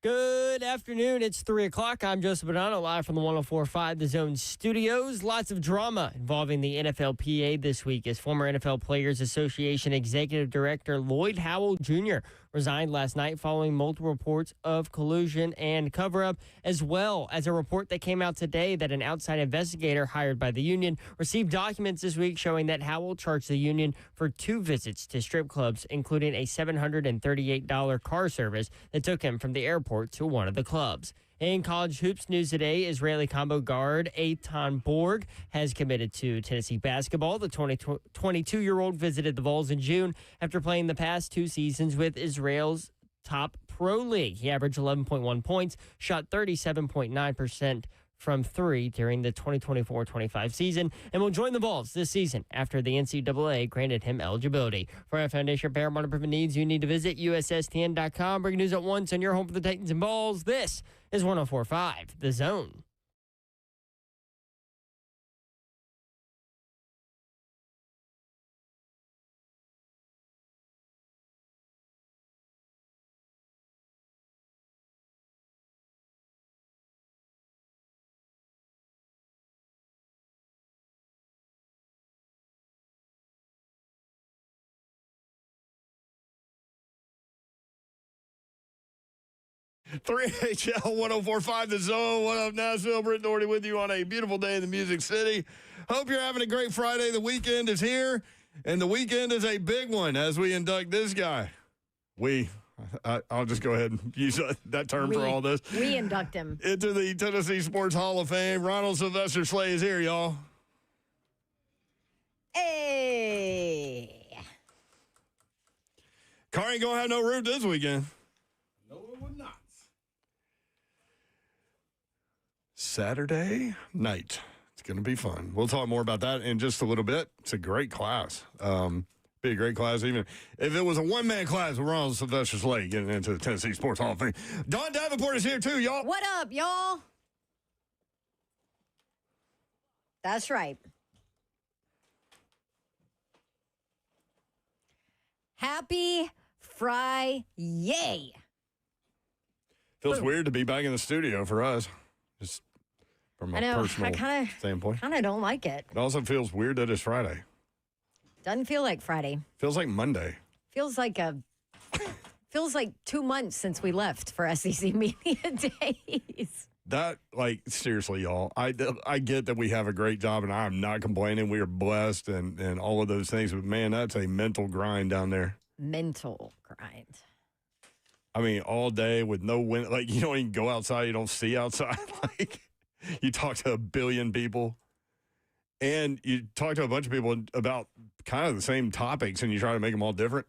Good afternoon. It's 3 o'clock. I'm Joseph Bonanno, live from the 104.5 The Zone studios. Lots of drama involving the NFLPA this week as former NFL Players Association Executive Director Lloyd Howell Jr. resigned last night following multiple reports of collusion and cover-up, as well as a report that came out today that an outside investigator hired by the union received documents this week showing that Howell charged the union for 2 visits to strip clubs, including a $738 car service that took him from the airport to one of the clubs. In college hoops news today, Israeli combo guard Eitan Borg has committed to Tennessee basketball. The 22-year-old visited the Vols in June after playing the past 2 seasons with Israel's top pro league. He averaged 11.1 points, shot 37.9% from 3 during the 2024-25 season, and will join the Vols this season after the NCAA granted him eligibility. For our foundation repair and waterproofing needs, you need to visit USSTN.com. Breaking news at once on your home for the Titans and Balls. This is 104.5 The Zone. Three HL 104.5 The Zone. What up, Nashville? Britt Doherty with you on a beautiful day in the Music City. Hope you're having a great Friday. The weekend is here, and the weekend is a big one as we induct this guy. I'll just go ahead and use that term for all this. We induct him into the Tennessee Sports Hall of Fame. Ronald Sylvester Slay is here, y'all. Hey. Car ain't going to have no roof this weekend. No, it would not. Saturday night. It's going to be fun. We'll talk more about that in just a little bit. It's a great class. Be a great class, even if it was a one-man class with Ronald Sylvester Slay getting into the Tennessee Sports Hall of Fame. Don Davenport is here, too, y'all. What up, y'all? That's right. Happy Friday. Feels weird to be back in the studio for us, just from a personal standpoint. I kind of don't like it. It also feels weird that it's Friday. Doesn't feel like Friday. Feels like Monday. Feels like 2 months since we left for SEC Media Days. That, seriously, y'all, I get that we have a great job, and I'm not complaining. We are blessed and all of those things, but, man, that's a mental grind down there. Mental grind. I mean, all day with no wind. You don't even go outside. You don't see outside. You talk to a billion people. And you talk to a bunch of people about kind of the same topics, and you try to make them all different.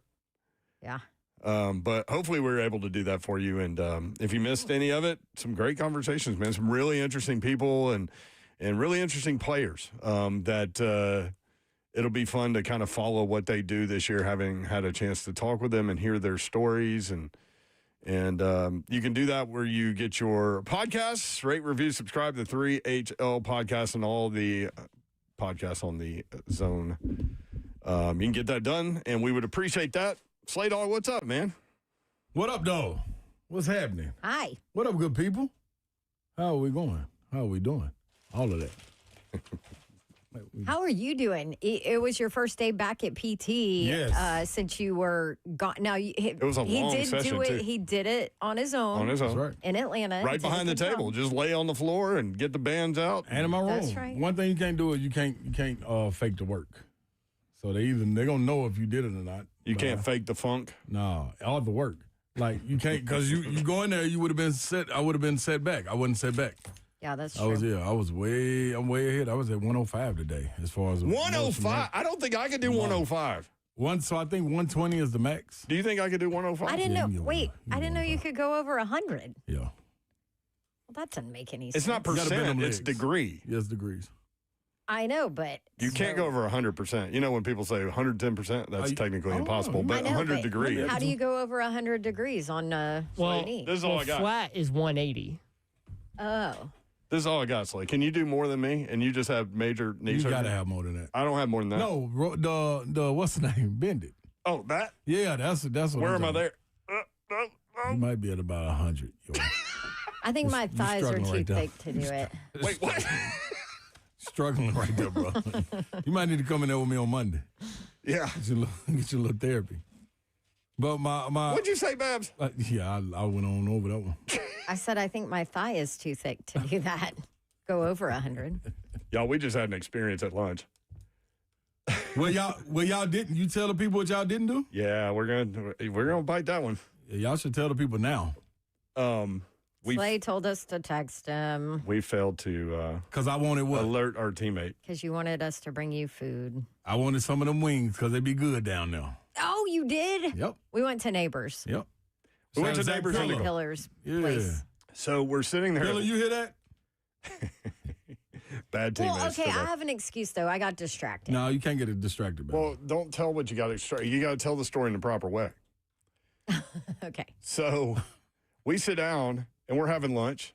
Yeah. But hopefully we were able to do that for you. And if you missed any of it, some great conversations, man. Some really interesting people and really interesting players that it'll be fun to kind of follow what they do this year, having had a chance to talk with them and hear their stories. And you can do that where you get your podcasts, rate, review, subscribe to 3HL Podcasts and all the podcasts on the Zone. You can get that done, and we would appreciate that. Slay Dog, what's up, man? What up, dog? What's happening? Hi. What up, good people? How are we going? How are we doing? All of that. How are you doing? It was your first day back at PT. Yes. Since you were gone. Now, it was a long session, too. He did it on his own. On his own. That's right. In Atlanta. Right behind the table. Just lay on the floor and get the bands out. And in my room. That's right. One thing you can't do is you can't fake the work. So they're gonna know if you did it or not. You can't fake the funk. No, all the work. You can't, because you go in there, you would have been set. I would have been set back. I wasn't set back. Yeah, that's true. I'm way ahead. I was at 105 today as far as 105? I don't think I could do 105. So I think 120 is the max. Do you think I could do 105? I didn't know. you Wait, I didn't know you 105. could go over 100. Yeah. Well, that doesn't make any sense. It's not gotta bend percent, them it's legs. degree. Yes, degrees. I know, but You can't go over 100%. You know when people say 110%, that's technically oh, impossible. I But know, 100 but degrees. How do you go over 100 degrees on Well, knee? This is all I got. Flat is 180. Oh. This is all I got, Slay. Can you do more than me? And you just have major knee You surgery? got to have more than that. I don't have more than that. No, the what's the name? Bend it. Oh, that? Yeah, that's what. Where I'm am I talking there? You might be at about 100. I think my thighs are struggling too right there. thick to do it. Wait, what? Struggling right there, bro. You might need to come in there with me on Monday. Yeah. Get your little therapy. But my What'd you say, Babs? yeah, I went on over that one. I said I think my thigh is too thick to do that. Go over 100. Y'all, we just had an experience at lunch. Well, y'all didn't. You tell the people what y'all didn't do? Yeah, we're gonna bite that one. Yeah, y'all should tell the people now. Slay told us to text him We failed to Because I wanted what? alert our teammate. because you wanted us to bring you food. I wanted some of them wings because they be good down there. Oh, you did? Yep. We went to Neighbors. Yep. We went to Sounds like Neighbors Pillow. Indigo. Pillars Yeah. place. So we're sitting there. Pillow, you hear that? Bad teammates. Well, okay, today. I have an excuse though. I got distracted. No, you can't get it distracted. Baby. Well, don't tell what you got to. You got to tell the story in the proper way. Okay. So we sit down and we're having lunch.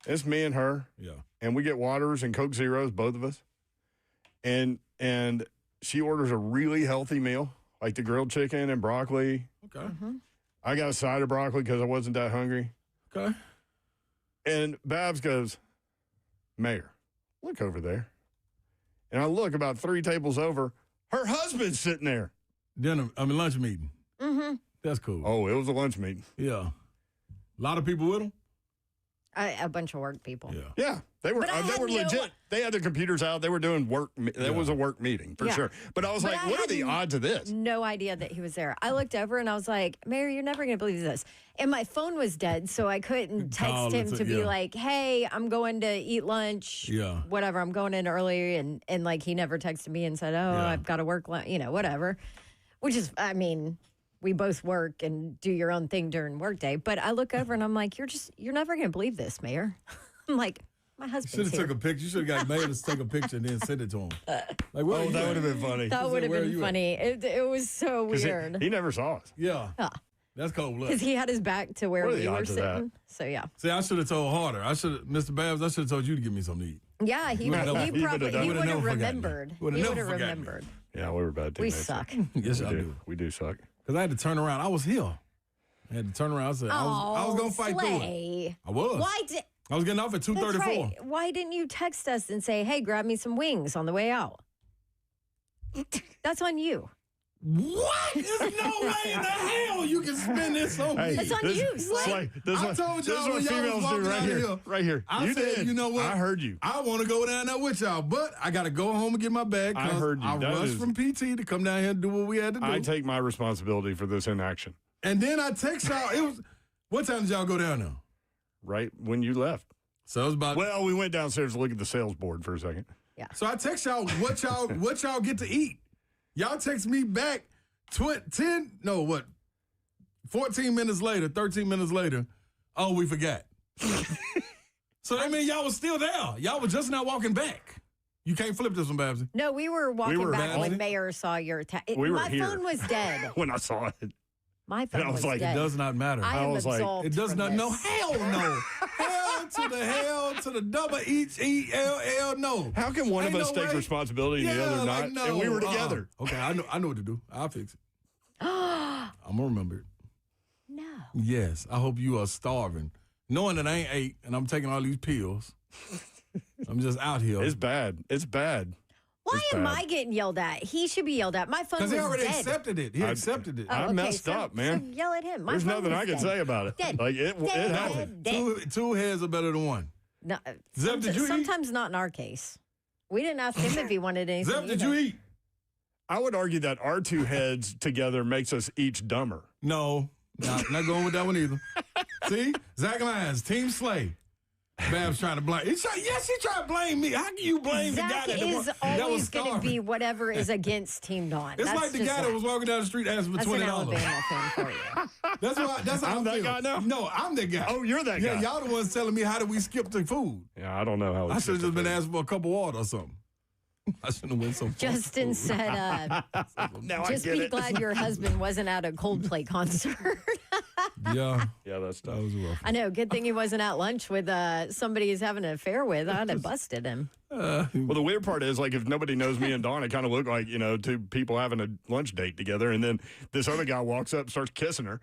It's me and her, yeah. and we get waters and Coke Zeros, both of us. And she orders a really healthy meal, like the grilled chicken and broccoli. Okay. I got a side of broccoli because I wasn't that hungry. Okay. And Babs goes, Mayor, look over there. And I look about 3 tables over. Her husband's sitting there. Lunch meeting. Mm-hmm. That's cool. Oh, it was a lunch meeting. Yeah. A lot of people with them? A bunch of work people. Yeah. Yeah, they were But I had legit. They had their computers out. They were doing work. That was a work meeting for Yeah. sure. But I was But like, I what are had the odds of this? No idea that he was there. I looked over and I was like, Mayor, you're never going to believe this. And my phone was dead, so I couldn't Call text him it, to be yeah. like, hey, I'm going to eat lunch. Yeah. Whatever. I'm going in early. And like, he never texted me and said, oh, Yeah. I've got to work, whatever. Which is, I mean, we both work and do your own thing during workday. But I look over and I'm like, you're never going to believe this, Mayor. I'm like, my You should husband's have here. took a picture. You should have got Mayor to take a picture and then send it to him. Like, where Oh, you that at? would have been funny. That would have where are been you at? funny. It was so 'Cause weird. He never saw us. Yeah. Yeah. That's cold blood. Because he had his back to where What are we the were odds of that? sitting. So, yeah. See, I should have told harder. Mr. Babs, I should have told you to give me something to eat. Yeah, he would've would never have done it. remembered. Would've He never would have forgotten me. remembered. Yeah, we were bad We teammates. suck. Yes, We I do. do. We do suck. Because I had to turn around. I was here. I had to turn around. I said, I was going to fight through it. Slay. I was. Why did? I was getting off at 2:34. That's right. Why didn't you text us and say, "Hey, grab me some wings on the way out"? That's on you. What? There's no way in the hell you can spin this on me. It's on you, Slay. This I is told what y'all when y'all females was do walking right out here. here. Right here. I You said, did. you know what? I heard you. I want to go down there with y'all, but I got to go home and get my bag. I 'cause heard you. I That rushed is- from PT to come down here and do what we had to do. I take my responsibility for this inaction. And then I text y'all. It was, what time did y'all go down there? Right when you left. So it was about. Well, we went downstairs to look at the sales board for a second. So I text y'all what y'all get to eat. Y'all text me back 14 minutes later, 13 minutes later. Oh, we forgot. So that means y'all was still there. Y'all was just not walking back. You can't flip this one, Babsy. No, we were walking were back when bad. Mayor saw your text. We were My here. phone was dead. When I saw it. My phone I was was like, it dead. It does not matter. I am was like, absolved It does from not. this. No, hell no. hell to the double H-E-L-L, no. How can one Ain't of us no take way. responsibility and the other not? like, no. And we were together. Okay, I know what to do. I'll fix it. I'm going to remember it. No. Yes, I hope you are starving. Knowing that I ain't ate and I'm taking all these pills. I'm just out here. It's bad. It's bad. Why It's am bad. I getting yelled at? He should be yelled at. My phone was Because he already dead. accepted it. He accepted it. Oh, I okay, messed so- up, man. So yell at him. My There's phone nothing was I can dead. say about it. Dead. Like it Dead. happened. Dead. Two heads are better than one. No, Zeb, did you eat? sometimes not in our case. We didn't ask him if he wanted anything. Zeb, did either. you eat? I would argue that our two heads together makes us each dumber. No, not going with that one either. See? Zach Lyons, Team Slay. Babs trying to blame. He tried to blame me. How can you blame the guy Zach that, is that always was going to starving? be whatever is against Team Dawn. It's That's like the just guy that was walking down the street asking for That's an $20. Alabama thing for you. That's how I'm I that feel. guy now? No, I'm that guy. Oh, you're that yeah, guy. y'all the ones telling me how do we skip the food. Yeah, I don't know how. I should have just been asking for a cup of water or something. I shouldn't have went so far. Justin said, Now I just get be it. glad your husband wasn't at a Coldplay concert. Yeah, Yeah, that's tough. that was rough. I know. Good thing he wasn't at lunch with somebody he's having an affair with. I'd have busted him. Well, the weird part is, like, if nobody knows me and Dawn, it kind of look like, two people having a lunch date together, and then this other guy walks up and starts kissing her.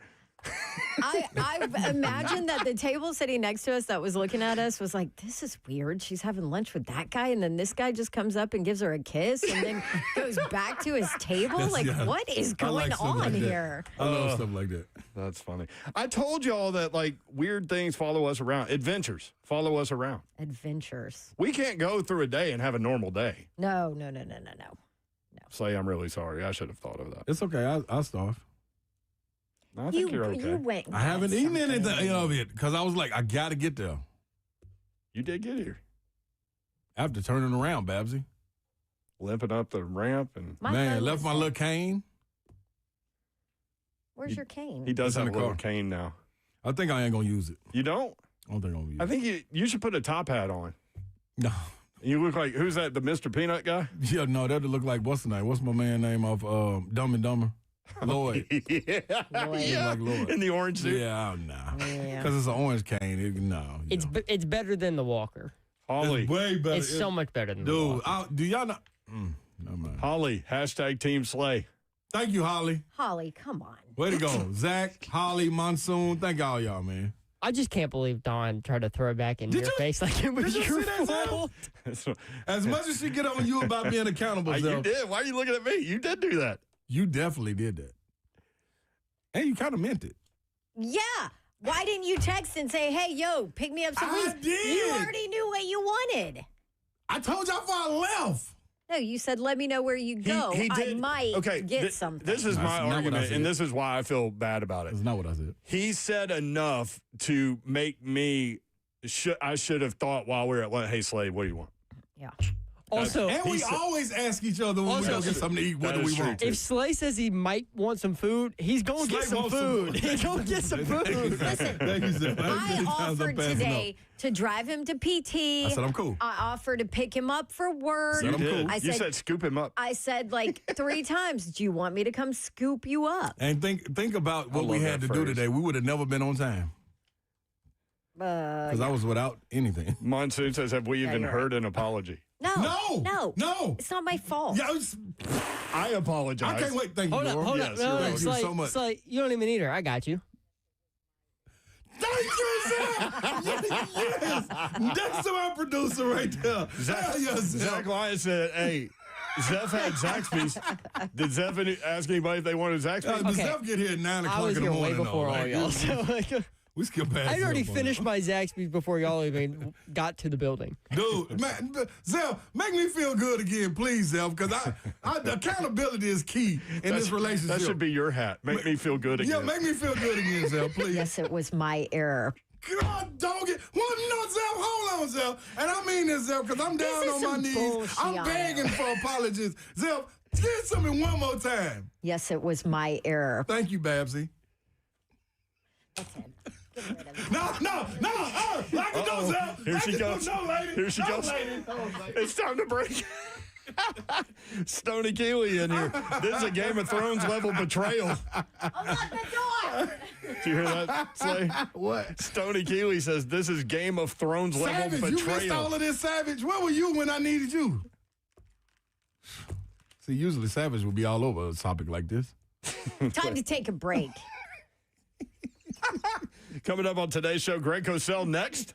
I imagine that the table sitting next to us that was looking at us was like, this is weird. She's having lunch with that guy, and then this guy just comes up and gives her a kiss and then goes back to his table. Like, what is going on like here? I love stuff like that. That's funny. I told y'all that, like, weird things follow us around. Adventures follow us around. Adventures. We can't go through a day and have a normal day. No. Say, I'm really sorry. I should have thought of that. It's okay. I'll starve. I think you're okay. You went. and I haven't got eaten something. anything of it because I was like, I got to get there. You did get here. After turning around, Babsy. Limping up the ramp. And My Man, phone left was my like, little cane. Where's your cane? he does It's in have a the little car. cane now. I think I ain't going to use it. You don't? I don't think I'm going to use I think you should put a top hat on. it. No. You look like, who's that, the Mr. Peanut guy? Yeah, no, that'd look like, what's the name? What's my man name of Dumb and Dumber? Lloyd. Yeah. Lloyd. Yeah. Like Lloyd. In the orange suit. Yeah, nah. Yeah. Because it's an orange cane. No. It's better than the Walker. Holly. It's way better. It's so much better than the Dude, Walker. do y'all not? Never mind. Holly, hashtag Team Slay. Thank you, Holly. Holly, come on. Way to go. Zach, Holly, Monsoon. Thank all y'all, man. I just can't believe Dawn tried to throw it back in your face like it was did you your see that, Zach? fault. As much as she get on you about being accountable, You Zell, did. Why are you looking at me? You did do that. you definitely did that. And you kind of meant it. Yeah. Why didn't you text and say, hey, yo, pick me up some I wings? did. You already knew what you wanted. I told y'all before I left. No, you said, let me know where you go. He I did. might Okay, get something. This is That's my not what I argument, said. and this is why I feel bad about it. That's not what I said. He said enough to make me. I should have thought while we were at, hey, Slade, what do you want? Yeah. Also, And we always ask each other when we Also, go get something to eat, what that do we is true, want? too. if Slay says he might want some food, he's going to get Slay some wants some food. food. He's going to get some food. Listen, Thank you, Zell. I offered today to drive him to PT. I said I'm cool. I offered to pick him up for work. Said You I'm did. cool. I You said- said scoop him up. I said like 3 times, do you want me to come scoop you up? And think about what we love had that to do phrase. today. We would have never been on time because I was without anything. Monsoon says, have we even you're heard an apology? No. It's not my fault. Yeah, I apologize. I can't wait. Thank you, Hold up, Laura. hold Yes, up. you're No, welcome. it's Thank you like, so much. it's like, you don't even need her. I got you. Thank you, Zell. Yes. That's my producer right there. Hell yes, Zell. Zach Lyons said, hey, Zeph had Zaxby's. Did Zeph ask anybody if they wanted Zaxby's? The Okay. Zell get here at 9 I o'clock was in the here way morning. before though, all right? y'all. So, like, We skip past I'd already Zell on finished that. my Zaxby's before y'all even got to the building. Dude, man, Zell, make me feel good again, please, Zell, because accountability is key in this relationship. That should be your hat. Make me feel good again. Yeah, make me feel good again, Zell, please. Yes, it was my error. God, dog it. Well, no, Zell, hold on, Zell. And I mean this, Zell, because I'm down is on my some knees. bullshit, I'm begging for apologies. Zell, get something one more time. Yes, it was my error. Thank you, Babsy. That's it. Get rid of it. No. Lock it door, Zell. Here she goes. No, lady. Here she No, goes. lady. It's time to break. Stony Keeley in here. This is a Game of Thrones level betrayal. Unlock the door! Do you hear that, Slay? What? Stony Keeley says this is Game of Thrones level Savage, you missed betrayal. all of this, Savage. Where were you when I needed you? See, usually Savage would be all over a topic like this. Time to take a break. Coming up on today's show, Greg Cosell next.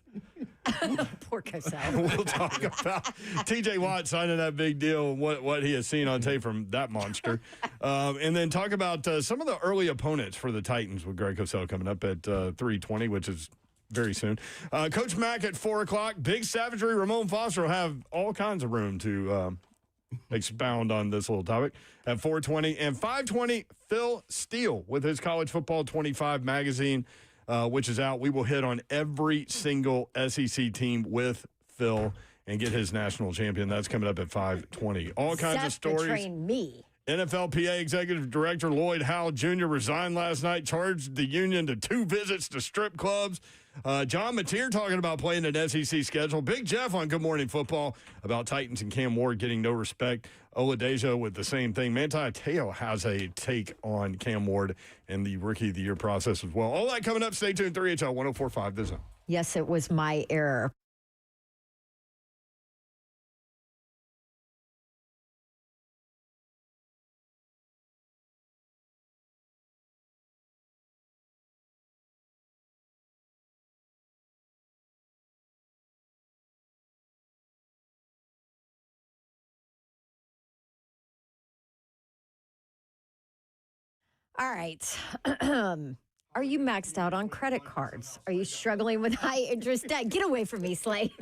Poor Cosell. We'll talk about TJ Watt signing that big deal and what he has seen on tape from that monster. And then talk about some of the early opponents for the Titans with Greg Cosell coming up at 3:20, which is very soon. Coach Mack at 4 o'clock. Big Savagery. Raone Foster will have all kinds of room to expound on this little topic at 4:20. And 5:20, Phil Steele with his College Football 25 magazine, which is out. We will hit on every single SEC team with Phil and get his national champion. That's coming up at 5:20. All kinds of Seth stories. betraying me. NFLPA Executive Director Lloyd Howell Jr. resigned last night, charged the union to 2 visits to strip clubs. John Mateer talking about playing an SEC schedule. Big Jeff on Good Morning Football about Titans and Cam Ward getting no respect. Oladejo with the same thing. Manti Te'o has a take on Cam Ward and the Rookie of the Year process as well. All that coming up. Stay tuned. 3HL 104.5 The Zone. Yes, it was my error. All right. Are you maxed out on credit cards? Are you struggling with high interest debt? Get away from me, Slay.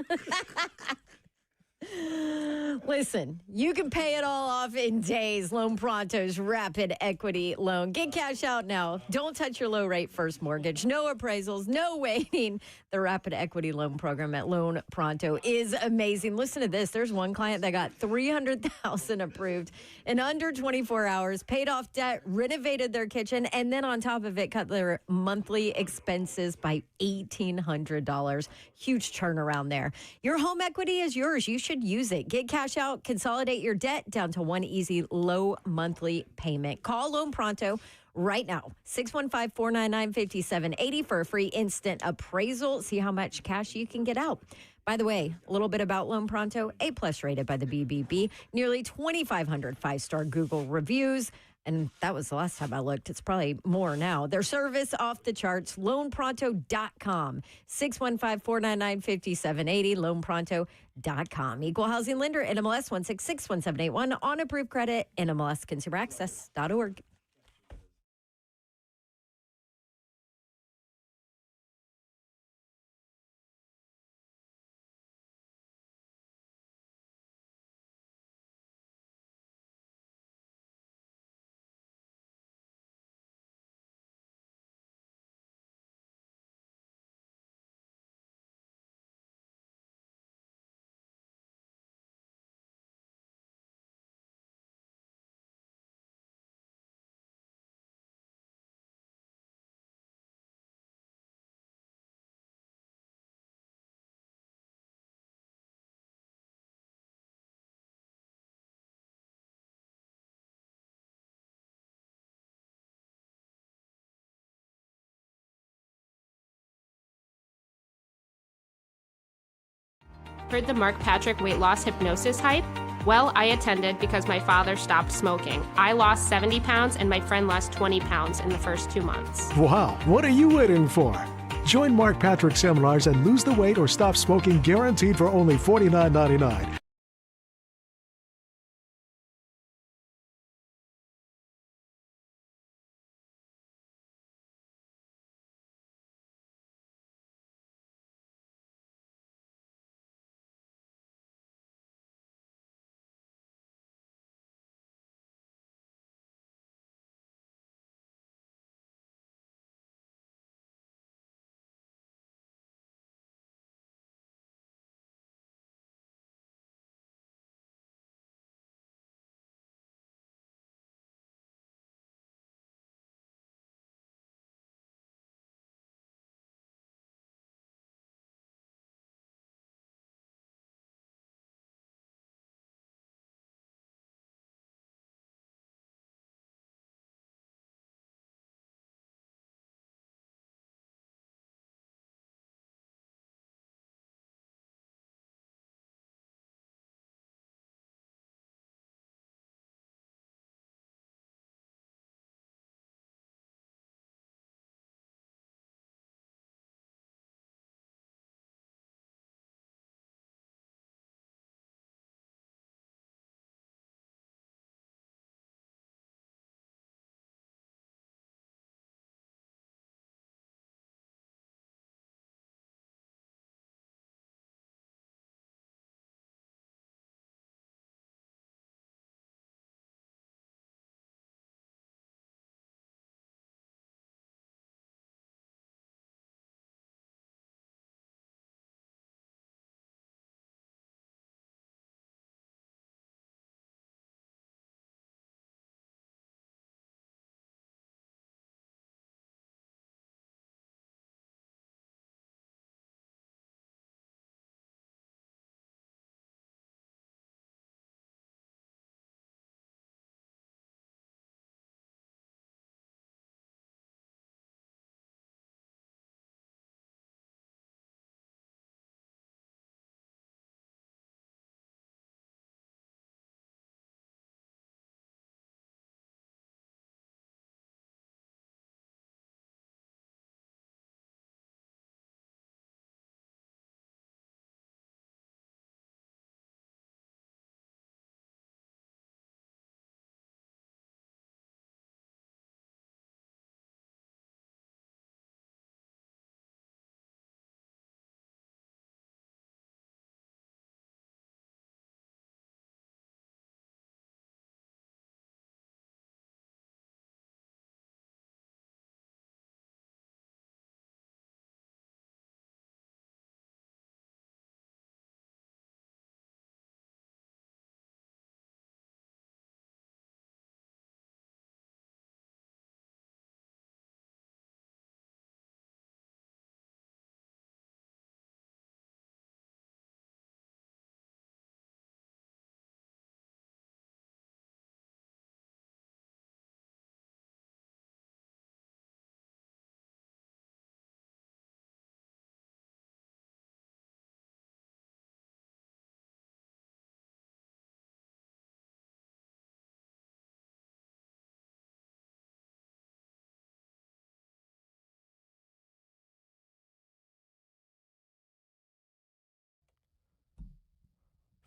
Listen, you can pay it all off in days. Loan Pronto's rapid equity loan. Get cash out now. Don't touch your low rate first mortgage. No appraisals, no waiting. The rapid equity loan program at Loan Pronto is amazing. Listen to this. There's one client that got $300,000 approved in under 24 hours, paid off debt, renovated their kitchen, and then on top of it, cut their monthly expenses by $1,800. Huge turnaround there. Your home equity is yours. You should use it. Get cash out, consolidate your debt down to one easy low monthly payment. Call Loan Pronto right now, 615-499-5780 for a free instant appraisal. See how much cash you can get out. By the way, a little bit about Loan Pronto, A+ rated by the BBB, nearly 2,500 five-star Google reviews. And that was the last time I looked. It's probably more now. Their service off the charts, loanpronto.com, 615-499-5780, loanpronto.com. Equal housing lender, NMLS 1661781, on approved credit, NMLSconsumeraccess.org. Heard the Mark Patrick weight loss hypnosis hype? Well, I attended because my father stopped smoking. I lost 70 pounds and my friend lost 20 pounds in the first 2 months. Wow, what are you waiting for? Join Mark Patrick seminars and lose the weight or stop smoking guaranteed for only $49.99.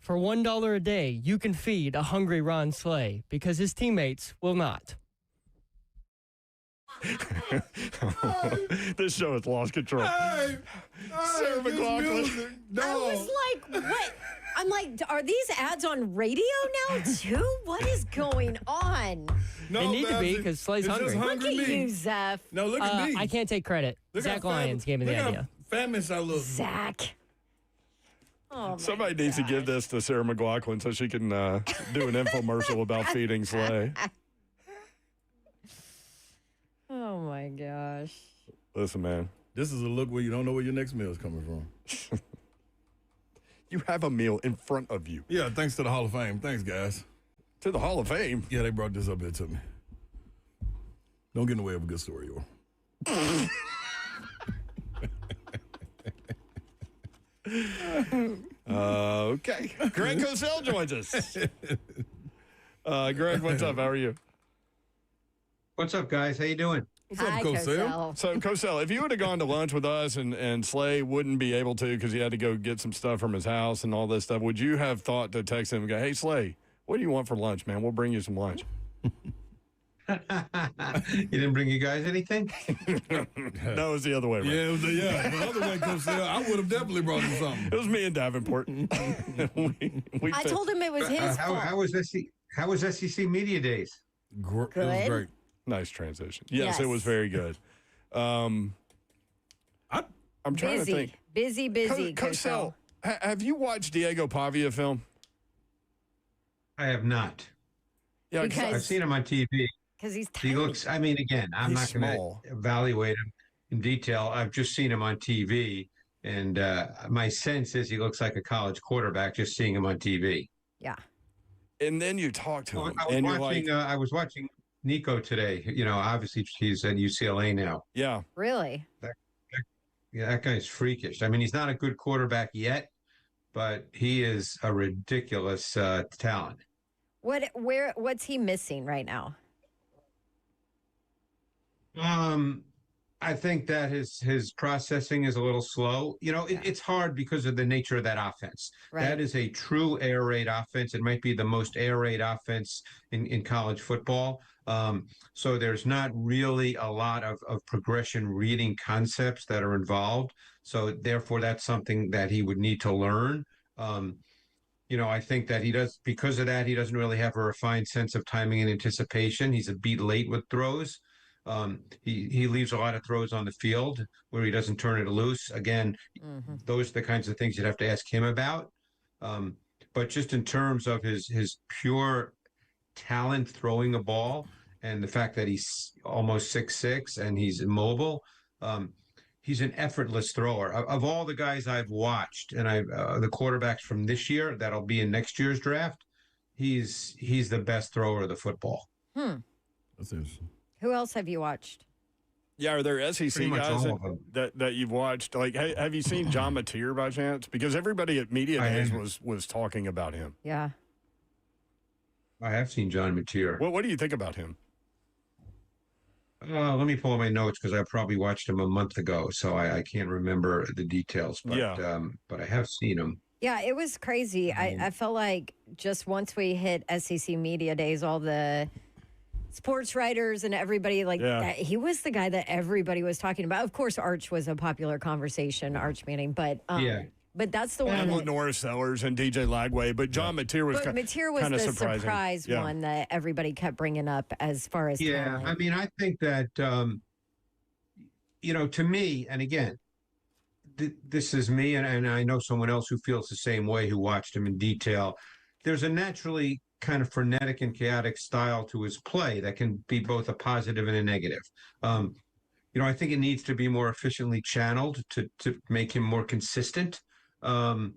For $1 a day, you can feed a hungry Ron Slay because his teammates will not. This show has lost control. Sarah McLachlan. I was like, what? I'm like, are these ads on radio now too? What is going on? No, They need to be because Slay's it's hungry. just Look at you, Zeph. No, look at me. I can't take credit. Look Zach how Lyons gave me the look how idea. Famous I look. Zach. Oh, Somebody needs to give this to Sarah McLachlan so she can do an infomercial about feeding Slay. oh my gosh. Listen, man. This is a look where you don't know where your next meal is coming from. You have a meal in front of you. Yeah, thanks to the Hall of Fame. Thanks, guys. To the Hall of Fame. Yeah, they brought this up here to me. Don't get in the way of a good story, yo. Okay. Greg Cosell joins us. Greg, what's up? How are you? What's up, guys? How you doing? What's up, Hi, Cosell? So, Cosell, if you would have gone to lunch with us and Slay wouldn't be able to because he had to go get some stuff from his house and all this stuff, would you have thought to text him and go, hey, Slay, what do you want for lunch, man? We'll bring you some lunch. You didn't bring you guys anything? No, it was the other way around. Yeah, it was the other way, Cosell. I would have definitely brought him something. It was me and Davenport. we I told him it was his fault. How was SEC Media Days? It was Good. great. Nice transition. Yes, it Yes. was very good. I'm trying to think. Busy, Cosell, have you watched Diego Pavia film? I have not. Yeah, Because- I've seen him on TV. Because he's He tiny. looks, I mean, again, I'm He's not going small. to evaluate him in detail. I've just seen him on TV. And my sense is he looks like a college quarterback just seeing him on TV. Yeah. And then you talk to him, I was and you're watching, like, I was watching Nico today. You know, obviously he's at UCLA now. yeah. Really? Yeah, that guy's freakish. I mean, he's not a good quarterback yet, but he is a ridiculous talent. What's he missing right now? I think that his processing is a little slow. You know, it's hard because of the nature of that offense. Right. That is a true air raid offense. It might be the most air raid offense in college football. So there's not really a lot of progression reading concepts that are involved. So therefore, that's something that he would need to learn. You know, I think that because of that, he doesn't really have a refined sense of timing and anticipation. He's a beat late with throws. He leaves a lot of throws on the field where he doesn't turn it loose. Again, those are the kinds of things you'd have to ask him about. But just in terms of his pure talent throwing a ball and the fact that he's almost 6'6" and he's immobile, he's an effortless thrower. Of all the guys I've watched, and the quarterbacks from this year that'll be in next year's draft, he's the best thrower of the football. That's interesting. Who else have you watched? Yeah, are there SEC Pretty much guys all of them. that you've watched? Like, have you seen John Mateer by chance? Because everybody at Media I Days have. was talking about him. Yeah. I have seen John Mateer. What do you think about him? Let me pull my notes because I probably watched him a month ago, so I can't remember the details. But Yeah. But I have seen him. Yeah, it was crazy. I felt like just once we hit SEC Media Days, all the sports writers and everybody that, he was the guy that everybody was talking about. Of course, Arch was a popular conversation, Arch Manning, but Yeah. but that's the one. And that- Lenora Sellers and DJ Lagway, but John Mateer was But Mateer was kind of the surprising. surprise Yeah. one that everybody kept bringing up as far as Yeah, talent. I mean, I think that you know, to me, and again, this is me, and I know someone else who feels the same way, who watched him in detail. There's a naturally kind of frenetic and chaotic style to his play that can be both a positive and a negative. You know, I think it needs to be more efficiently channeled to make him more consistent. You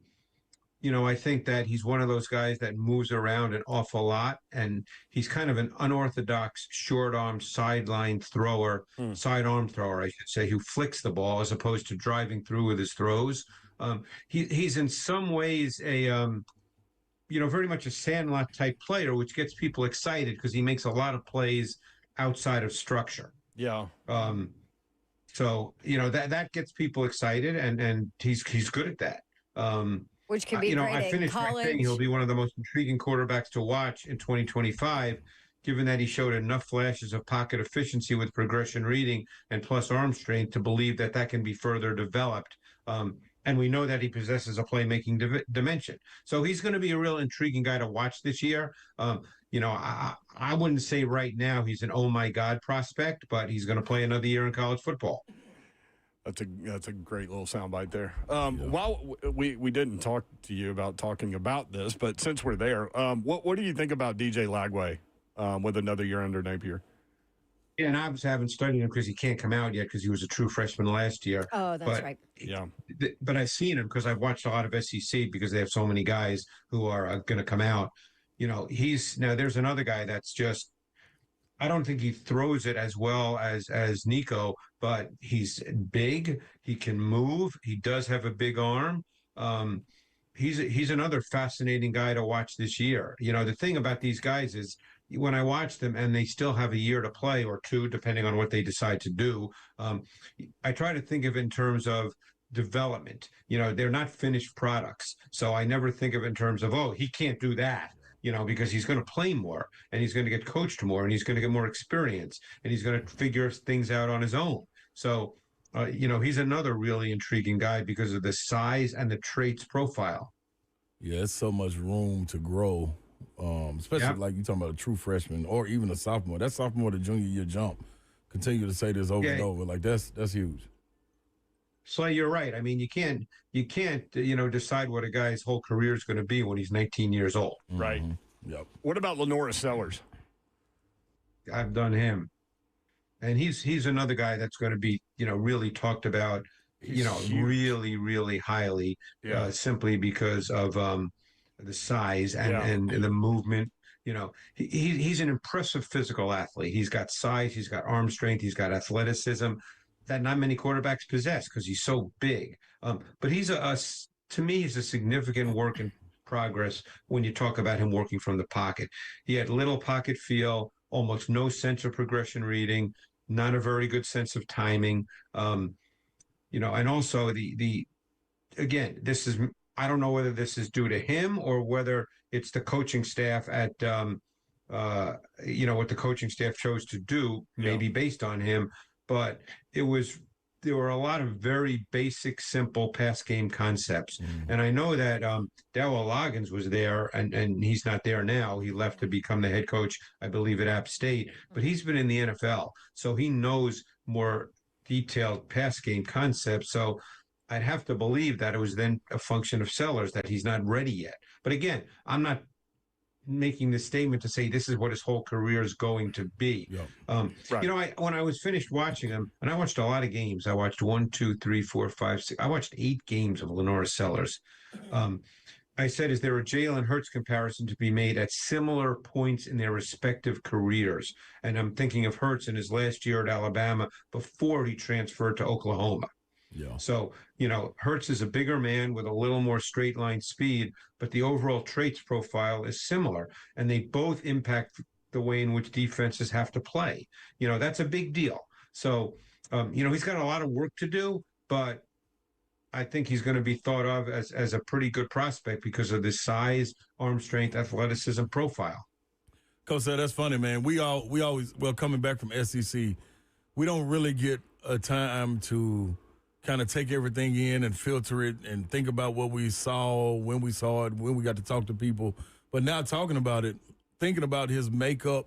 know, I think that he's one of those guys that moves around an awful lot, and he's kind of an unorthodox short-arm sidearm thrower, I should say, who flicks the ball as opposed to driving through with his throws. He's in some ways a you know, very much a Sandlot type player, which gets people excited because he makes a lot of plays outside of structure. Yeah. So, you know, that gets people excited, and he's good at that. Which could be I great in finished by college. saying he'll be one of the most intriguing quarterbacks to watch in 2025, given that he showed enough flashes of pocket efficiency with progression reading and plus arm strength to believe that that can be further developed. And we know that he possesses a playmaking dimension. So he's going to be a real intriguing guy to watch this year. I wouldn't say right now he's an oh my God prospect, but he's going to play another year in college football. That's a great little soundbite there. While we didn't talk to you about talking about this, but since we're there, what do you think about DJ Lagway with another year under Napier? Yeah, and I haven't studied him because he can't come out yet because he was a true freshman last year. Oh, that's right. Yeah. But I've seen him because I've watched a lot of SEC because they have so many guys who are going to come out. There's another guy that's just, I don't think he throws it as well as Nico, but he's big. He can move. He does have a big arm. He's another fascinating guy to watch this year. The thing about these guys is when I watch them and they still have a year to play or two, depending on what they decide to do, I try to think of it in terms of development. They're not finished products. So I never think of it in terms of, oh, he can't do that. Because he's going to play more and he's going to get coached more and he's going to get more experience and he's going to figure things out on his own. So, he's another really intriguing guy because of the size and the traits profile. Yeah, it's so much room to grow, especially like you're talking about a true freshman or even a sophomore. That sophomore to junior year jump, continue to say this over and over. Like, that's huge. So you're right. I mean, you can't, decide what a guy's whole career is going to be when he's 19 years old. Right. Mm-hmm. Yep. What about Lenora Sellers? I've done him. And he's another guy that's going to be, really talked about, really, really highly, simply because of the size and the movement. He's an impressive physical athlete. He's got size, he's got arm strength, he's got athleticism that not many quarterbacks possess because he's so big. But he's to me, he's a significant work in progress when you talk about him working from the pocket. He had little pocket feel, almost no sense of progression reading, not a very good sense of timing. And also again, this is, I don't know whether this is due to him or whether it's the coaching staff at, what the coaching staff chose to do, maybe based on him. But there were a lot of very basic, simple pass game concepts. Mm-hmm. And I know that Darryl Loggins was there, and he's not there now. He left to become the head coach, I believe, at App State. But he's been in the NFL, so he knows more detailed pass game concepts. So I'd have to believe that it was then a function of Sellers that he's not ready yet. But again, I'm not making this statement to say this is what his whole career is going to be. Right. When I was finished watching him, and I watched a lot of games. I watched 1, 2, 3, 4, 5, 6. I watched 8 games of Lenora Sellers. I said, is there a Jalen Hurts comparison to be made at similar points in their respective careers? And I'm thinking of Hurts in his last year at Alabama before he transferred to Oklahoma. Yeah. So, Hurts is a bigger man with a little more straight line speed, but the overall traits profile is similar, and they both impact the way in which defenses have to play. That's a big deal. So, he's got a lot of work to do, but I think he's going to be thought of as a pretty good prospect because of the size, arm strength, athleticism profile. Coach, that's funny, man. We always, coming back from SEC, we don't really get a time to kind of take everything in and filter it and think about what we saw, when we saw it, when we got to talk to people. But now talking about it, thinking about his makeup,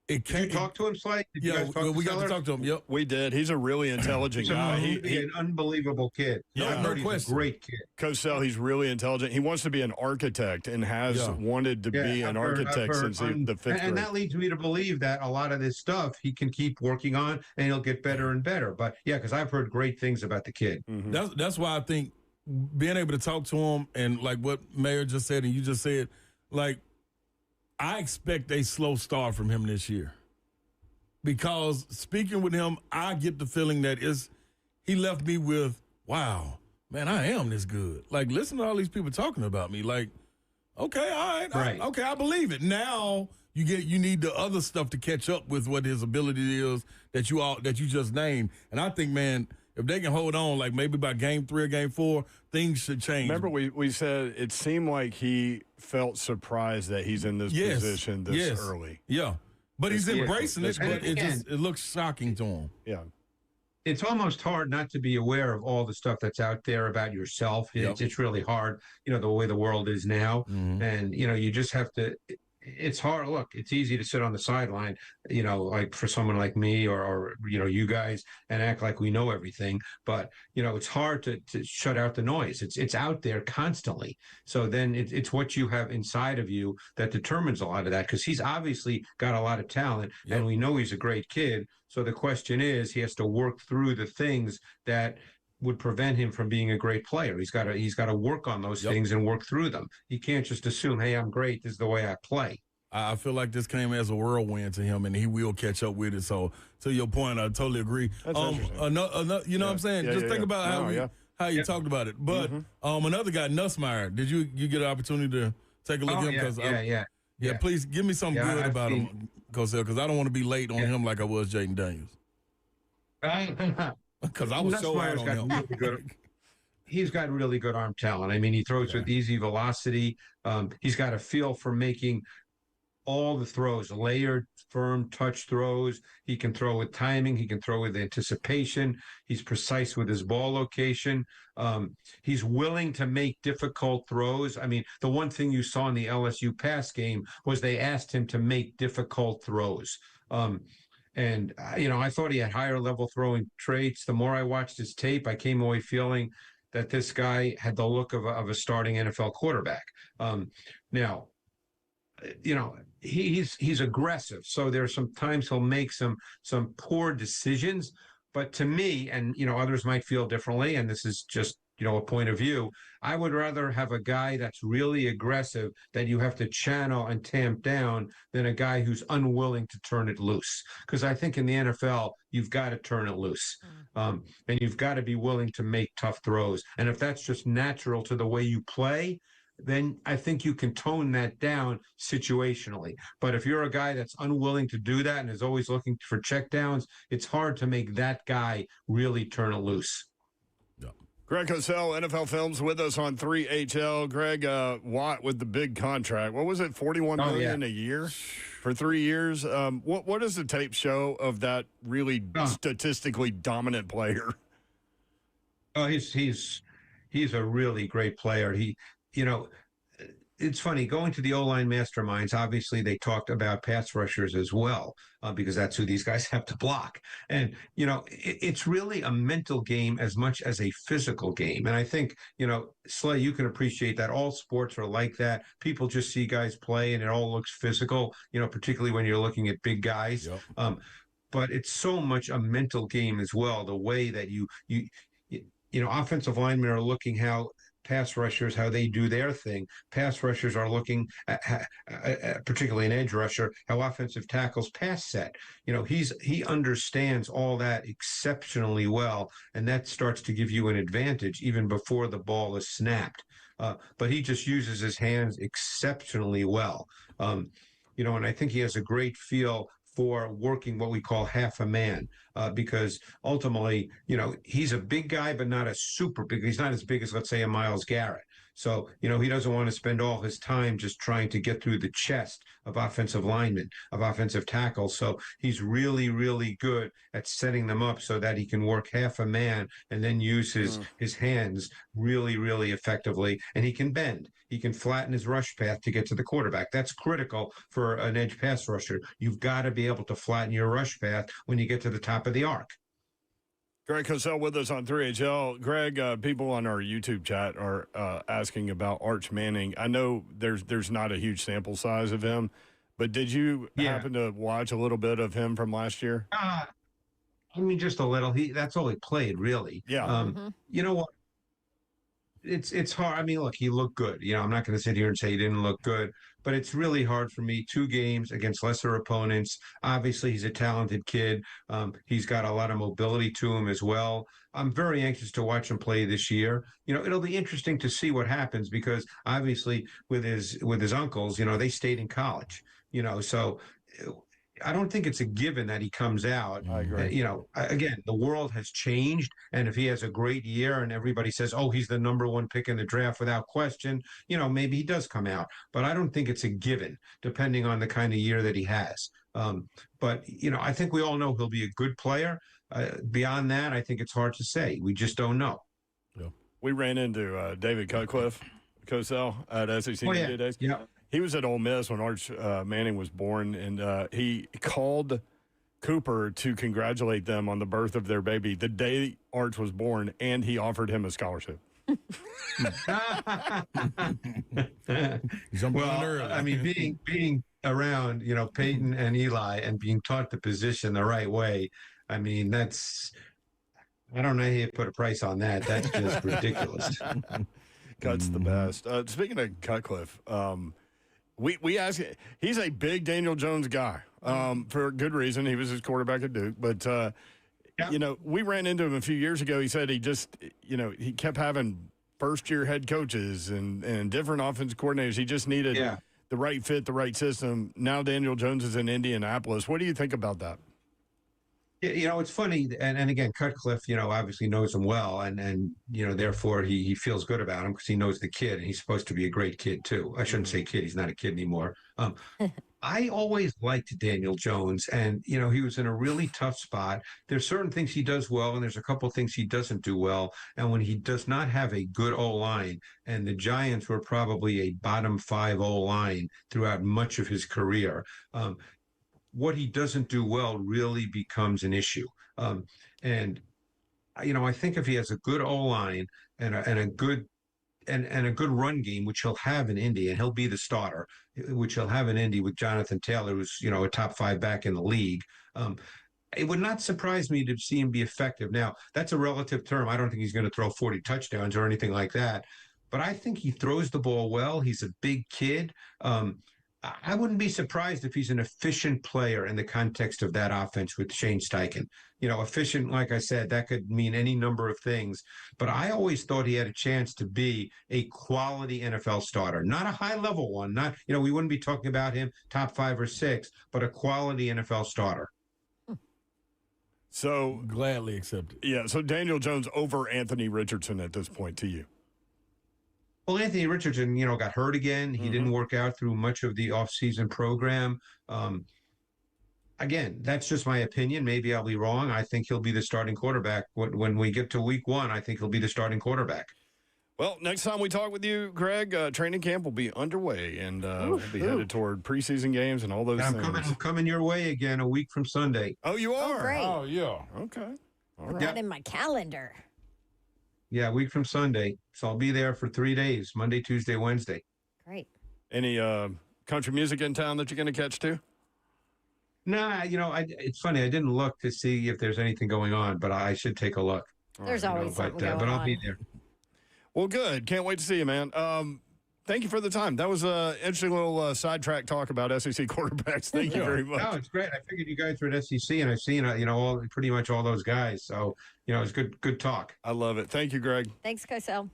Did you talk to him, Slade? We got to talk to him. Yep, we did. He's a really intelligent guy. He's an unbelievable kid. Yeah, no question. He's a great kid. Coach Sell, he's really intelligent. He wants to be an architect and has wanted to be an architect since the fifth grade. And that leads me to believe that a lot of this stuff he can keep working on and he'll get better and better. But because I've heard great things about the kid. Mm-hmm. That's why I think being able to talk to him and like what Mayor just said and you just said, like, I expect a slow start from him this year. Because speaking with him, I get the feeling that he left me with, wow, man, I am this good. Like, listen to all these people talking about me. Like, okay, all right. Okay, I believe it. Now you need the other stuff to catch up with what his ability is that you just named. And I think, man, if they can hold on, like maybe by game 3 or game 4, things should change. Remember, we said it seemed like he felt surprised that he's in this position this early. Yeah, but he's embracing it, but it looks shocking to him. Yeah. It's almost hard not to be aware of all the stuff that's out there about yourself. It's really hard, the way the world is now. Mm-hmm. And, you just have to, it's hard. Look, it's easy to sit on the sideline, like for someone like me or you guys and act like we know everything. But, it's hard to shut out the noise. It's out there constantly. So then it's what you have inside of you that determines a lot of that, because he's obviously got a lot of talent and we know he's a great kid. So the question is, he has to work through the things that would prevent him from being a great player. He's got to work on those things and work through them. He can't just assume, hey, I'm great, this is the way I play. I feel like this came as a whirlwind to him, and he will catch up with it. So to your point, I totally agree. That's interesting. You know what I'm saying? Just think about how you talked about it. But another guy, Nussmeier, did you get an opportunity to take a look at him? Yeah, please give me something good about him, Cosell, because I don't want to be late on him like I was Jaden Daniels. Because I was so out on him. Really good, he's got really good arm talent. I mean, he throws with easy velocity. He's got a feel for making all the throws, layered, firm touch throws. He can throw with timing. He can throw with anticipation. He's precise with his ball location. He's willing to make difficult throws. I mean, the one thing you saw in the LSU pass game was they asked him to make difficult throws. And I thought he had higher level throwing traits. The more I watched his tape, I came away feeling that this guy had the look of a starting NFL quarterback. Now, he's aggressive. So there's some times he'll make some poor decisions. But to me, and others might feel differently, and this is just a point of view, I would rather have a guy that's really aggressive that you have to channel and tamp down than a guy who's unwilling to turn it loose. Because I think in the NFL, you've got to turn it loose. And you've got to be willing to make tough throws. And if that's just natural to the way you play, then I think you can tone that down situationally. But if you're a guy that's unwilling to do that and is always looking for checkdowns, it's hard to make that guy really turn it loose. Greg Cosell, NFL Films, with us on 3HL. Greg, Watt with the big contract. What was it, $41 million a year for 3 years? What does the tape show of that really statistically dominant player? Oh, he's a really great player. It's funny, going to the O-line masterminds, obviously they talked about pass rushers as well, because that's who these guys have to block. And, it's really a mental game as much as a physical game. And I think, Slay, you can appreciate that. All sports are like that. People just see guys play and it all looks physical, particularly when you're looking at big guys. Yep. But it's so much a mental game as well, the way that you offensive linemen are looking how pass rushers, how they do their thing. Pass rushers are looking at, particularly an edge rusher, how offensive tackles pass set. He understands all that exceptionally well, and that starts to give you an advantage even before the ball is snapped. But he just uses his hands exceptionally well. And I think he has a great feel for working what we call half a man, because ultimately, he's a big guy, but not a super big. He's not as big as, let's say, a Myles Garrett. So, he doesn't want to spend all his time just trying to get through the chest of offensive linemen, of offensive tackles. So he's really, really good at setting them up so that he can work half a man and then use his hands really, really effectively. And he can bend. He can flatten his rush path to get to the quarterback. That's critical for an edge pass rusher. You've got to be able to flatten your rush path when you get to the top of the arc. Greg Cosell with us on 3HL. Greg, people on our YouTube chat are asking about Arch Manning. I know there's not a huge sample size of him, but did you happen to watch a little bit of him from last year? Just a little. That's all he played, really. Yeah. You know what? It's hard. Look, he looked good. I'm not going to sit here and say he didn't look good, but it's really hard for me. 2 games against lesser opponents. Obviously, he's a talented kid. He's got a lot of mobility to him as well. I'm very anxious to watch him play this year. It'll be interesting to see what happens, because obviously with his uncles, they stayed in college. So I don't think it's a given that he comes out. I agree. Again, the world has changed. And if he has a great year and everybody says, oh, he's the number one pick in the draft without question, maybe he does come out. But I don't think it's a given, depending on the kind of year that he has. But I think we all know he'll be a good player. Beyond that, I think it's hard to say. We just don't know. Yeah. We ran into David Cutcliffe, Cosell, at SEC Media Days. Yeah. He was at Ole Miss when Arch Manning was born, and he called Cooper to congratulate them on the birth of their baby the day Arch was born, and he offered him a scholarship. Being around, Peyton and Eli and being taught the position the right way, I don't know how you put a price on that. That's just ridiculous. Cut's the best. Speaking of Cutcliffe, we asked. He's a big Daniel Jones guy for good reason. He was his quarterback at Duke, but we ran into him a few years ago. He said he just, he kept having first-year head coaches and different offensive coordinators. He just needed the right fit, the right system. Now Daniel Jones is in Indianapolis. What do you think about that? It's funny, and again, Cutcliffe, obviously knows him well, and therefore he feels good about him because he knows the kid, and he's supposed to be a great kid too. I shouldn't say kid; he's not a kid anymore. I always liked Daniel Jones, and he was in a really tough spot. There's certain things he does well, and there's a couple of things he doesn't do well. And when he does not have a good O-line, and the Giants were probably a bottom 5 O-line throughout much of his career. What he doesn't do well really becomes an issue. I think if he has a good O-line and a good run game, which he'll have in Indy, and he'll be the starter, which he'll have in Indy with Jonathan Taylor, who's, a top 5 back in the league. It would not surprise me to see him be effective. Now, that's a relative term. I don't think he's going to throw 40 touchdowns or anything like that, but I think he throws the ball well. He's a big kid. I wouldn't be surprised if he's an efficient player in the context of that offense with Shane Steichen. Efficient, like I said, that could mean any number of things. But I always thought he had a chance to be a quality NFL starter, not a high-level one. Not, we wouldn't be talking about him top 5 or 6, but a quality NFL starter. So gladly accepted. Yeah. So Daniel Jones over Anthony Richardson at this point to you. Well, Anthony Richardson, got hurt again. He didn't work out through much of the offseason program. Again, that's just my opinion. Maybe I'll be wrong. I think he'll be the starting quarterback. When we get to week 1, I think he'll be the starting quarterback. Well, next time we talk with you, Greg, training camp will be underway, and we'll be headed toward preseason games and all those things. I'm coming your way again a week from Sunday. Oh, you are? Oh, great. Oh, yeah. Okay. All Put right. that in my calendar. Yeah, a week from Sunday. So I'll be there for 3 days, Monday, Tuesday, Wednesday. Great. Any country music in town that you're going to catch too? Nah, it's funny. I didn't look to see if there's anything going on, but I should take a look. There's always something going on. But I'll be there. Well, good. Can't wait to see you, man. Thank you for the time. That was an interesting little sidetrack talk about SEC quarterbacks. Thank you very much. No, it's great. I figured you guys were at SEC, and I've seen, pretty much all those guys. So, it's good talk. I love it. Thank you, Greg. Thanks, Cosell.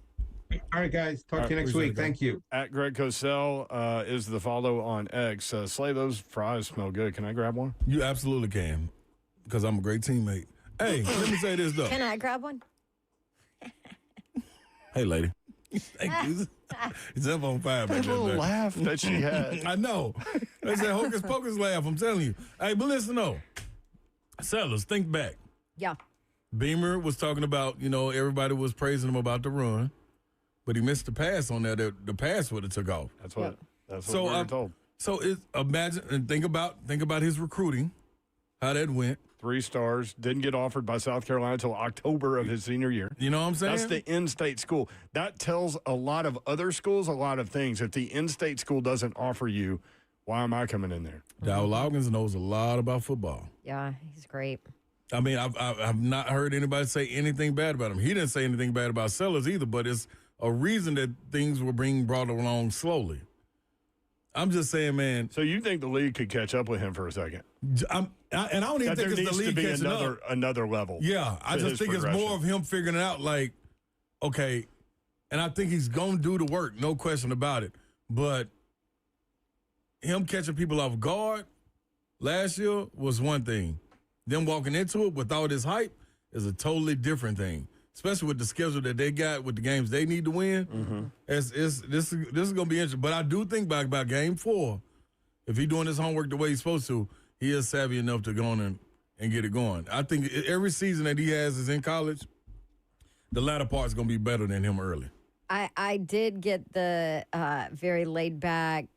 All right, guys. Talk to you next week. Thank you. At Greg Cosell is the follow on X. Slay, those fries smell good. Can I grab one? You absolutely can, because I'm a great teammate. Hey, let me say this, though. Can I grab one? Hey, lady. Thank you. It's up on fire. That little laugh that she had. I know. That's that hocus pocus laugh, I'm telling you. Hey, but listen, though. Sellers, think back. Yeah. Beamer was talking about, everybody was praising him about the run, but he missed the pass on there. The pass would have took off. That's what we were told. So imagine and think about his recruiting, how that went. 3 stars, didn't get offered by South Carolina until October of his senior year. You know what I'm saying? That's the in-state school. That tells a lot of other schools a lot of things. If the in-state school doesn't offer you, why am I coming in there? Dow Loggins knows a lot about football. Yeah, he's great. I mean, I've not heard anybody say anything bad about him. He didn't say anything bad about Sellers either, but it's a reason that things were being brought along slowly. I'm just saying, man. So you think the league could catch up with him for a second? And I don't even think it's the league catching up. Another level. Yeah, I just think it's more of him figuring it out, like, okay, and I think he's going to do the work, no question about it. But him catching people off guard, last year was one thing. Them walking into it with all this hype is a totally different thing, especially with the schedule that they got with the games they need to win. Mm-hmm. This is going to be interesting. But I do think by game 4, if he's doing his homework the way he's supposed to, he is savvy enough to go on and get it going. I think every season that he has is in college, the latter part is going to be better than him early. I did get the very laid back,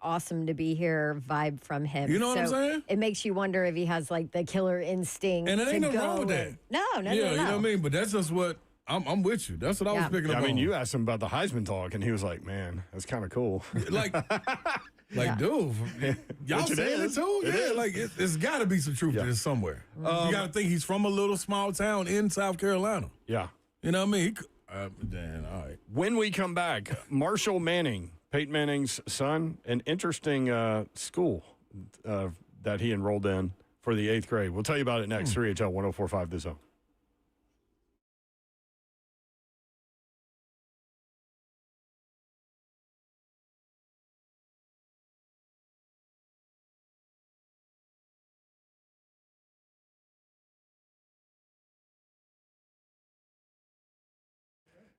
awesome to be here vibe from him. You know what I'm saying? It makes you wonder if he has like the killer instinct. And it ain't to nothing go wrong with that. No. You know what I mean? But that's just what I'm with you. That's what I was picking up I mean, on. you asked him about the Heisman talk, and he was like, man, that's kind of cool. Dude, y'all Which it saying it is. too? It is. Like it's got to be some truth to this somewhere. You got to think he's from a little small town in South Carolina. Yeah. You know what I mean? Damn, all right. When we come back, Marshall Manning, Peyton Manning's son, an interesting school that he enrolled in for the 8th grade. We'll tell you about it next. 3HL 1045 The Zone.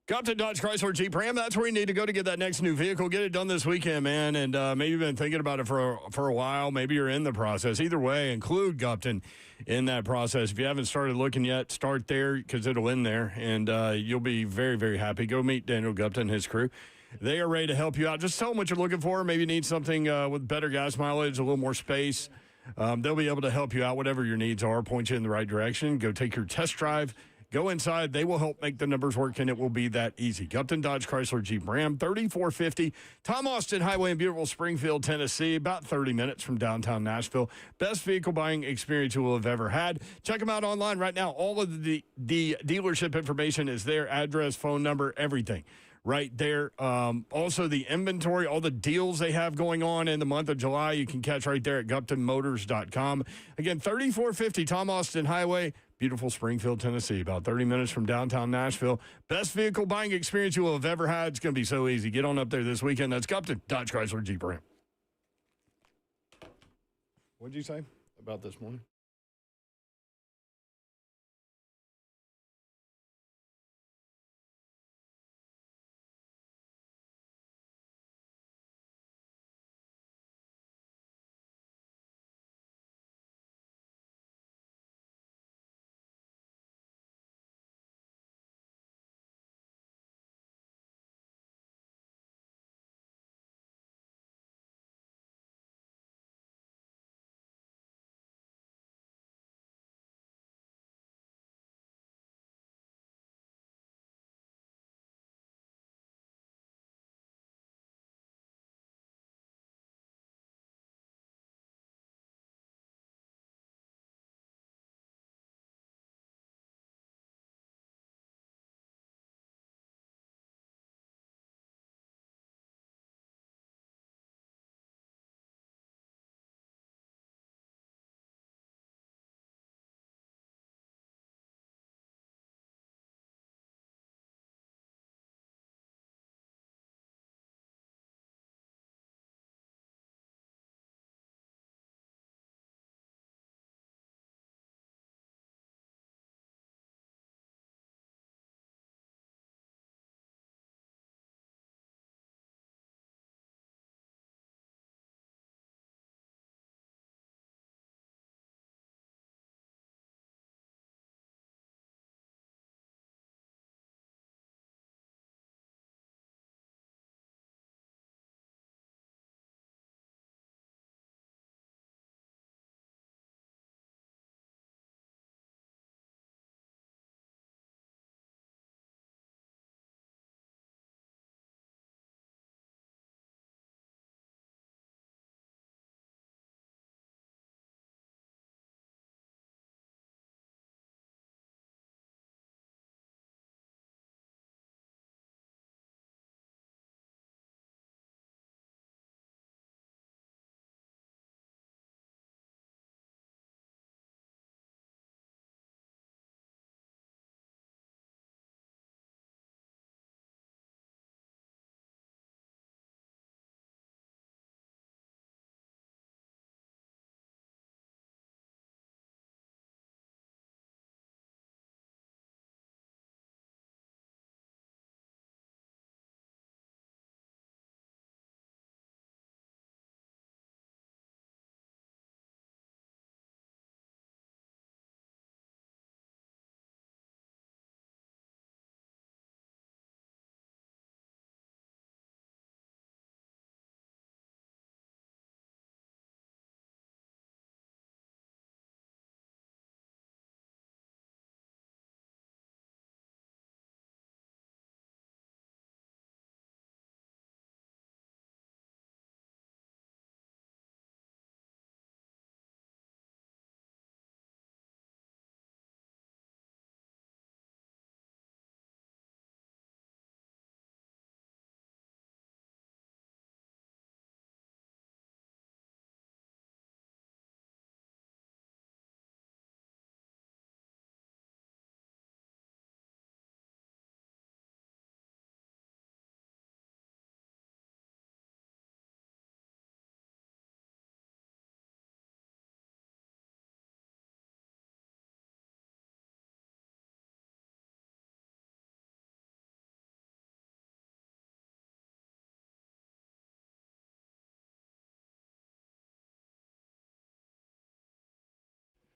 Compton Dodge Chrysler Jeep Ram. That's where you need to go to get that next new vehicle. Get it done this weekend, man. And maybe you've been thinking about it for a while. Maybe you're in the process. Either way, include Gupton in that process. If you haven't started looking yet, start there because it'll end there. And you'll be very, very happy. Go meet Daniel Gupton and his crew. They are ready to help you out. Just tell them what you're looking for. Maybe you need something with better gas mileage, a little more space. They'll be able to help you out, whatever your needs are, point you in the right direction. Go take your test drive. Go inside. They will help make the numbers work, and it will be that easy. Gupton Dodge Chrysler Jeep Ram, 3450 Tom Austin Highway in beautiful Springfield, Tennessee, about 30 minutes from downtown Nashville. Best vehicle buying experience you will have ever had. Check them out online right now. All of the dealership information is there, address, phone number, everything right there. Also, the inventory, all the deals they have going on in the month of July, you can catch right there at GuptonMotors.com. Again, 3450 Tom Austin Highway, beautiful Springfield, Tennessee, about 30 minutes from downtown Nashville. Best vehicle buying experience you will have ever had. It's going to be so easy. Get on up there this weekend. That's Gupton Dodge Chrysler Jeep Ram. What did you say about this morning?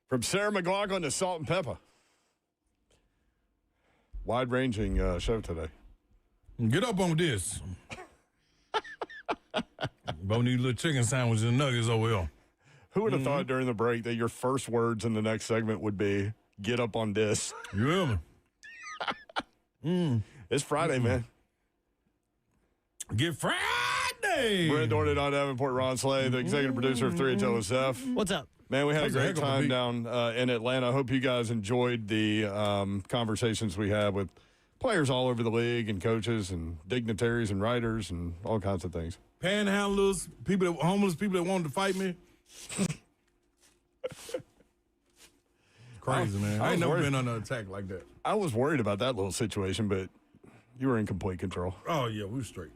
From Sarah McLachlan to Salt and Pepper. Wide-ranging show today. Get up on this. Both these little chicken sandwiches and nuggets over here. Who would have thought during the break that your first words in the next segment would be, get up on this? You hear me? It's Friday, man. Get Friday. Brent Dornan on Davenport, Ron Slay, the executive producer of 3 Until SF. What's up? Man, we had a That's a great heck of a time beat. down in Atlanta. I hope you guys enjoyed the conversations we had with players all over the league and coaches and dignitaries and writers and all kinds of things. Panhandlers, homeless people that wanted to fight me. Crazy, man. I ain't never been under attack like that. I was worried about that little situation, but you were in complete control. Oh, yeah, we were straight.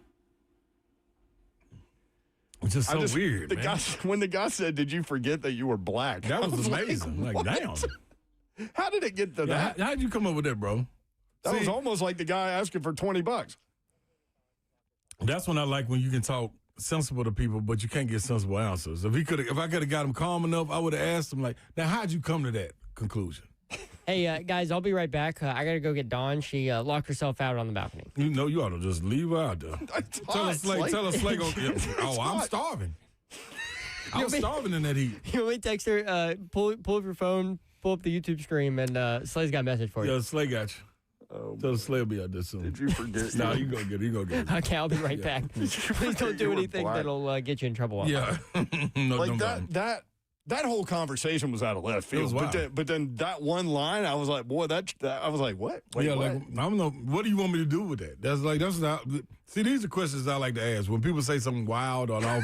It's just so weird, the man. Guy, when the guy said, "Did you forget that you were black?" That was like, amazing. Like, what? damn. How did it get to Yeah, that? how'd you come up with that, bro? That See, was almost like the guy asking for $20. That's when I like when you can talk sensible to people, but you can't get sensible answers. If I could have got him calm enough, I would have asked him, like, now, how'd you come to that conclusion? Hey, guys, I'll be right back. I got to go get Dawn. She locked herself out on the balcony. You know, you ought to just leave her out there. Tell her, Slay, go. Yeah. Oh, I'm starving. I was starving in that heat. You want me to text her, pull up your phone, pull up the YouTube screen, and Slay's got a message for you. Yeah, Slay got you. Tell Slay will be out there soon. Did you forget? No, you go get it. You go get it. Okay, I'll be right back. Please don't do You were anything black. that'll get you in trouble. online. Yeah. No, Like don't that whole conversation was out of left field. was wild. But then that one line, I was like, boy, that I was like, what? Wait, yeah, what? like I don't know. What do you want me to do with that? That's not. See, these are questions I like to ask when people say something wild or off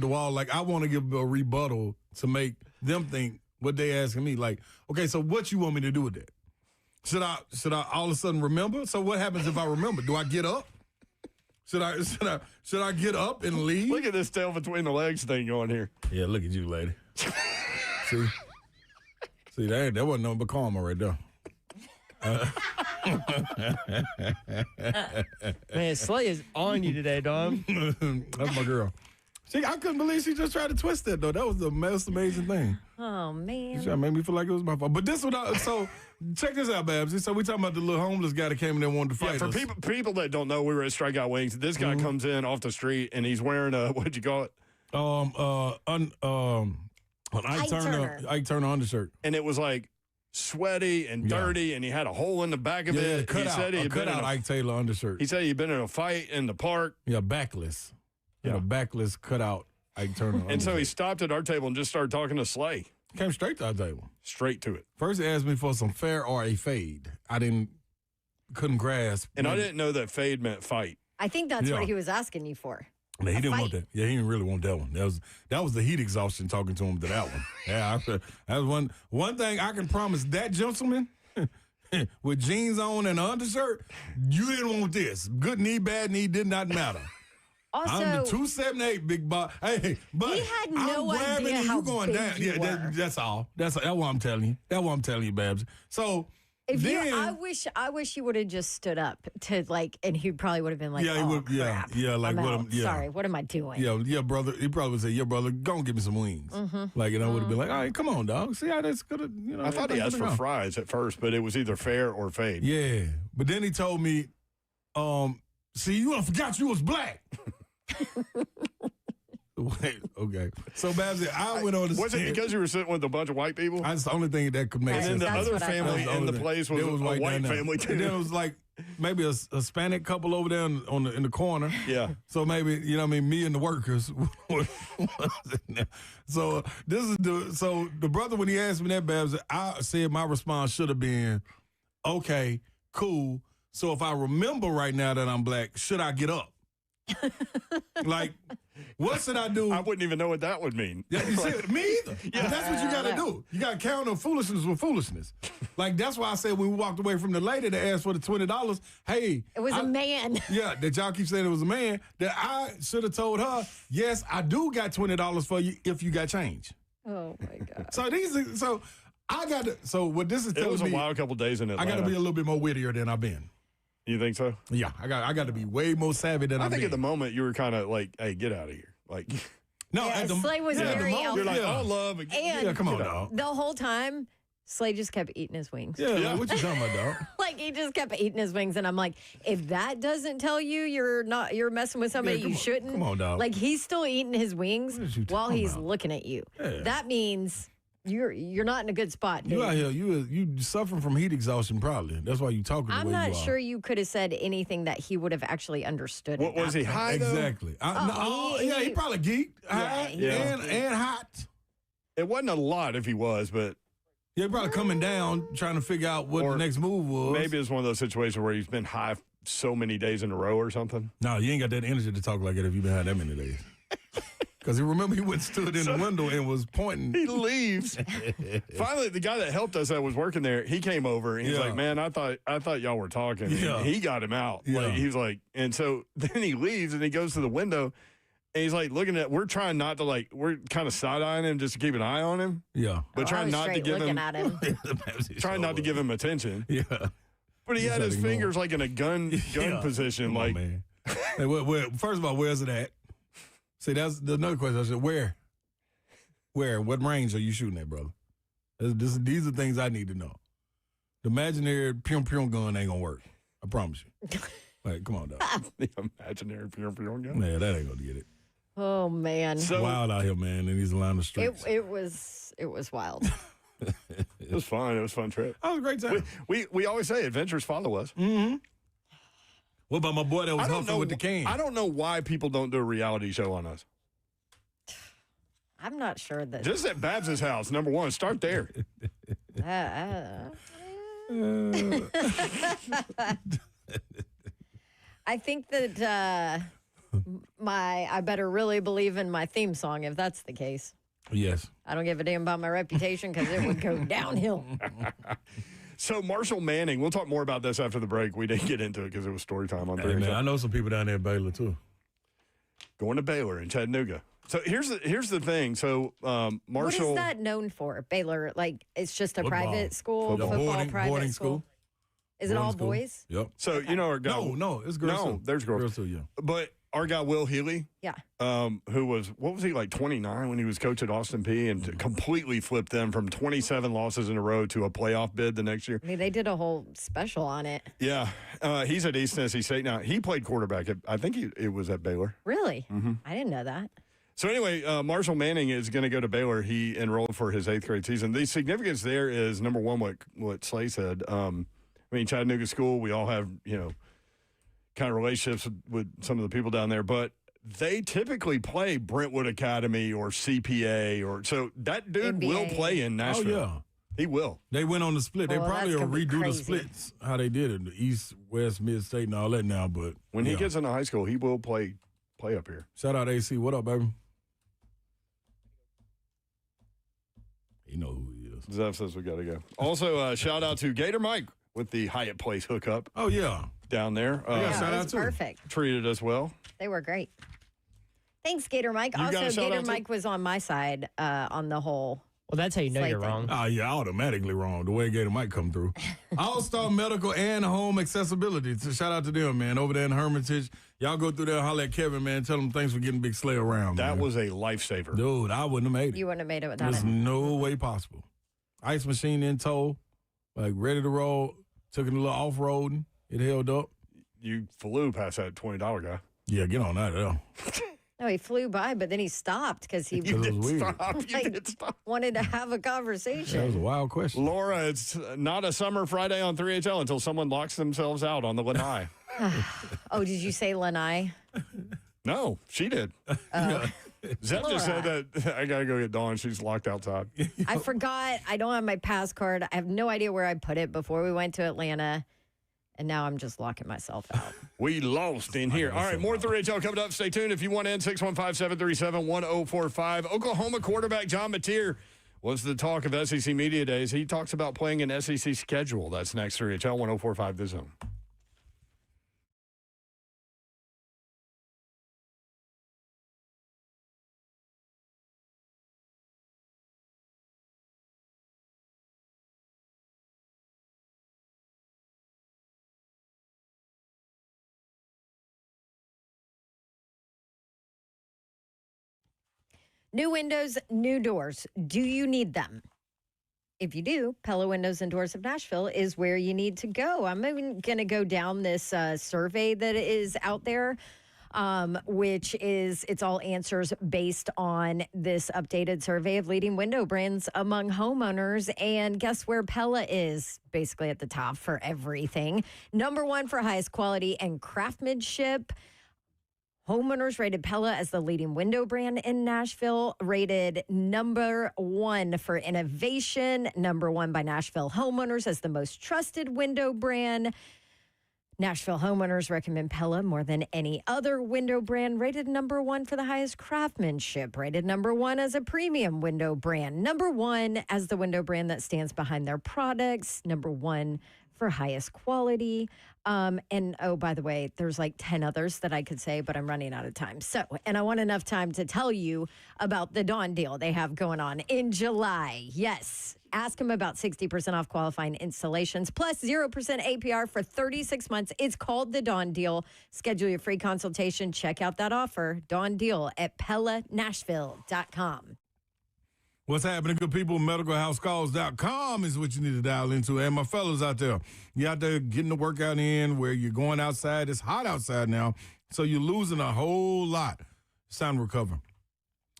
the wall. Like I want to give a rebuttal to make them think what they asking me. Like, okay, so what you want me to do with that? Should I all of a sudden remember? So what happens if I remember? Do I get up? Should I get up and leave? Look at this tail between the legs thing going here. Yeah, look at you, lady. See, that wasn't nothing but karma right there. Man, Slay is on you today, Dawn. That's my girl. I couldn't believe she just tried to twist that, though. That was the most amazing thing. Oh, man. She tried to make me feel like it was my fault. But this one, so check this out, Babs. So we talking about the little homeless guy that came in there and wanted to fight For us. people that don't know, we were at Strikeout Wings. This guy comes in off the street and he's wearing a, what'd you call it? An Ike Turner undershirt. And it was like sweaty and dirty, and he had a hole in the back of Yeah, it. cut He out, said he had been in a, Ike Taylor undershirt. he said he'd been in a fight in the park. Yeah, backless. Yeah, a backless cut out Ike Turner And so he undershirt. stopped at our table and just started talking to Slay. Came straight to our table. Straight to it. First, he asked me for some fair or a fade. Couldn't grasp. And I didn't know that fade meant fight. I think that's Yeah. what he was asking you for. No, he didn't want fight. that. Yeah, he didn't really want that one. That was the heat exhaustion talking to him to that one. Yeah, that was one thing I can promise that gentleman with jeans on and an undershirt. You didn't want this. Good knee, bad knee did not matter. Also, I'm the 278 big boy. Hey, but He had I'm no grabbing idea you, how you going big down. you Yeah, were. that's all. That's what I'm telling you. That's what I'm telling you, Babs. So if then, I wish he would have just stood up to and he probably would have been like, Yeah, he oh, would- yeah, crap. yeah, like I'm what out. I'm- yeah. Sorry, what am I doing? yeah, brother. He probably would say, "Yeah, brother, go and give me some wings." Like, and I would have been like, "All right, come on, dog. See how that's gonna, I thought he everything's asked gonna for go." fries at first, but it was either fair or fade. Yeah, but then he told me, "See, you forgot you was black." Wait, okay. So, Babs, I went on the Was it stand. because you were sitting with a bunch of white people? That's the only thing that could make And then sense. the That's other what I thought. family That's the in only the thing. place was There a white down there. family too. And then it was like maybe a Hispanic couple over there in the corner. Yeah. So maybe me and the workers. was in there. So the brother when he asked me that, Babs, I said my response should have been, okay, cool. So if I remember right now that I'm black, should I get up? Like, what should I do? I wouldn't even know what that would mean. Yeah, you see, me either. Yeah, that's what you got to do. You got to counter foolishness with foolishness. Like, that's why I said when we walked away from the lady that asked for the $20, hey. It was a man. Yeah, that y'all keep saying it was a man, that I should have told her, yes, I do got $20 for you if you got change. Oh, my God. So I got to, so what this is It telling was a me, wild couple days in I Atlanta. got to be a little bit more wittier than I've been. You think so? Yeah, I got to be way more savvy than I I've think been. at the moment you were kind of like, hey, get out of here. Like, No, Yeah, at the, Slay was at the very moment, You're like, yeah. oh, love. And Yeah, come on, dog. the whole time, Slay just kept eating his wings. Yeah, like, what you talking about, dog? Like he just kept eating his wings, and I'm like, if that doesn't tell you you're messing with somebody come you on, shouldn't. come on, dog. Like he's still eating his wings What is you while talking he's about? looking at you. Yeah. That means you're not in a good spot. You dude. out here, you suffering from heat exhaustion probably. That's why you talking the I'm way not you are. sure you could have said anything that he would have actually understood. What at was that he point. high though? Exactly. Yeah, he probably geeked. Hot he and hot. It wasn't a lot if he was, but Yeah, he probably coming down trying to figure out what Or the next move was. maybe it's one of those situations where he's been high so many days in a row or something. No, you ain't got that energy to talk like it if you've been high that many days. Because remember he went and stood in the window and was pointing. He leaves. Finally, the guy that helped us that was working there, he came over and he's Yeah. like, "Man, I thought y'all were talking." Yeah. And he got him out. Yeah. Like, he was like, and so then he leaves and he goes to the window and he's like looking at. We're trying not to we're kind of side eyeing him just to keep an eye on him, Yeah. but Oh, I trying was not to straight give looking him at him. trying not to give him attention. Yeah. But he Just had his letting him fingers like in a gun Yeah. position, Come on, like man. Hey, first of all, where's it at? See, that's another question. I said, where? Where? What range are you shooting at, brother? These are things I need to know. The imaginary pium gun ain't gonna work. I promise you. Like, come on, dog. the imaginary gun. Man, that ain't gonna get it. Oh man, So Wild out here, man, in these line of streets. it was wild. it was fun. It was a fun trip. That was a great time. We always say adventures follow us. What about my boy that was I don't huffing know with the can? I don't know why people don't do a reality show on us. I'm not sure that. Just at Babs's house, number one. Start there. I think that I better really believe in my theme song if that's the case. Yes. I don't give a damn about my reputation because it would go downhill. So Marshall Manning, we'll talk more about this after the break. We didn't get into it because it was story time on Hey, Thursday. man, I know some people down there in Baylor, too. Going to Baylor in Chattanooga. So here's the thing. So Marshall, What is that known for? Baylor, like it's just a Football. private school, Football. football private boarding school. school. Is it all Boarding school. boys? Yep. So you know our guy. No, it's girls. No, too. there's girls. too, yeah. But our guy Will Healy, Yeah. who was what was he like 29 when he was coach at Austin Peay and completely flipped them from 27 losses in a row to a playoff bid the next year. I mean, they did a whole special on it. Yeah, he's at East Tennessee State now. He played quarterback. I think it was at Baylor. Really? I didn't know that. So anyway, Marshall Manning is going to go to Baylor. He enrolled for his 8th grade season. The significance there is, number one, what Slay said. I mean, Chattanooga school, we all have, kind of relationships with some of the people down there, but they typically play Brentwood Academy or CPA or so that dude will NBA. play in Oh, Nashville. yeah. He will. They went on the split. They Well, probably that's will gonna be redo the crazy. splits, how they did it, the East, West, Mid-State, and all that now. But When he yeah. gets into high school, he will play up here. Shout out AC. What up, baby? You know who he is. Zeph says we got to go. Also, shout out to Gator Mike with the Hyatt Place hookup Oh, yeah. down there. Yeah, Yeah, shout it out was to him. perfect. Treated us well. They were great. Thanks, Gator Mike. You got a Also, shout Gator out too? Mike was on my side on the whole. Well, that's how you know Slay you're thing. wrong. Oh, yeah, automatically wrong. The way Gator might come through. All-Star Medical and Home Accessibility. So shout out to them, man, over there in Hermitage. Y'all go through there and holler at Kevin, man. Tell him thanks for getting Big Slay around, That man. was a lifesaver. Dude, I wouldn't have made it. You wouldn't have made it without There's him. no way possible. Ice machine in tow, like ready to roll. Took it a little off-roading. It held up. You flew past that $20 guy. Yeah, get on that, though. No, he flew by, but then he stopped because he It was weird. Stop. You Like- did stop. wanted to have a That conversation. was a wild question. Laura, it's not a summer Friday on 3HL until someone locks themselves out on the lanai. Oh, did you say Lanai? No, she did. Zeph just said that I got to go get Dawn. She's locked outside. I forgot. I don't have my pass card. I have no idea where I put it before we went to Atlanta. And now I'm just locking myself out. We lost in here. All right, more 3HL coming up. Stay tuned. If you want in, 615-737-1045. Oklahoma quarterback John Mateer was the talk of SEC Media Days. He talks about playing an SEC schedule. That's next, 3HL 1045 The Zone. New windows, new doors. Do you need them? If you do, Pella Windows and Doors of Nashville is where you need to go. I'm even going to go down this survey that is out there, which is it's all answers based on this updated survey of leading window brands among homeowners. And guess where Pella is? Basically at the top for everything. Number one for highest quality and craftsmanship. Homeowners rated Pella as the leading window brand in Nashville, rated number one for innovation, number one by Nashville homeowners as the most trusted window brand. Nashville homeowners recommend Pella more than any other window brand, rated number one for the highest craftsmanship, rated number one as a premium window brand, number one as the window brand that stands behind their products, number one for highest quality. And oh, by the way, there's like 10 others that I could say, but I'm running out of time. So, and I want enough time to tell you about the Dawn deal they have going on in July. Yes. Ask them about 60% off qualifying installations plus 0% APR for 36 months. It's called the Dawn deal. Schedule your free consultation. Check out that offer. Dawn deal at PellaNashville.com. What's happening, good people? MedicalHouseCalls.com is what you need to dial into. And my fellas out there, you out there getting the workout in where you're going outside. It's hot outside now, so you're losing a whole lot. It's time to recover.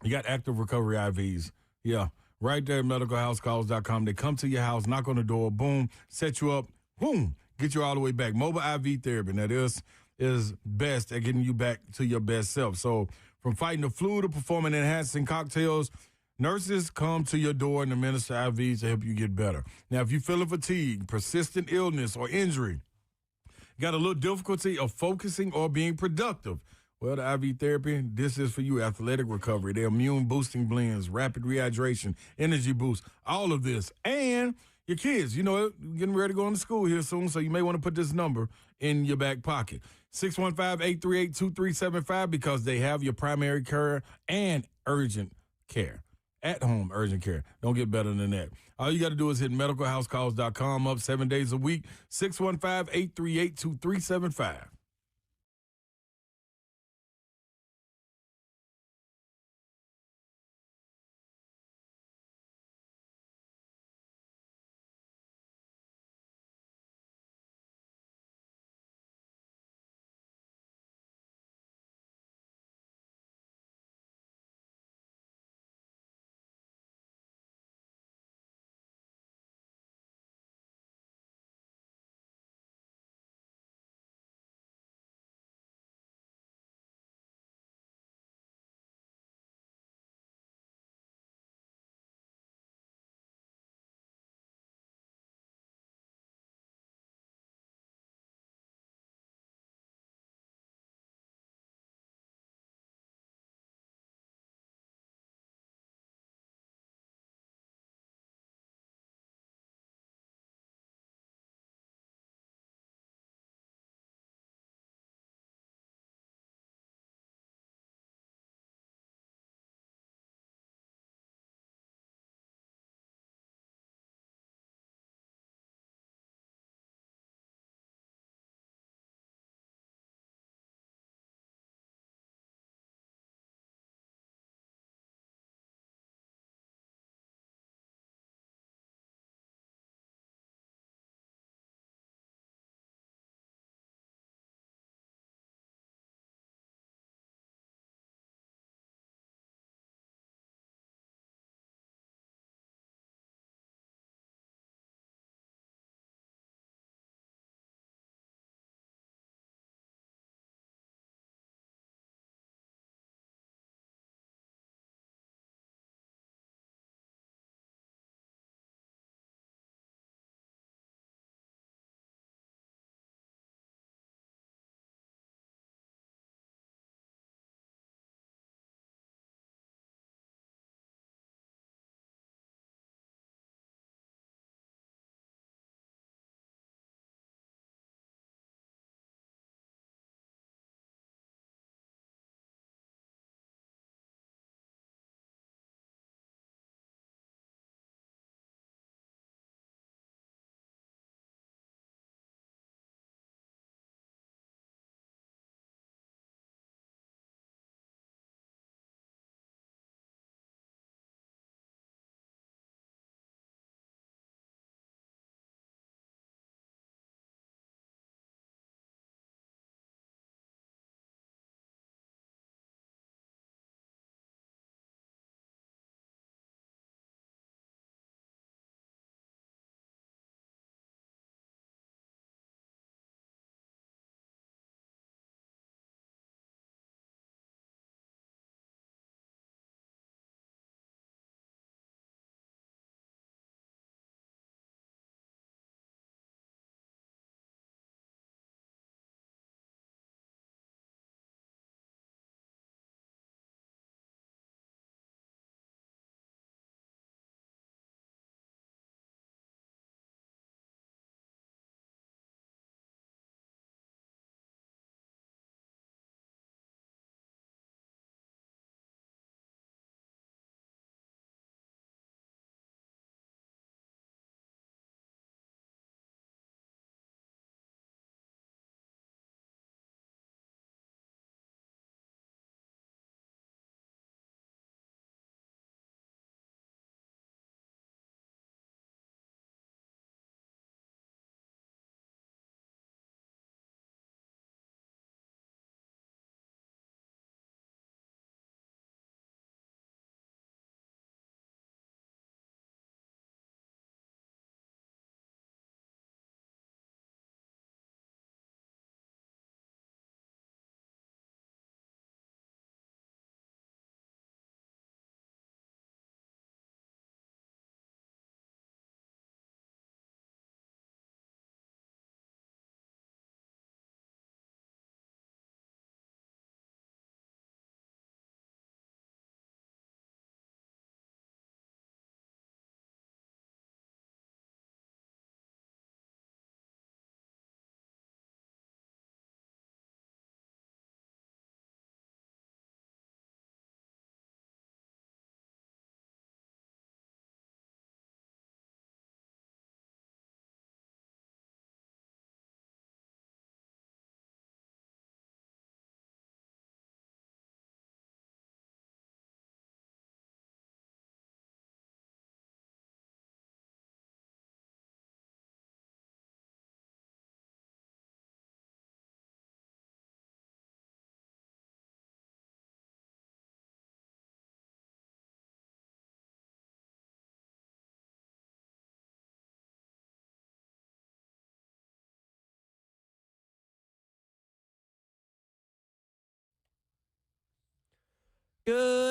You got active recovery IVs. Yeah, right there at MedicalHouseCalls.com. They come to your house, knock on the door, boom, set you up, boom, get you all the way back. Mobile IV therapy. Now, this is best at getting you back to your best self. So from fighting the flu to performing enhancing cocktails, nurses come to your door and administer IVs to help you get better. Now, if you're feeling fatigue, persistent illness, or injury, got a little difficulty of focusing or being productive, well, the IV therapy, this is for you. Athletic recovery, the immune-boosting blends, rapid rehydration, energy boost, all of this. And your kids, you know, getting ready to go into school here soon, so you may want to put this number in your back pocket. 615-838-2375 because they have your primary care and urgent care. At-home urgent care. Don't get better than that. All you got to do is hit medicalhousecalls.com up 7 days a week, 615-838-2375.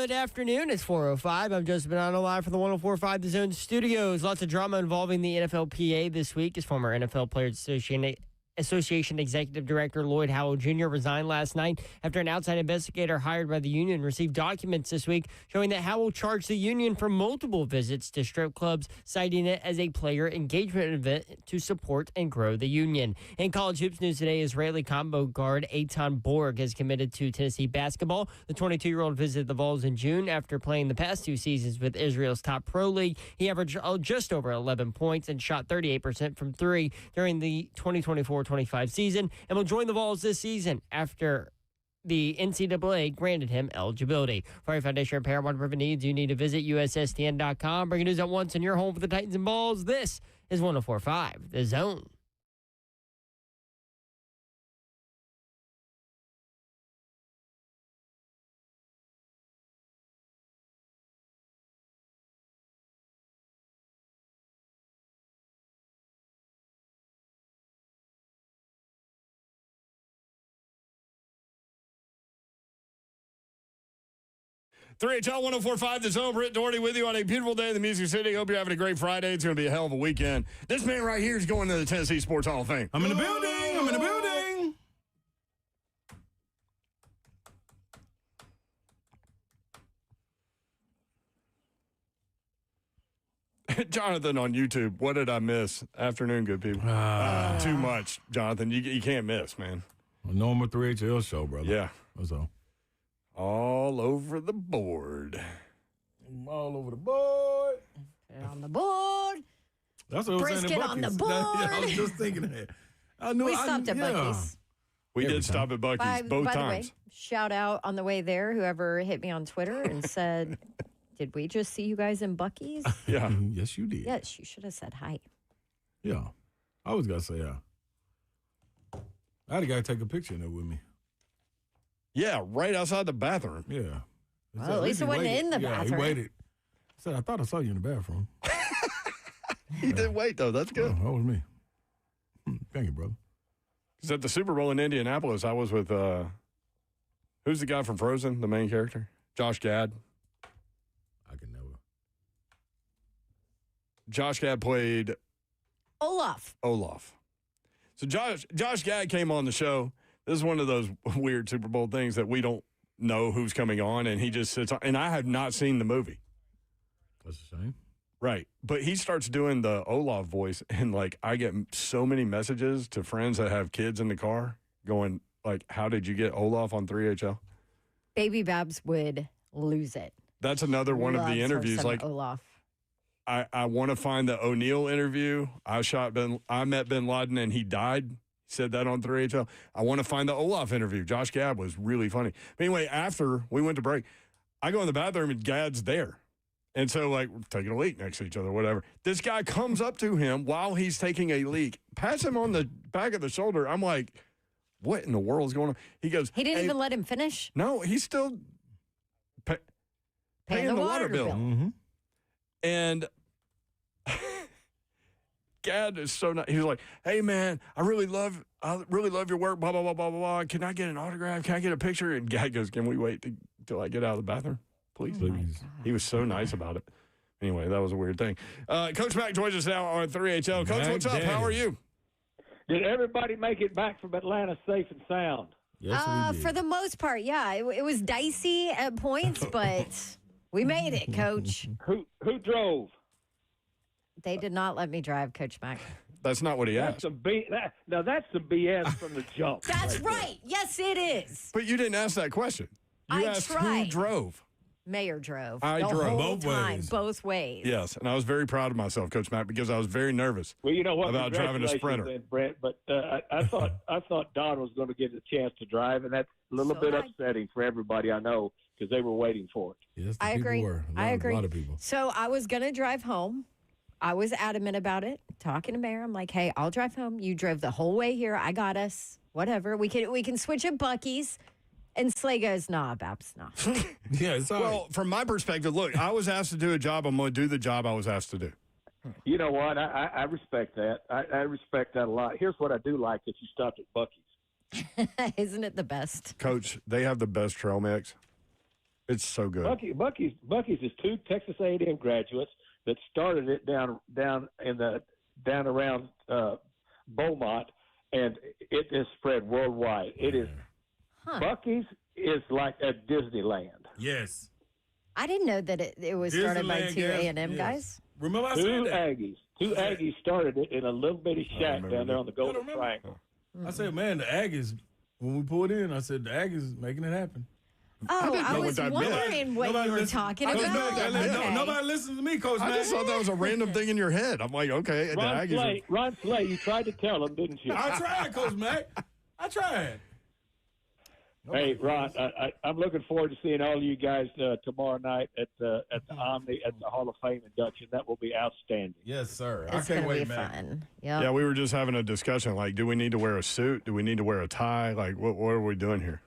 Good afternoon. It's 4:05. I'm Joseph Bonanno live from the 104.5 The Zone Studios. Lots of drama involving the NFLPA this week as former NFL Players Association Executive Director Lloyd Howell Jr. resigned last night after an outside investigator hired by the union received documents this week showing that Howell charged the union for multiple visits to strip clubs, citing it as a player engagement event to support and grow the union. In college hoops news today, Israeli combo guard Eitan Borg has committed to Tennessee basketball. The 22-year-old visited the Vols in June after playing the past 2 seasons with Israel's top pro league. He averaged just over 11 points and shot 38% from three during the 2024-25 season and will join the Vols this season after the NCAA granted him eligibility. For your foundation repair and waterproofing needs, you need to visit USSTN.com. Bringing news at once in your home for the Titans and Balls. This is 104.5 The Zone. .3HL 104.5 The Zone. Britt Doherty with you on a beautiful day in the Music City. Hope you're having a great Friday. It's going to be a hell of a weekend. This man right here is going to the Tennessee Sports Hall of Fame. I'm in the building. I'm in the building. Jonathan on YouTube. What did I miss? Afternoon, good people. Too much, Jonathan. You can't miss, man. A normal 3HL show, brother. Yeah. That's all. All over the board. All over the board. On the board. That's what I was saying. Brisket on the board. I was just thinking that. I knew. We stopped at Buc-ee's. We Every did time. stop at Buc-ee's both By times. the way, shout out on the way there, whoever hit me on Twitter and said, did we just see you guys in Buc-ee's? Yeah. Yes, you did. Yes, you should have said hi. Yeah. I always got to say hi. I had a guy take a picture in there with me. Yeah, right outside the bathroom. Yeah. Well, at least it wasn't in the Yeah, bathroom. he waited. I said, I thought I saw you in the bathroom. He did wait, though. That's good. Oh, that was me. Thank you, brother. Because at the Super Bowl in Indianapolis, I was with, who's the guy from Frozen, the main character? Josh Gad. I can never. Josh Gad played Olaf. So Josh Gad came on the show. This is one of those weird Super Bowl things that we don't know who's coming on, and he just sits on. And I have not seen the movie. That's the same. Right. But he starts doing the Olaf voice, and, like, I get so many messages to friends that have kids in the car going, like, how did you get Olaf on 3HL? Baby Babs would lose it. That's another one of Loves the her interviews. son Like, Olaf. I want to find the O'Neill interview. I met Bin Laden and he died. He said that on 3HL. I want to find the Olaf interview. Josh Gad was really funny. But anyway, after we went to break, I go in the bathroom and Gad's there. And so, like, we're taking a leak next to each other, whatever. This guy comes up to him while he's taking a leak, pats him on the back of the shoulder. I'm like, what in the world is going on? He goes, He didn't even let him finish. No, he's still paying the water bill. Mm-hmm. And Gad is so nice. He was like, "Hey man, I really love your work. Blah blah blah blah blah. Can I get an autograph? Can I get a picture?" And Gad goes, "Can we wait till I get out of the bathroom, please?" Please. He was so nice about it. Anyway, that was a weird thing. Coach Mack joins us now on 3HL. Coach, Mack what's up? Daddy. How are you? Did everybody make it back from Atlanta safe and sound? Yes, we did. For the most part, yeah. It was dicey at points, but we made it, Coach. Who drove? They did not let me drive, Coach Mack. That's not what he That's asked. some now that's some BS from the jump. That's right. Yes, it is. But you didn't ask that question. You I asked who tried. drove. Mayor drove. I the drove. whole Both time, ways. both ways. Yes, and I was very proud of myself, Coach Mack, because I was very nervous. Well, you know what? About driving a Congratulations Sprinter. then, Brett. But I thought Don was going to get a chance to drive, and that's a little So bit did I. upsetting for everybody I know because they were waiting for it. Yes, the I people agree. were. I agree. A lot of people. So I was gonna drive home. I was adamant about it. Talking to Mayor, I'm like, "Hey, I'll drive home. You drove the whole way here. I got us. Whatever. We can switch at Buc-ee's." And Slay goes, "Nah, Babs, nah." Yeah, it's all Well, from my perspective, look, I was asked to do a job. I'm going to do the job I was asked to do. You know what? I respect that. I respect that a lot. Here's what I do like that you stopped at Buc-ee's. Isn't it the best? Coach, they have the best trail mix. It's so good. Bucky's is 2 Texas A&M graduates that started it down around Beaumont, and it is spread worldwide. It is Bucky's is like a Disneyland. Yes. I didn't know that it was started by Disneyland, 2 yes, A&M yes. guys. Remember I Two said that? Aggies. Two Aggies started it in a little bitty shack down there on the Golden remember. Triangle. I said, man, the Aggies, when we pulled in, I said, the Aggies making it happen. Oh, didn't I know was what that meant. wondering what you were talking Coach about. Mack, Okay. nobody listens to me, Coach I Mack. just thought that was a random thing in your head. I'm like, okay. The Aggies Ron Slay, you tried to tell them, didn't you? I tried, Coach Mack. I tried. Hey, Ron, I'm looking forward to seeing all of you guys tomorrow night at the Omni at the Hall of Fame induction. That will be outstanding. Yes, sir. It's I can't going to wait, be man. fun. Yep. Yeah, we were just having a discussion. Like, do we need to wear a suit? Do we need to wear a tie? Like, what are we doing here?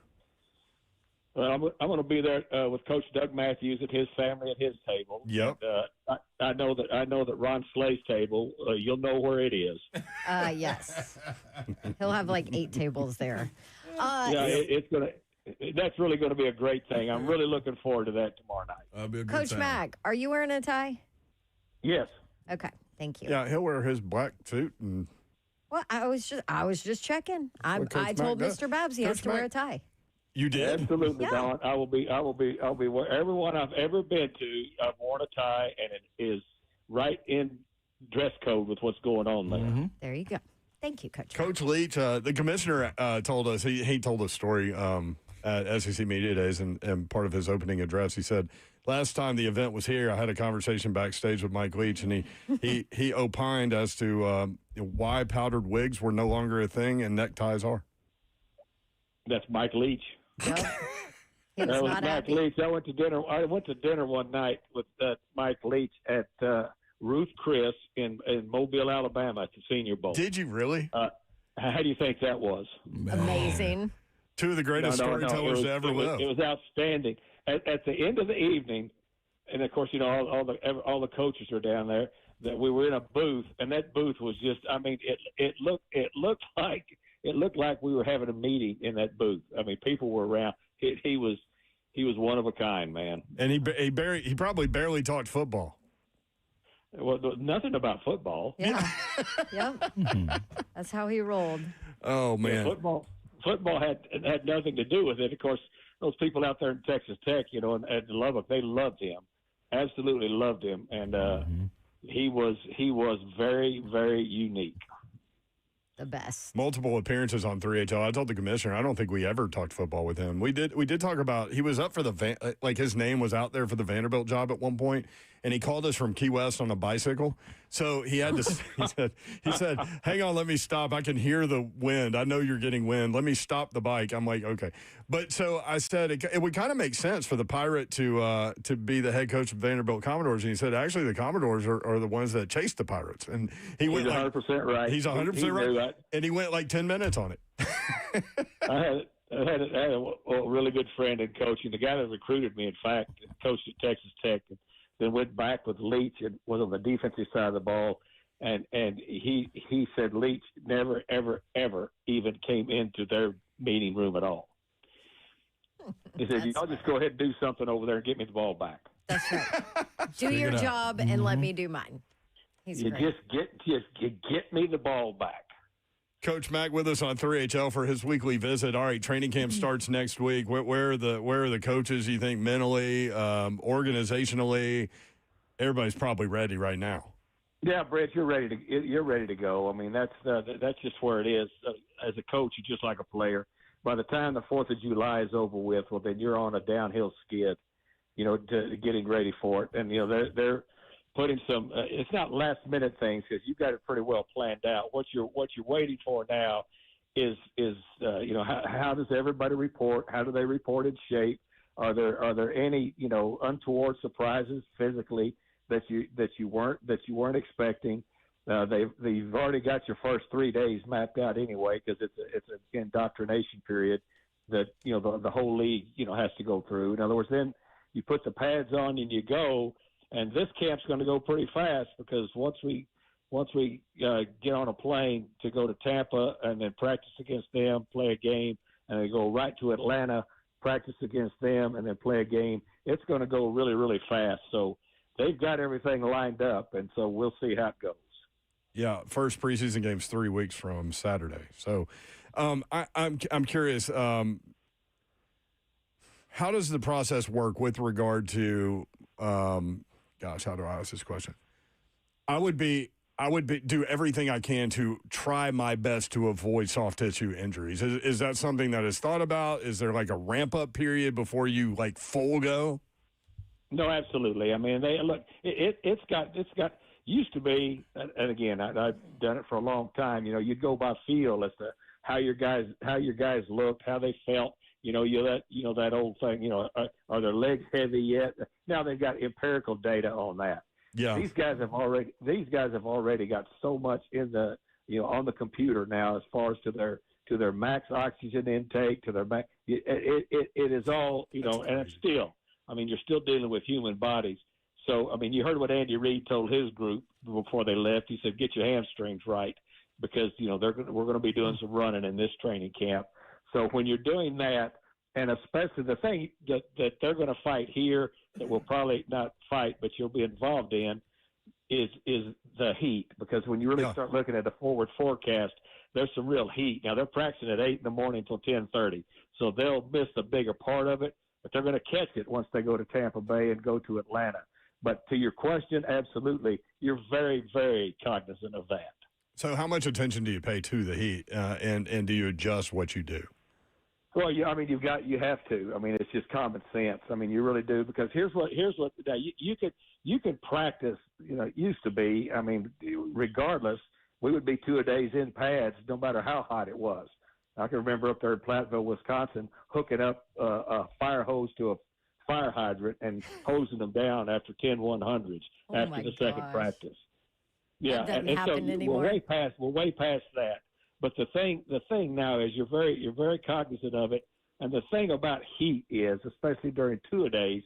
Well, I'm going to be there with Coach Doug Matthews and his family at his table. Yep. And, I know that Ron Slay's table. You'll know where it is. Yes. He'll have like 8 tables there. That's really going to be a great thing. I'm really looking forward to that tomorrow night. That'll be a good Coach time. Mack, are you wearing a tie? Yes. Okay, thank you. Yeah, he'll wear his black suit and Well, I was just checking. I what Coach told Mack does. Mr. Babs he has Coach to wear a Mack- tie. you did. Absolutely, Yeah. Don. I'll be where everyone I've ever been to. I've worn a tie, and it is right in dress code with what's going on there. There you go. Thank you, Coach. Coach Leach, the commissioner told us, he told a story at SEC Media Days, and part of his opening address, he said, last time the event was here, I had a conversation backstage with Mike Leach, and he opined as to why powdered wigs were no longer a thing and neckties are. That's Mike Leach. Yep. He was That was not Mike happy. Leach. I went to dinner one night with Mike Leach at Ruth Chris in Mobile, Alabama at the Senior Bowl. Did you really? How do you think that was? Amazing. Two of the greatest No. storytellers to ever live. It was outstanding. At the end of the evening, and of course, all the coaches are down there. That we were in a booth, and that booth was just. I mean, it looked like we were having a meeting in that booth. I mean, people were around. He was one of a kind, man. And he probably barely talked football. Well, nothing about football. Yeah. Yep. That's how he rolled. Oh man. Football had nothing to do with it. Of course, those people out there in Texas Tech, and Lubbock, they loved him, absolutely loved him, and he was very, very unique. The best. Multiple appearances on 3HL. I told the commissioner, I don't think we ever talked football with him. We did talk about, he was up for his name was out there for the Vanderbilt job at one point, and he called us from Key West on a bicycle. So he had to, he said, hang on, let me stop. I can hear the wind. I know you're getting wind. Let me stop the bike. I'm like, okay. But so I said, it would kind of make sense for the Pirate to be the head coach of Vanderbilt Commodores. And he said, actually, the Commodores are the ones that chase the Pirates. And he went 100% right. He's 100% He right. knew that. And he went like 10 minutes on it. I had a really good friend and coach, and the guy that recruited me, in fact, coached at Texas Tech, and then went back with Leach and was on the defensive side of the ball. And he said Leach never, ever, ever even came into their meeting room at all. He said, "Y'all just go ahead and do something over there and get me the ball back." That's right. Do your job and let me do mine. He's You great. just get me the ball back. Coach Mack with us on 3HL for his weekly visit. All right, training camp starts next week. Where are the coaches, you think, mentally, organizationally? Everybody's probably ready right now. Yeah, Brett, you're ready to go. I mean, that's just where it is. As a coach, you're just like a player. By the time the 4th of July is over with, well, then you're on a downhill skid, to getting ready for it. And they're putting some. It's not last minute things because you've got it pretty well planned out. What you're waiting for now is how does everybody report? How do they report in shape? Are there any untoward surprises physically that you weren't expecting? They've already got your first 3 days mapped out anyway because it's an indoctrination period that the whole league has to go through. In other words, then you put the pads on and you go. And this camp's going to go pretty fast because once we get on a plane to go to Tampa and then practice against them, play a game, and then go right to Atlanta practice against them, and then play a game, it's going to go really, really fast. So they've got everything lined up, and so we'll see how it goes. Yeah, first preseason game's 3 weeks from Saturday. So I'm curious, how does the process work with regard to how do I ask this question? I would do everything I can to try my best to avoid soft tissue injuries. Is that something that is thought about? Is there like a ramp up period before you like full go? No, absolutely. I mean, it's got used to be, and again, I've done it for a long time. You know, you'd go by feel as to how your guys looked, how they felt. You know, that old thing. You know, are their legs heavy yet? Now they've got empirical data on that. Yeah, these guys have already got so much in the on the computer now as far as to their max oxygen intake, to their max. It is all and it's still. I mean, you're still dealing with human bodies. So, I mean, you heard what Andy Reid told his group before they left. He said, get your hamstrings right because, we're going to be doing some running in this training camp. So when you're doing that, and especially the thing that they're going to fight here that we'll probably not fight, but you'll be involved in, is the heat. Because when you really start looking at the forward forecast, there's some real heat. Now, they're practicing at 8 in the morning until 10:30, so they'll miss the bigger part of it. But they're going to catch it once they go to Tampa Bay and go to Atlanta. But to your question, absolutely, you're very, very cognizant of that. So how much attention do you pay to the heat, and do you adjust what you do? Well, I mean, you have to. I mean, it's just common sense. I mean, you really do, because here's what now you could practice. It used to be. I mean, regardless, we would be 2-a-days in pads, no matter how hot it was. I can remember up there in Platteville, Wisconsin, hooking up a fire hose to a fire hydrant and hosing them down after 10 100s after the second practice. Yeah, that doesn't and happen so anymore. We're way past that. But the thing now is you're very cognizant of it. And the thing about heat is, especially during 2-a-days,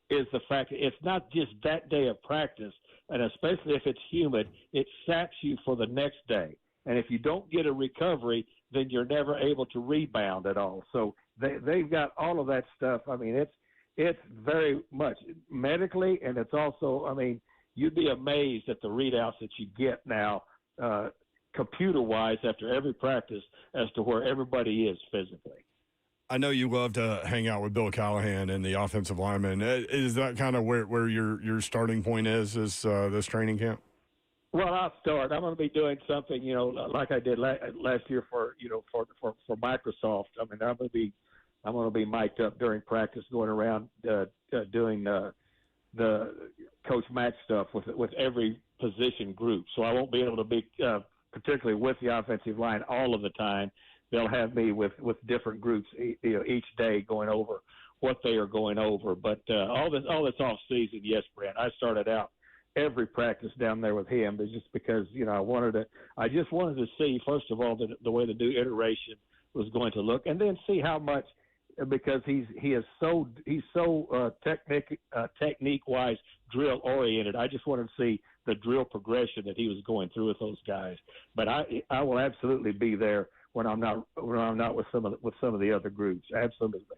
is the fact that it's not just that day of practice, and especially if it's humid, it saps you for the next day. And if you don't get a recovery, then you're never able to rebound at all. So they've got all of that stuff. I mean, it's very much medically, and it's also, I mean, you'd be amazed at the readouts that you get now, computer-wise, after every practice as to where everybody is physically. I know you love to hang out with Bill Callahan and the offensive lineman. Is that kind of where your starting point is this training camp? Well, I'll start. I'm going to be doing something, like I did last year for Microsoft. I mean, I'm going to be mic'd up during practice, going around doing the Coach Mack stuff with every position group. So I won't be able to be particularly with the offensive line all of the time. They'll have me with different groups each day going over what they are going over. But all this off season, yes, Brent. I started out every practice down there with him, but just because I just wanted to see, first of all, the way the new iteration was going to look, and then see how much, because he's so technique wise drill oriented. I just wanted to see the drill progression that he was going through with those guys. But I will absolutely be there when I'm not with some of the other groups. Absolutely.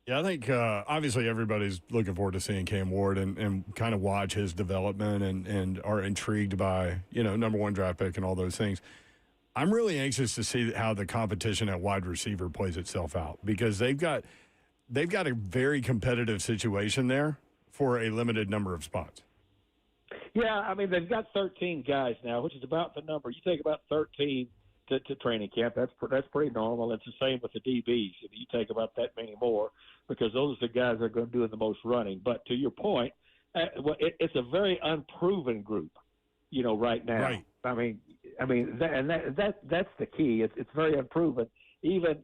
Yeah, I think obviously everybody's looking forward to seeing Cam Ward and kind of watch his development and are intrigued by, number one draft pick and all those things. I'm really anxious to see how the competition at wide receiver plays itself out, because they've got a very competitive situation there for a limited number of spots. Yeah, I mean, they've got 13 guys now, which is about the number. You take about 13 to training camp. That's pretty normal. It's the same with the DBs. You take about that many more, because those are the guys that are going to do the most running. But to your point, it's a very unproven group, right now. Right. I mean, that's the key. It's very unproven. Even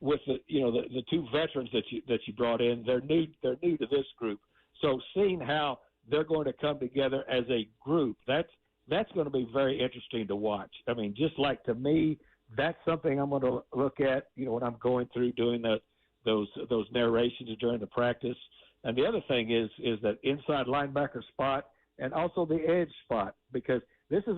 with the two veterans that you brought in, they're new to this group. So seeing how they're going to come together as a group, that's going to be very interesting to watch. I mean, just like, to me, that's something I'm going to look at, when I'm going through doing those narrations during the practice. And the other thing is that inside linebacker spot and also the edge spot, because this is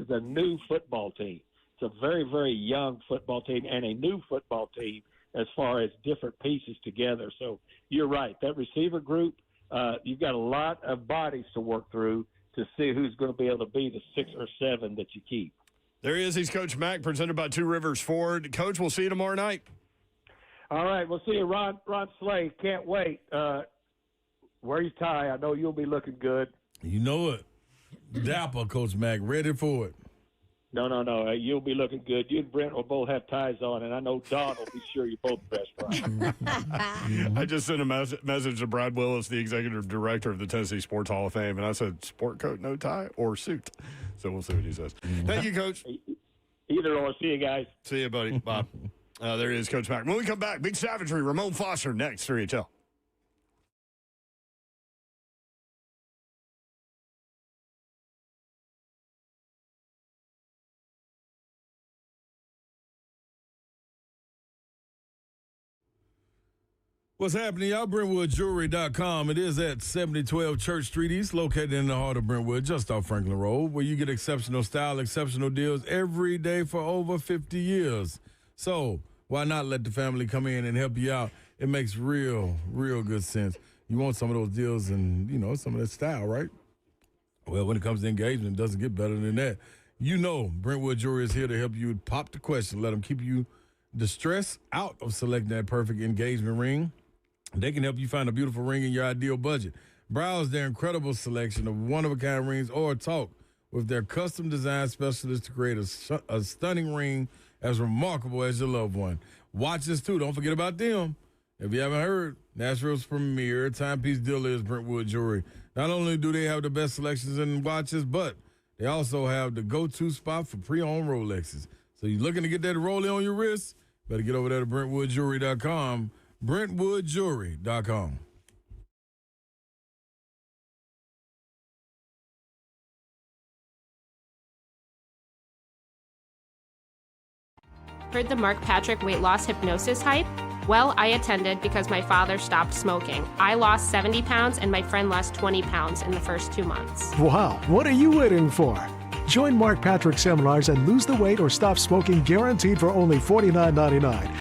a new football team. It's a very, very young football team and a new football team as far as different pieces together. So you're right. That receiver group, you've got a lot of bodies to work through to see who's going to be able to be the 6 or 7 that you keep. There he is. He's Coach Mack, presented by Two Rivers Ford. Coach, we'll see you tomorrow night. All right, we'll see you, Ron Slade. Can't wait. Wear your tie. I know you'll be looking good. You know it. Dapper, Coach Mack. Ready for it. No. You'll be looking good. You and Brent will both have ties on, and I know Don will be sure you're both dressed right. I just sent a message to Brad Willis, the executive director of the Tennessee Sports Hall of Fame, and I said, sport coat, no tie, or suit. So we'll see what he says. Thank you, Coach. Either or. See you guys. See you, buddy. Bye. There he is, Coach Mack. When we come back, Big Savagery, Raone Foster next, 3HL. What's happening, y'all? BrentwoodJewelry.com. It is at 7012 Church Street East, located in the heart of Brentwood, just off Franklin Road, where you get exceptional style, exceptional deals every day for over 50 years. So why not let the family come in and help you out? It makes real good sense. You want some of those deals and, some of that style, right? Well, when it comes to engagement, it doesn't get better than that. Brentwood Jewelry is here to help you pop the question. Let them keep you the stress out of selecting that perfect engagement ring. They can help you find a beautiful ring in your ideal budget. Browse their incredible selection of one-of-a-kind rings or talk with their custom design specialists to create a stunning ring as remarkable as your loved one. Watches, too. Don't forget about them. If you haven't heard, Nashville's premier timepiece dealer is Brentwood Jewelry. Not only do they have the best selections in watches, but they also have the go-to spot for pre-owned Rolexes. So you're looking to get that rolling on your wrist? Better get over there to BrentwoodJewelry.com. BrentwoodJewelry.com. Heard the Mark Patrick weight loss hypnosis hype? Well, I attended because my father stopped smoking. I lost 70 pounds and my friend lost 20 pounds in the first 2 months. Wow, what are you waiting for? Join Mark Patrick seminars and lose the weight or stop smoking guaranteed for only $49.99.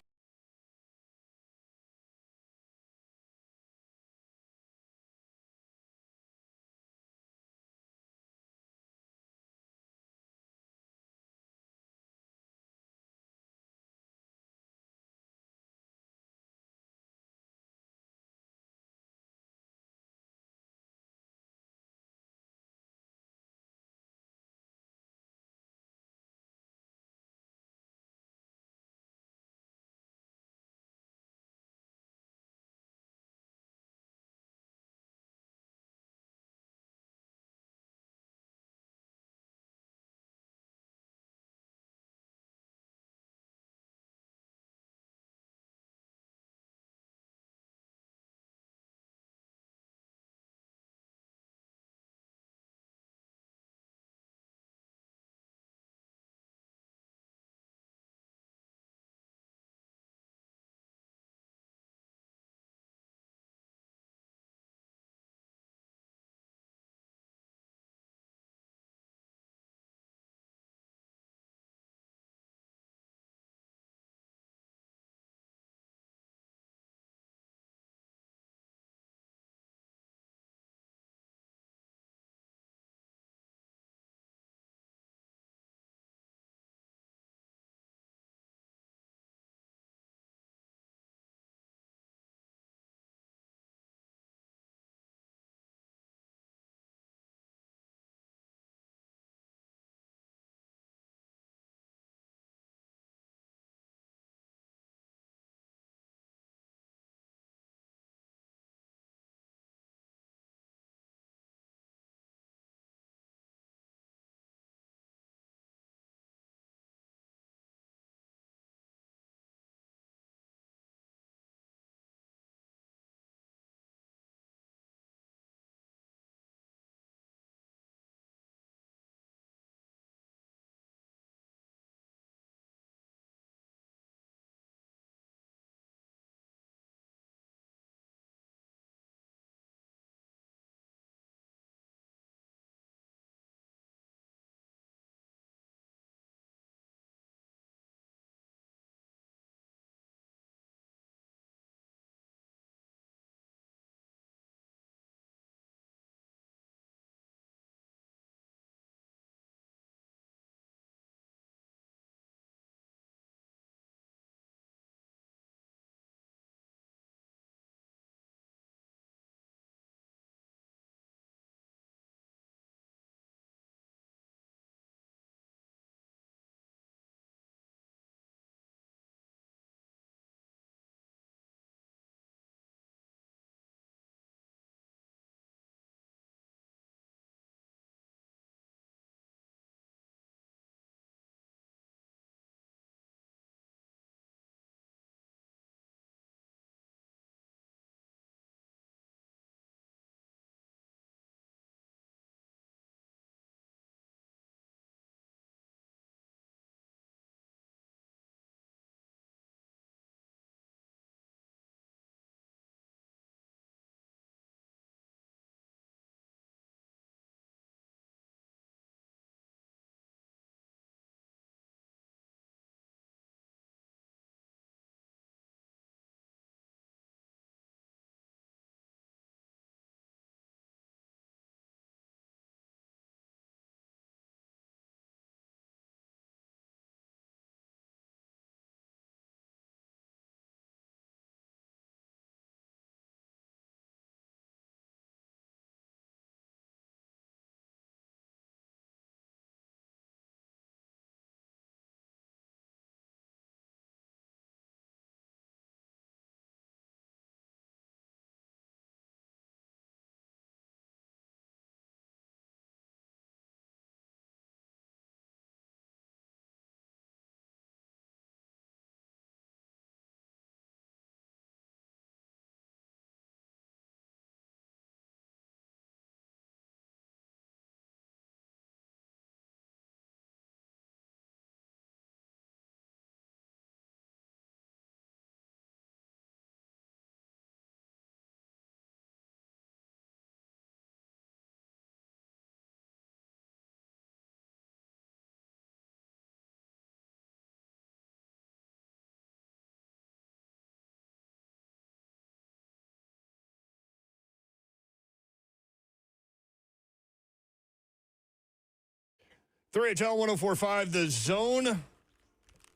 3HL 104.5, The Zone.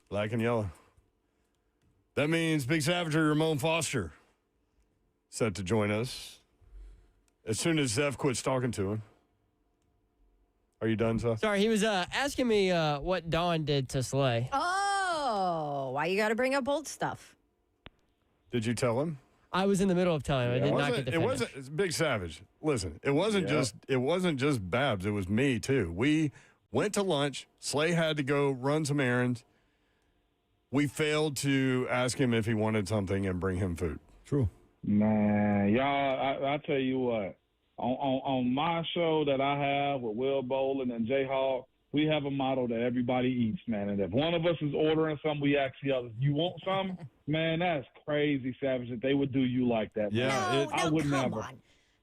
Black and yellow. That means Big Savager Raone Foster set to join us as soon as Zeph quits talking to him. Are you done, Zeph? Sorry, he was asking me what Dawn did to Slay. Oh, why you got to bring up old stuff? Did you tell him? I was in the middle of telling him. I did not get to It finish. wasn't it's Big Savage. Listen, it wasn't just Babs. It was me too. We went to lunch. Slay had to go run some errands. We failed to ask him if he wanted something and bring him food. True. Man, y'all, I tell you what. On my show that I have with Will Bolin and Jay Hawk, we have a motto that everybody eats, man. And if one of us is ordering something, we ask the others, you want something? Man, that's crazy, Savage, that they would do you like that. Man. Yeah, No, I would come never. on.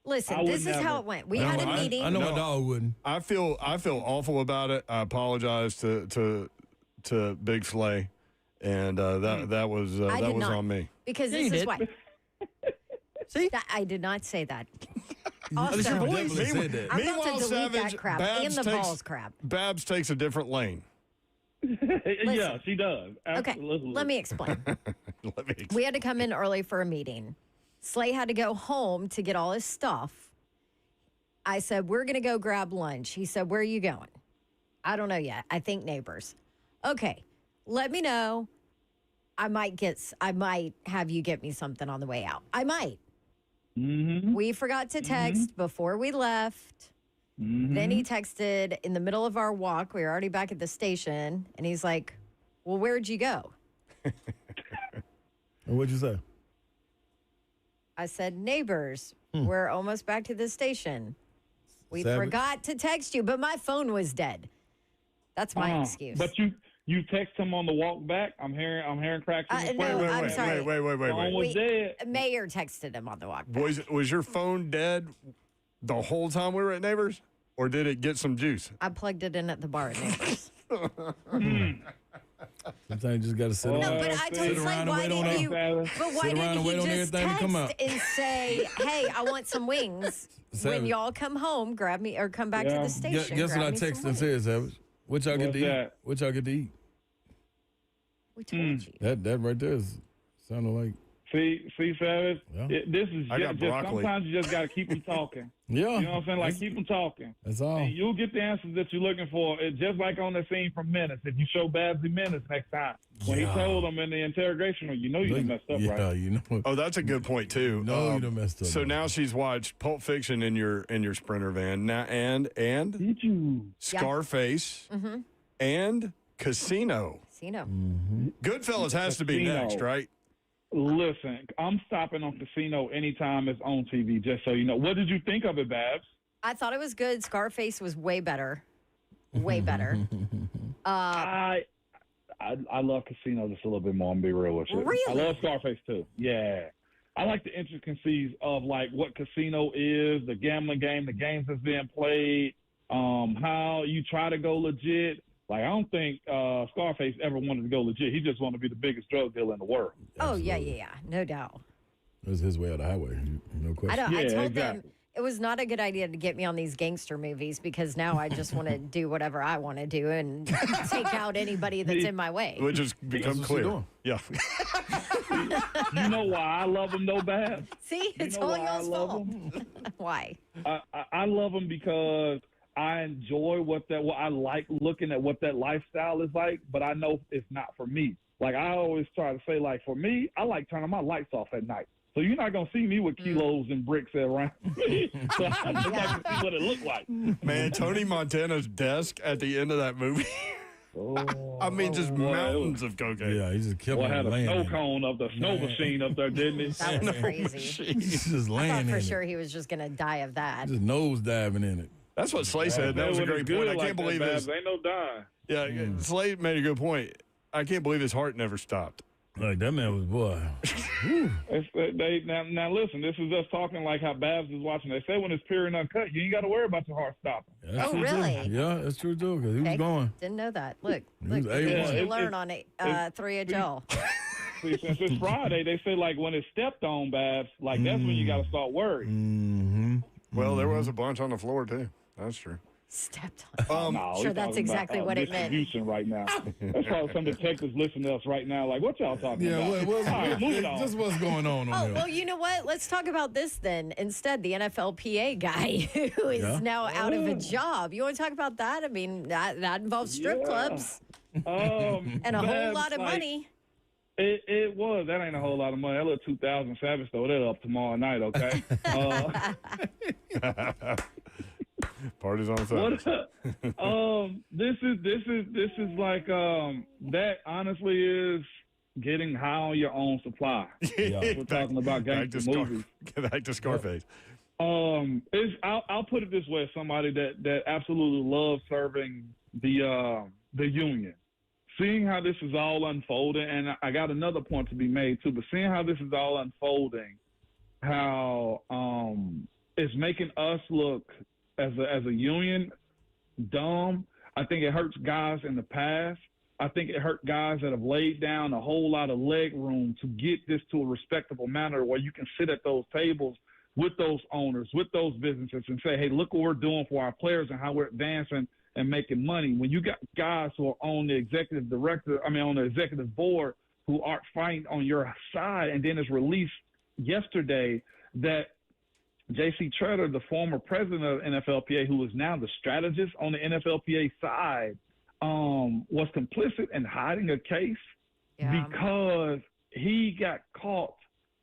Listen, this is how it went. We had a meeting. I know my dog wouldn't. I feel awful about it. I apologize to Big Slay, and that was I did not. on me. Because Yeah, this you is did. why. See? I did not say that. At least your Also, voice said that. I'm about Meanwhile, to delete Savage, that crap Babs and the takes- balls crap. Babs takes a different lane. Yeah, she does. Okay, Absolutely. let me explain. Let me We had to come in early for a meeting. Slay had to go home to get all his stuff. I said, we're going to go grab lunch. He said, where are you going? I don't know yet. I think Neighbors. Okay, let me know. I might have you get me something on the way out. I might. Mm-hmm. We forgot to text before we left. Then he texted in the middle of our walk. We were already back at the station. And he's like, well, where'd you go? And what'd you say? I said, Neighbors. We're almost back to the station. We Savage. forgot to text you, but my phone was dead. That's my excuse. But you text him on the walk back. I'm hearing cracks in the no, phone. I'm sorry. Wait. Phone was dead. Mayor texted him on the walk back. Was your phone dead the whole time we were at Neighbors, or did it get some juice? I plugged it in at the bar at Neighbors. Sometimes you just got to sit No, around. but I told sit Slay, around and why wait on didn't her. you? But why Sit around didn't and wait he on just everything to come text out. and say, "Hey, I want some wings. Savage. When y'all come home, grab me or come back to Yeah. the station." Guess what grab I me some texted and wings." said, Savage? What y'all get What's to eat? that? What y'all get to eat? We told you. That right there sounded like. See, Savage. Yeah. This is I got just broccoli. sometimes you just got to keep them talking. Yeah. You know what I'm saying? Like keep them talking. That's all. And you'll get the answers that you're looking for. It's just like on the scene from Menace. If you show Babsy Menace next time, when he told them in the interrogation room, you know you done messed up, yeah, right? you know. Oh, that's a good point too. No, you done messed up. So now she's watched Pulp Fiction in your Sprinter van now, and Did you? Scarface and Casino. Casino. Goodfellas has to be Casino. next, right? Listen, I'm stopping on Casino anytime it's on TV, just so you know. What did you think of it, Babs? I thought it was good. Scarface was way better. Way better. I love Casino just a little bit more. I'm gonna be real with you. Really? I love Scarface too. Yeah. I like the intricacies of like what Casino is, the gambling game, the games that's being played, how you try to go legit. Like I don't think Scarface ever wanted to go legit. He just wanted to be the biggest drug dealer in the world. Oh, yeah. No doubt. It was his way or the highway. No question. I Yeah, told them exactly. it was not a good idea to get me on these gangster movies because now I just want to do whatever I want to do and take out anybody that's in my way. Which has become That's what she's clear. doing. Yeah. You know why I love him though, Babs? See, it's know all why I y'all's love fault. Why? I love him because I enjoy what I like looking at what that lifestyle is like, but I know it's not for me. Like I always try to say, like for me, I like turning my lights off at night. So you're not gonna see me with kilos and bricks around me. So I just like to see what it looked like. Man, Tony Montana's desk at the end of that movie. I mean, just mountains of cocaine. Yeah, he just kept Boy, on had a laying snow in it. cone of the snow machine up there, didn't he? That was crazy. He's just I laying thought in for it. sure he was just going to die of that. Just nose diving in it. That's what Slay said. That was a When it's great good point. I like can't that, believe Babs, this. ain't no dying. Yeah, Slay made a good point. I can't believe his heart never stopped. Like that man was boy. Now listen, this is us talking like how Babs is watching. They say when it's pure and uncut, you ain't got to worry about your heart stopping. That's Oh, true, really? Too. Yeah, that's true too. Because he was Okay. going. Didn't know that. Look, was look, A1. what you It- learn on 3HL. See, since it's Friday, they say like when it's stepped on, Babs, like that's when you got to start worrying. Mm-hmm. Well, there was a bunch on the floor, too. That's true. Stepped No, Sure, we're that's talking exactly about, what it meant. distribution right now. That's probably some detectives listening to us right now. Like, what y'all talking about? All right, moving on. Just what's going on Oh, there. well, you know what? Let's talk about this then. Instead, the NFLPA guy who is now out of a job. You want to talk about that? I mean, that involves strip clubs and a whole lot of money. It was. That ain't a whole lot of money. That little 2,000 Savage throw that up tomorrow night, okay? Party's on Saturday. This is like that honestly is getting high on your own supply. We're talking about gangster movies. Back to Scarface. I'll put it this way: as somebody that absolutely loves serving the union, seeing how this is all unfolding, and I got another point to be made too. But seeing how this is all unfolding, how it's making us look as a union dumb. I think it hurts guys in the past. I think it hurt guys that have laid down a whole lot of leg room to get this to a respectable manner where you can sit at those tables with those owners, with those businesses, and say, hey, look what we're doing for our players and how we're advancing and making money. When you got guys who are on the executive board who aren't fighting on your side, and then it's released yesterday that J.C. Treader, the former president of NFLPA, who is now the strategist on the NFLPA side, was complicit in hiding a case because he got caught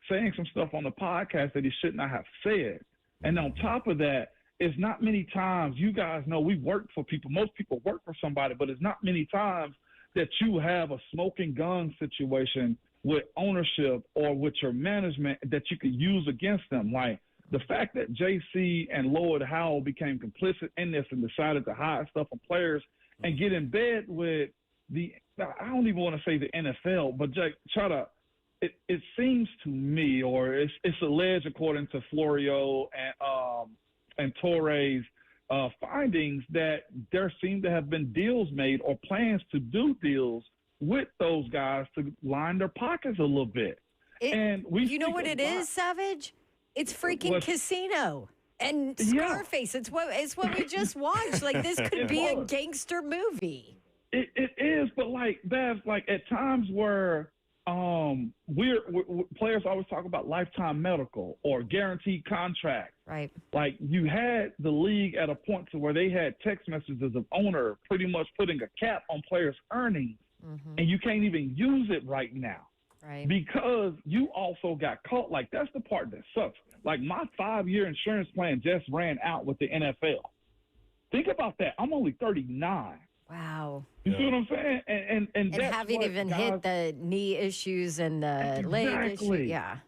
saying some stuff on the podcast that he should not have said. And on top of that, it's not many times, you guys know we work for people. Most people work for somebody, but it's not many times that you have a smoking gun situation with ownership or with your management that you could use against them. Like, the fact that JC and Lloyd Howell became complicit in this and decided to hide stuff from players and get in bed with I don't even want to say the NFL, but it seems to me, or it's alleged according to Florio and Torre's findings, that there seem to have been deals made or plans to do deals with those guys to line their pockets a little bit. You know what it is, Savage? It's freaking Casino and Scarface. It's what we just watched. Like, this could be a gangster movie. It is, but like that's like at times where we're players always talk about lifetime medical or guaranteed contract. Right. Like, you had the league at a point to where they had text messages of owner pretty much putting a cap on players' earnings, and you can't even use it right now. Right. Because you also got caught. Like, that's the part that sucks. Like, my 5-year insurance plan just ran out with the NFL. Think about that. I'm only 39. Wow. You see what I'm saying? And haven't even hit the knee issues and the leg issue. Yeah.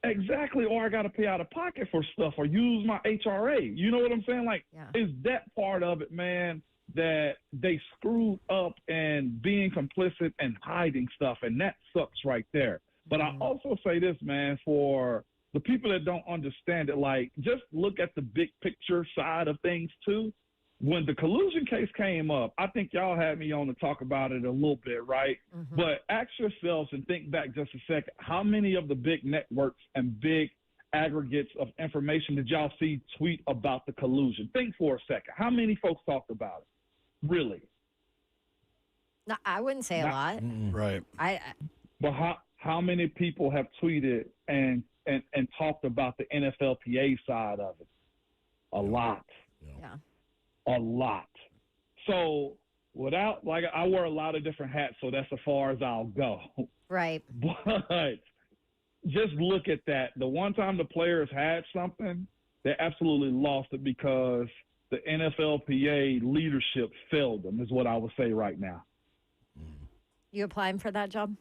Exactly. Or I got to pay out of pocket for stuff or use my HRA. You know what I'm saying? Like, is that part of it, man, that they screwed up and being complicit and hiding stuff, and that sucks right there. But I also say this, man, for the people that don't understand it, like, just look at the big picture side of things too. When the collusion case came up, I think y'all had me on to talk about it a little bit, right? But ask yourselves and think back just a second, how many of the big networks and big aggregates of information did y'all see tweet about the collusion? Think for a second. How many folks talked about it? Really? No, I wouldn't say a lot. Right. But how many people have tweeted and talked about the NFLPA side of it? A lot. Yeah. A lot. So without, like, I wear a lot of different hats, so that's as far as I'll go. Right. But just look at that. The one time the players had something, they absolutely lost it because the NFLPA leadership failed them, is what I would say right now. You applying for that job?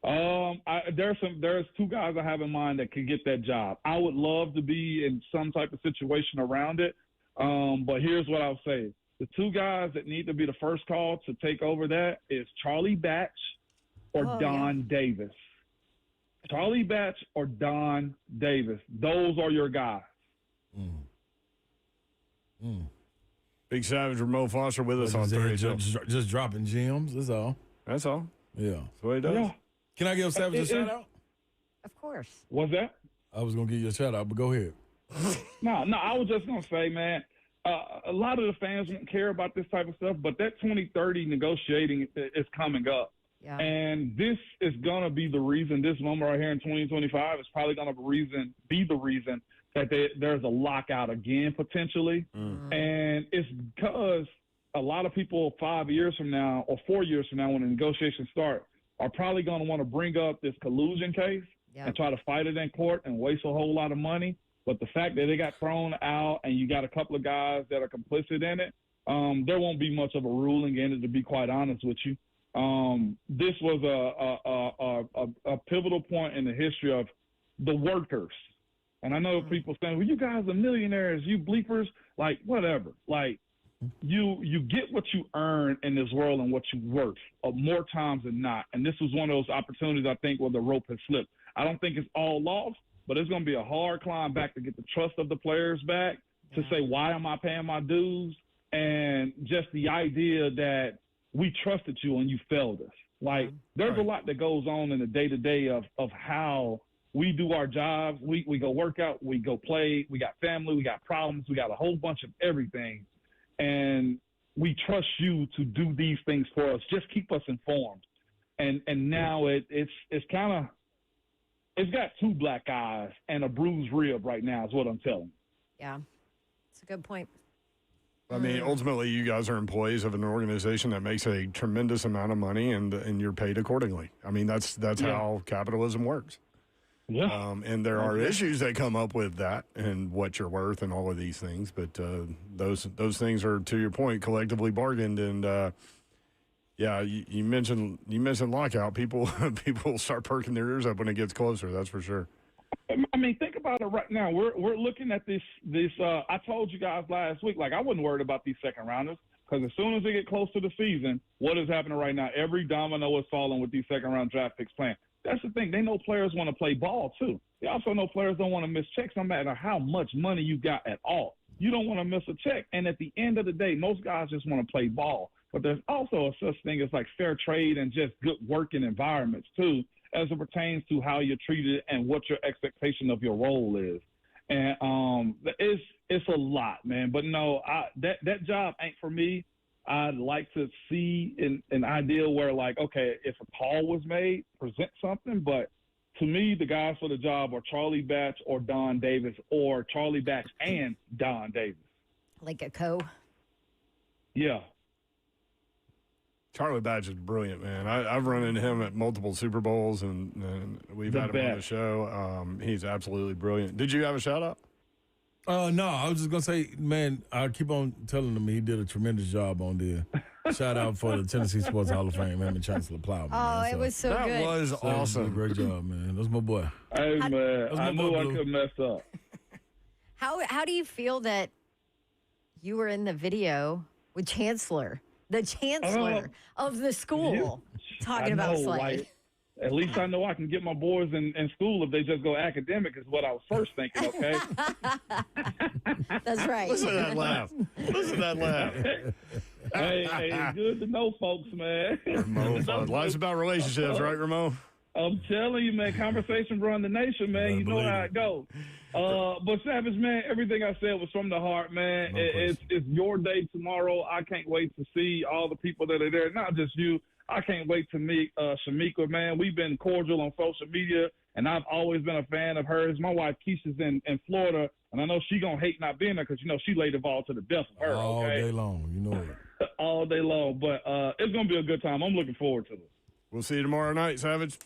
There's 2 guys I have in mind that could get that job. I would love to be in some type of situation around it. But here's what I'll say. The 2 guys that need to be the first call to take over that is Charlie Batch or Don Davis. Charlie Batch or Don Davis. Those are your guys. Big Savage, Raone Foster with us on 3. Just dropping gems, that's all. That's all. Yeah. That's what he does. Yeah. Can I give Savage a shout-out? Of course. What's that? I was going to give you a shout-out, but go ahead. No, I was just going to say, man, a lot of the fans won't care about this type of stuff, but that 2030 negotiating is coming up. Yeah. And this is going to be the reason, this moment right here in 2025 is probably going to be the reason that there's a lockout again, potentially. And it's because a lot of people 5 years from now or 4 years from now when the negotiations start are probably going to want to bring up this collusion case and try to fight it in court and waste a whole lot of money. But the fact that they got thrown out and you got a couple of guys that are complicit in it, there won't be much of a ruling in it, to be quite honest with you. This was a pivotal point in the history of the workers. And I know people saying, well, you guys are millionaires, you bleepers, like, whatever. Like, you get what you earn in this world and what you worth more times than not. And this was one of those opportunities, I think, where the rope has slipped. I don't think it's all lost, but it's going to be a hard climb back to get the trust of the players back, to say, why am I paying my dues? And just the idea that we trusted you and you failed us. Like, there's a lot that goes on in the day-to-day of how we do our jobs. We go work out, we go play, we got family, we got problems, we got a whole bunch of everything. And we trust you to do these things for us. Just keep us informed. And now it's kind of, it's got two black eyes and a bruised rib right now is what I'm telling you. Yeah, it's a good point. I mean, ultimately, you guys are employees of an organization that makes a tremendous amount of money, and you're paid accordingly. I mean, that's how capitalism works. Yeah. And there are issues that come up with that and what you're worth and all of these things, but those things are, to your point, collectively bargained. And you mentioned lockout. People start perking their ears up when it gets closer. That's for sure. I mean, think about it right now. We're looking at this. I told you guys last week, like, I wasn't worried about these second rounders, because as soon as they get close to the season, what is happening right now? Every domino is falling with these second round draft picks playing. That's the thing. They know players want to play ball too. They also know players don't want to miss checks, no matter how much money you got at all. You don't want to miss a check. And at the end of the day, most guys just want to play ball. But there's also a such thing as like fair trade and just good working environments too, as it pertains to how you're treated and what your expectation of your role is. And it's a lot, man. But no, that job ain't for me. I'd like to see an ideal where, like, okay, if a call was made, present something. But to me, the guys for the job are Charlie Batch or Don Davis, or Charlie Batch and Don Davis. Like a co? Yeah. Charlie Batch is brilliant, man. I've run into him at multiple Super Bowls, and we've had him on the show. He's absolutely brilliant. Did you have a shout-out? No, I was just going to say, man, I keep on telling him he did a tremendous job on there. Shout out for the Tennessee Sports Hall of Fame, him and Chancellor Plowman. Oh, man. It was so good. That was awesome. Great job, man. That's my boy. Hey, man, I knew I could mess up. How do you feel that you were in the video with Chancellor, the Chancellor of the school, talking about Slay? Like, at least I know I can get my boys in school if they just go academic, is what I was first thinking, okay? That's right. Listen to that laugh. Listen to that laugh. Hey, it's good to know folks, man. Life's about relationships, right, Ramon? I'm telling you, man, conversations run the nation, man. You know how it goes. But Savage, man, everything I said was from the heart, man. It's your day tomorrow. I can't wait to see all the people that are there, not just you. I can't wait to meet Shamika, man. We've been cordial on social media, and I've always been a fan of hers. My wife, Keisha's in Florida, and I know she going to hate not being there because, you know, she laid the ball to the death of her, All okay? day long, you know it. All day long. But it's going to be a good time. I'm looking forward to it. We'll see you tomorrow night, Savage.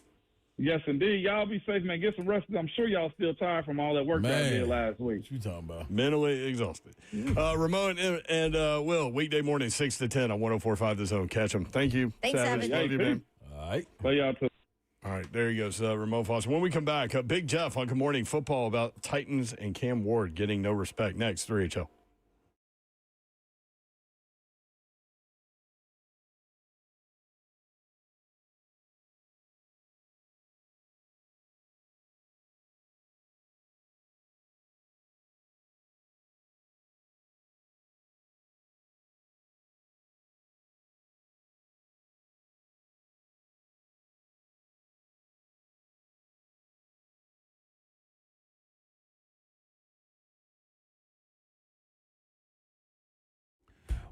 Yes, indeed. Y'all be safe, man. Get some rest. I'm sure y'all still tired from all that work y'all did last week. What you talking about? Mentally exhausted. Ramon and Will, weekday morning, 6 to 10 on 104.5 The Zone. Catch them. Thank you. Thanks, Savage. Love you, man. All right. Love y'all too. All right, there he goes, Raone Foster. When we come back, Big Jeff on Good Morning Football about Titans and Cam Ward getting no respect. Next, 3HL.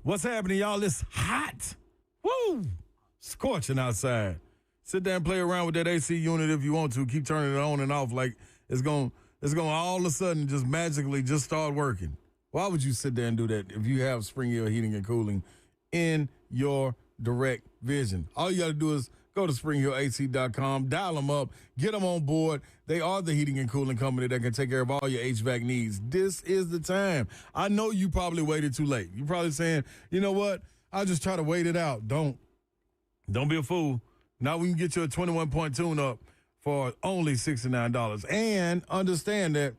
What's happening, y'all? It's hot. Woo! Scorching outside. Sit there and play around with that AC unit if you want to. Keep turning it on and off like it's going all of a sudden just magically just start working. Why would you sit there and do that if you have Spring Hill Heating and Cooling in your direct vision? All you got to do is go to springhillac.com, dial them up, get them on board. They are the heating and cooling company that can take care of all your HVAC needs. This is the time. I know you probably waited too late. You're probably saying, you know what? I'll just try to wait it out. Don't be a fool. Now we can get you a 21-point tune-up for only $69. And understand that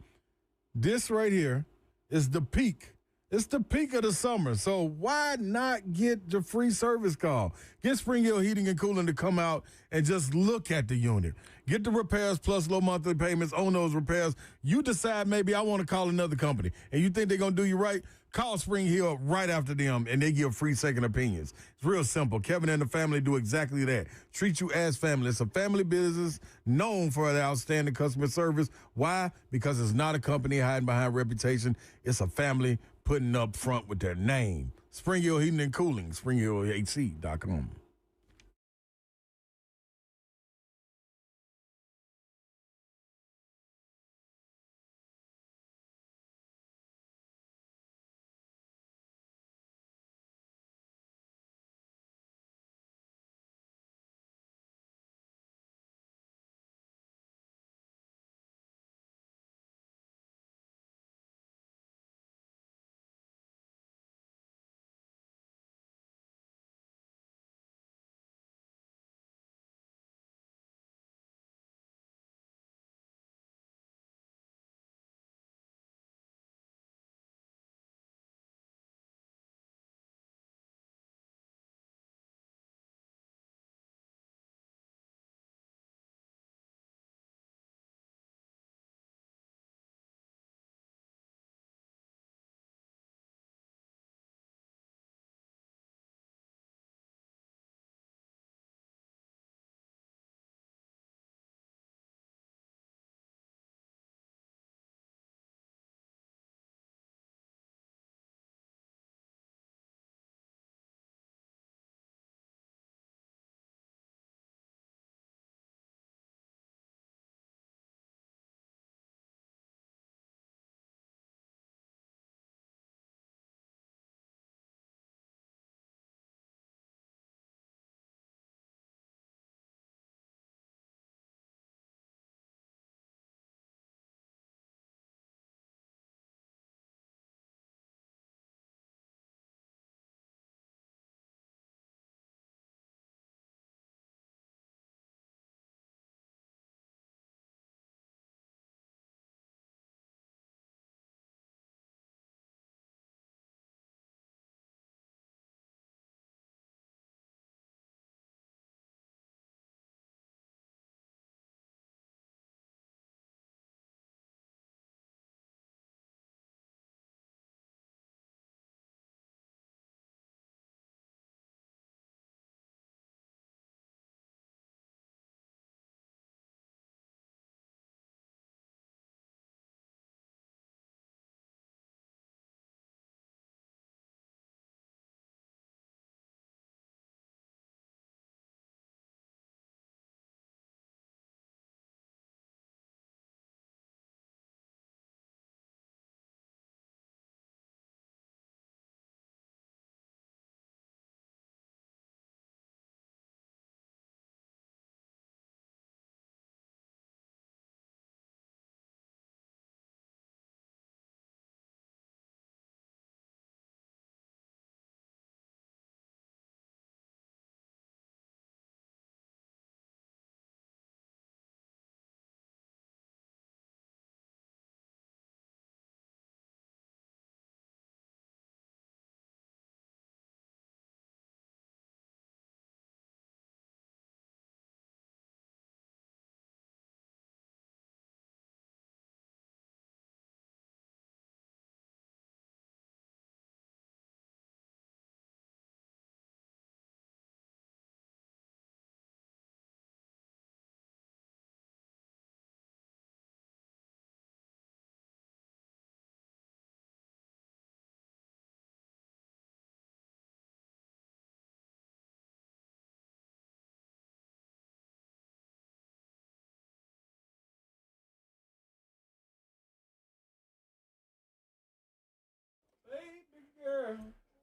this right here is the peak. It's the peak of the summer. So why not get the free service call? Get Spring Hill Heating and Cooling to come out and just look at the unit. Get the repairs plus low monthly payments on those repairs. You decide maybe I want to call another company and you think they're going to do you right, call Spring Hill right after them and they give free second opinions. It's real simple. Kevin and the family do exactly that. Treat you as family. It's a family business known for their outstanding customer service. Why? Because it's not a company hiding behind reputation. It's a family putting up front with their name. Spring Hill Heating and Cooling, springhillac.com.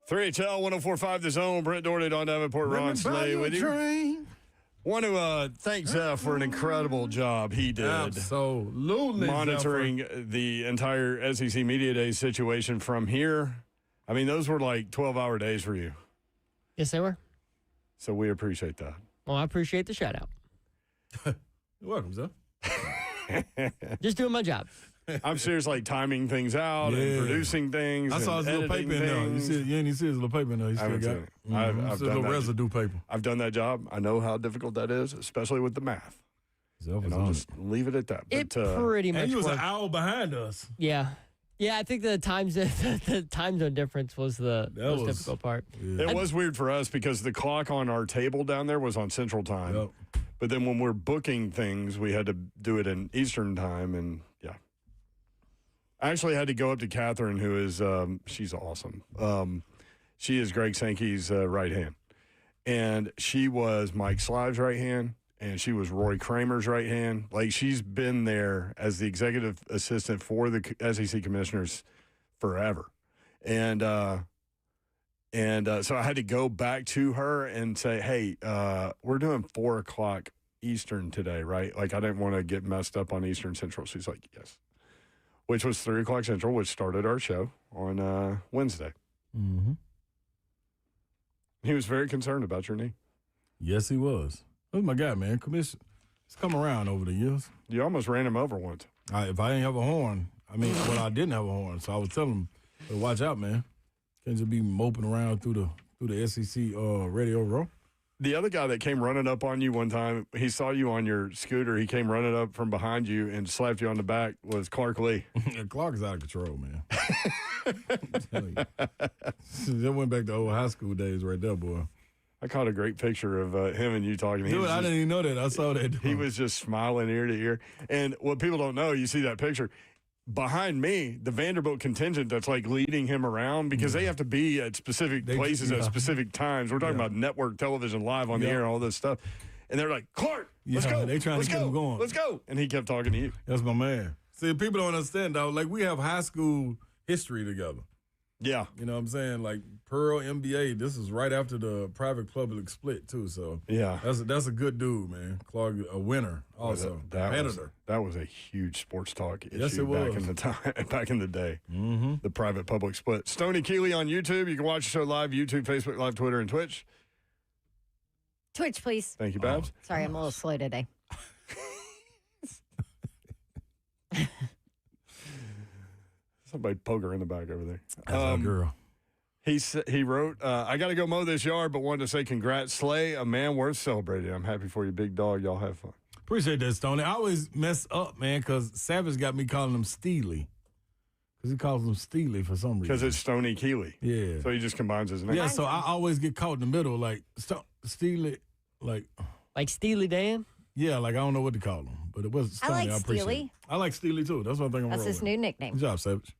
3HL 104.5 The Zone. Brent Doherty, Don Davenport, Ron Slay with you. Want to thank Zeph for an incredible job he did. Absolutely. Monitoring the entire SEC Media Day situation from here. I mean, those were like 12-hour days for you. Yes, they were. So we appreciate that. Well, I appreciate the shout out. You're welcome, Zeph. Just doing my job. I'm serious, like timing things out and producing things. I saw his little paper in there. You didn't see his little paper in there. He still got it. I've done little that. residue paper. I've done that job. I know how difficult that is, especially with the math. And I'll just leave it at that. It But, pretty much And he was an worked. hour behind us. Yeah. Yeah, I think the time zone difference was the most difficult part. It was weird for us because the clock on our table down there was on Central Time. Yep. But then when we're booking things, we had to do it in Eastern Time. And, yeah. I actually had to go up to Catherine, who is, she's awesome. She is Greg Sankey's right hand. And she was Mike Slive's right hand. And she was Roy Kramer's right hand. Like, she's been there as the executive assistant for the SEC commissioners forever. And so I had to go back to her and say, hey, we're doing 4 o'clock Eastern today, right? Like, I didn't want to get messed up on Eastern Central. She's like, yes. Which was 3 o'clock Central, which started our show on Wednesday. Mm-hmm. He was very concerned about your knee. Yes, he was. That was my guy, man. Commission. It's come around over the years. You almost ran him over once. If I didn't have a horn, I didn't have a horn, so I was telling him, watch out, man. Can't just be moping around through the SEC radio row. The other guy that came running up on you one time, he saw you on your scooter. He came running up from behind you and slapped you on the back was Clark Lee. Clark is out of control, man. I'm telling you. That went back to old high school days right there, boy. I caught a great picture of him and you talking. Dude, I didn't even know that. I saw that. He was just smiling ear to ear. And what people don't know, you see that picture. Behind me, the Vanderbilt contingent that's like leading him around because they have to be at specific places at specific times. We're talking about network television live on the air and all this stuff. And they're like, Clark, let's go. They trying to get him going. Let's go. And he kept talking to you. That's my man. See, people don't understand, though. Like, we have high school history together. Yeah. You know what I'm saying? Like, Pearl, MBA, this is right after the private-public split, too. So, yeah. That's a good dude, man. Clark, a winner also. That was a huge sports talk issue yes, it was. back in the day. Mm-hmm. The private-public split. Stoney Keeley on YouTube. You can watch the show live, YouTube, Facebook Live, Twitter, and Twitch. Twitch, please. Thank you, Babs. Sorry, I'm a little slow today. Somebody poke her in the back over there. That's our girl. He wrote, I got to go mow this yard, but wanted to say congrats, Slay, a man worth celebrating. I'm happy for you, big dog. Y'all have fun. Appreciate that, Stoney. I always mess up, man, because Savage got me calling him Steely. Because he calls him Steely for some reason. Because it's Stoney Keeley. Yeah. So he just combines his name. Yeah, so I always get caught in the middle, like Steely, like Steely Dan? Yeah, like I don't know what to call him, but it was Stoney. I like appreciate Steely. it. I like Steely too. That's one thing I'm That's his new nickname. Good job, Savage.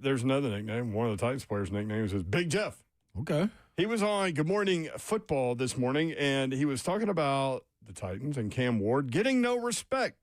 There's another nickname. One of the Titans players' nicknames is Big Jeff. Okay. He was on Good Morning Football this morning, and he was talking about the Titans and Cam Ward getting no respect.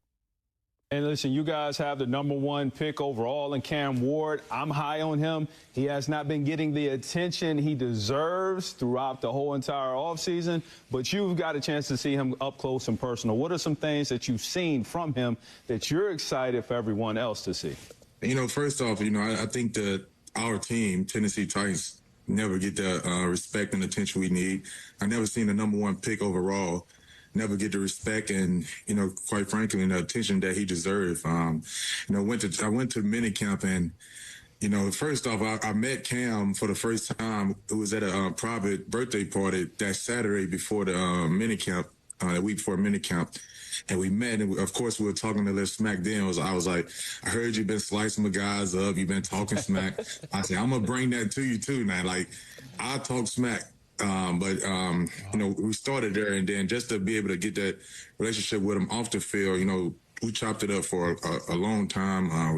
And listen, you guys have the #1 pick overall in Cam Ward. I'm high on him. He has not been getting the attention he deserves throughout the whole entire offseason, but you've got a chance to see him up close and personal. What are some things that you've seen from him that you're excited for everyone else to see? You know, first off, I think that our team, Tennessee Titans, never get the respect and attention we need. I never seen the #1 pick overall never get the respect and, quite frankly, the attention that he deserved. I went to minicamp and, first off, I met Cam for the first time. It was at a private birthday party that Saturday before the minicamp, the week before minicamp. And we met, and of course, we were talking a little smack then. I was like, I heard you've been slicing my guys up. You've been talking smack. I said, I'm going to bring that to you, too, now. Like, I talk smack. We started there, and then just to be able to get that relationship with him off the field, we chopped it up for a long time.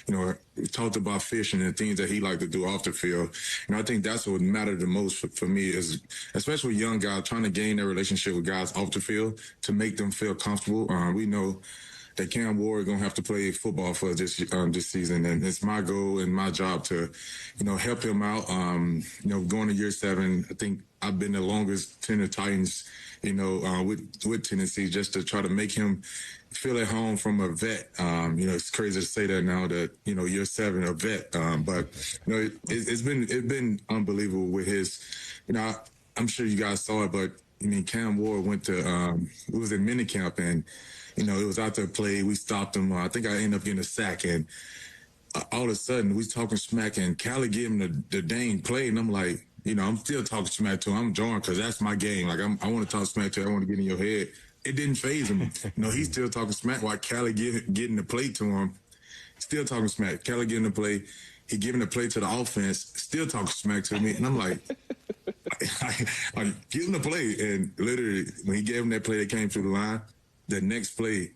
We talked about fishing and things that he liked to do off the field. And I think that's what mattered the most for me is, especially with young guys, trying to gain that relationship with guys off the field to make them feel comfortable. We know that Cam Ward going to have to play football for this season. And it's my goal and my job to, help him out. Going to year 7, I think I've been the longest tenured Titans, with Tennessee, just to try to make him feel at home from a vet. It's crazy to say that now that, year 7, a vet. But, it's been unbelievable with his, I'm sure you guys saw it, but Cam Ward went to, it was in minicamp, and, it was out there play. We stopped him. I think I ended up getting a sack, and all of a sudden we talking smack, and Callie gave him the dang play, and I'm like, I'm still talking smack to him. I'm joined because that's my game. Like, I want to talk smack to you. I want to get in your head. It didn't faze him. He's still talking smack while Callie getting the play to him. Still talking smack. Callie getting the play. He giving the play to the offense. Still talking smack to me. And I'm like, I give him the play. And literally, when he gave him that play that came through the line, the next play,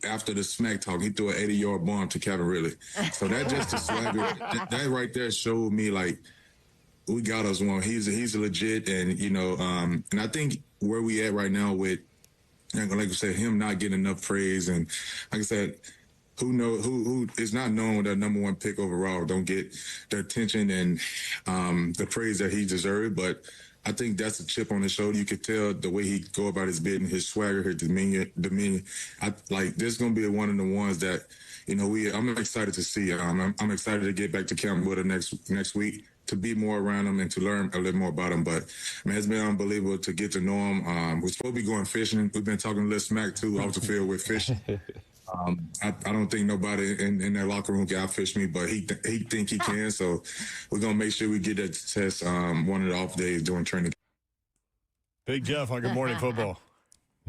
after the smack talk, he threw an 80-yard bomb to Kevin Ridley. So that just the swagger. that right there showed me, like, we got us one. He's legit, and and I think where we at right now with, like I said, him not getting enough praise, and like I said, who is not known with that number 1 pick overall don't get the attention and the praise that he deserved. But I think that's a chip on his shoulder. You could tell the way he go about his bidding, his swagger, his demeanor. This is gonna be one of the ones that I'm excited to see. I'm excited to get back to Camp Wood next week, to be more around him and to learn a little more about him. But it's been unbelievable to get to know him. We're supposed to be going fishing. We've been talking a little smack too off the field with fishing. I don't think nobody in that locker room can outfish me, but he think he can. So we're gonna make sure we get that test one of the off days during training. Big Jeff on Good Morning Football.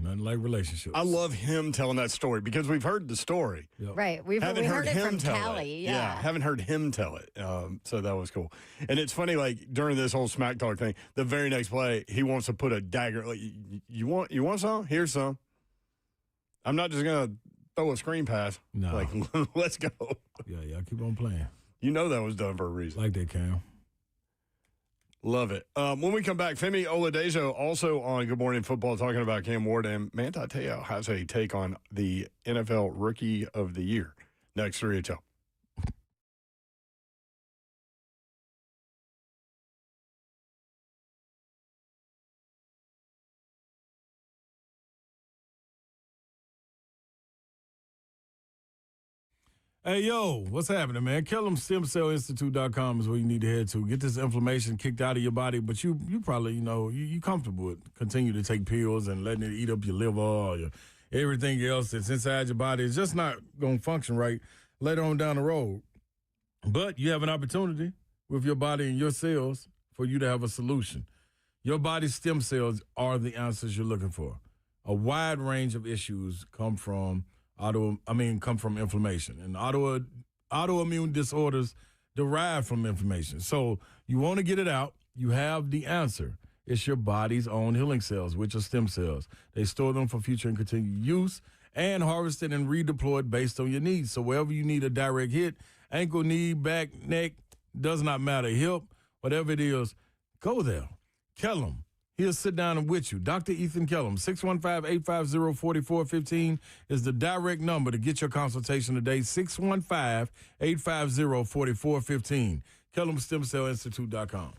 Nothing like relationships. I love him telling that story because we've heard the story. Yep. Right. We heard it from Callie. Yeah. Haven't heard him tell it. So that was cool. And it's funny, like, during this whole smack talk thing, the very next play, he wants to put a dagger. Like, you want some? Here's some. I'm not just going to throw a screen pass. No. Like, let's go. Yeah, keep on playing. That was done for a reason. Like that, Cam. Love it. When we come back, Femi Oladejo also on Good Morning Football talking about Cam Ward, and Manti Te'o has a take on the NFL Rookie of the Year. Next, 3HL. Hey, yo, what's happening, man? KellamStemCellInstitute.com is where you need to head to. Get this inflammation kicked out of your body, but you probably, you comfortable with continue to take pills and letting it eat up your liver or everything else that's inside your body. It's just not going to function right later on down the road. But you have an opportunity with your body and your cells for you to have a solution. Your body's stem cells are the answers you're looking for. A wide range of issues come from inflammation, and autoimmune disorders derive from inflammation. So you want to get it out. You have the answer. It's your body's own healing cells, which are stem cells. They store them for future and continued use and harvested and redeployed based on your needs. So wherever you need a direct hit, ankle, knee, back, neck, does not matter, hip, whatever it is, go there. Kellum. He'll sit down with you. Dr. Ethan Kellum, 615-850-4415 is the direct number to get your consultation today, 615-850-4415. KellumStemCellInstitute.com.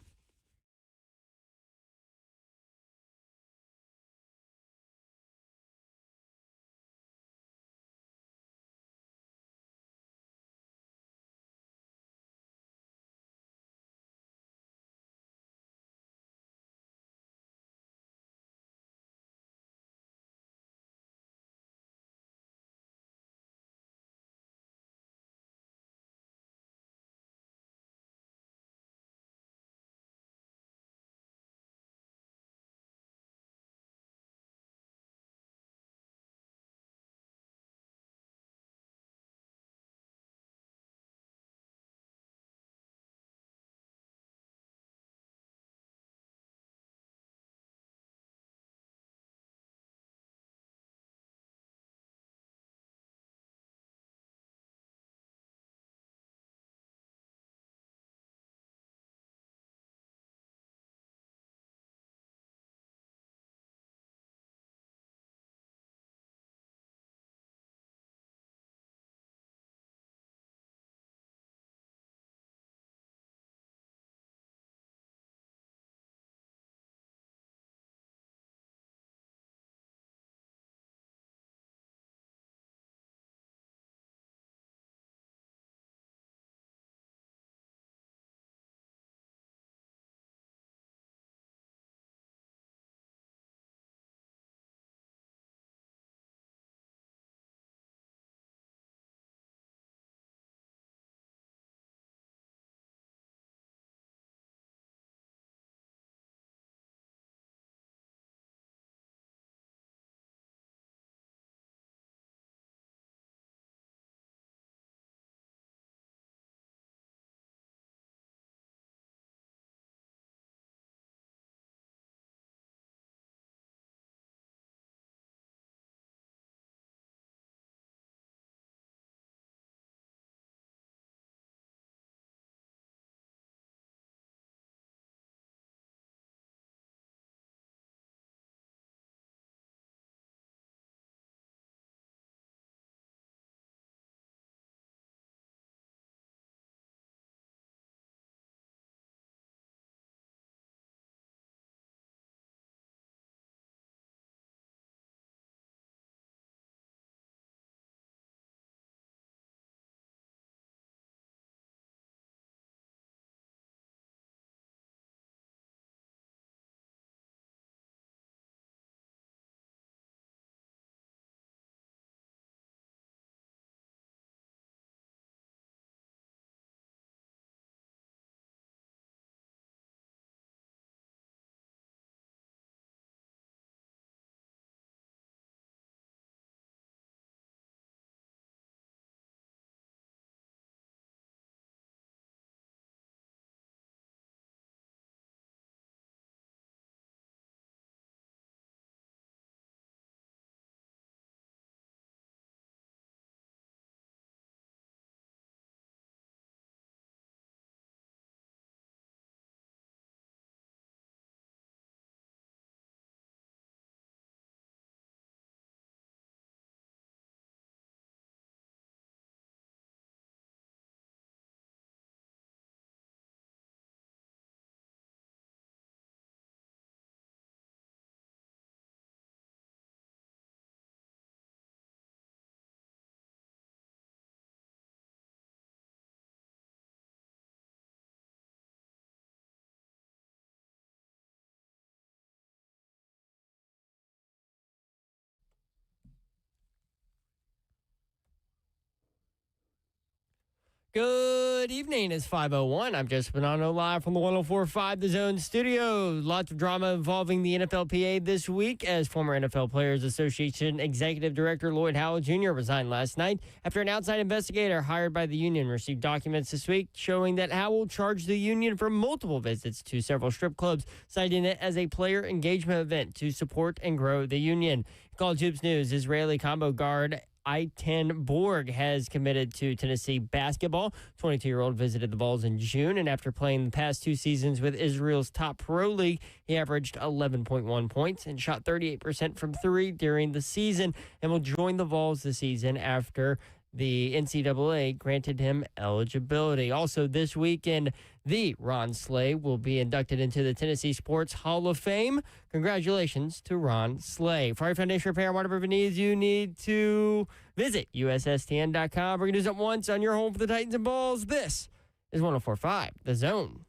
Good evening. It's 5:01. I'm Joseph Bonanno live from the 104.5 The Zone studio. Lots of drama involving the NFLPA this week as former NFL Players Association Executive Director Lloyd Howell Jr. resigned last night after an outside investigator hired by the union received documents this week showing that Howell charged the union for multiple visits to several strip clubs, citing it as a player engagement event to support and grow the union. College Hoops News, Israeli combo guard I-10 Borg has committed to Tennessee basketball. 22-year-old visited the Vols in June, and after playing the past 2 seasons with Israel's top pro league, he averaged 11.1 points and shot 38% from three during the season and will join the Vols this season after the NCAA granted him eligibility. Also this weekend, the Ron Slay will be inducted into the Tennessee Sports Hall of Fame. Congratulations to Ron Slay. For our foundation repair, whatever needs you need to visit USSTN.com. We're going to do something once on your home for the Titans and Balls. This is 104.5 The Zone.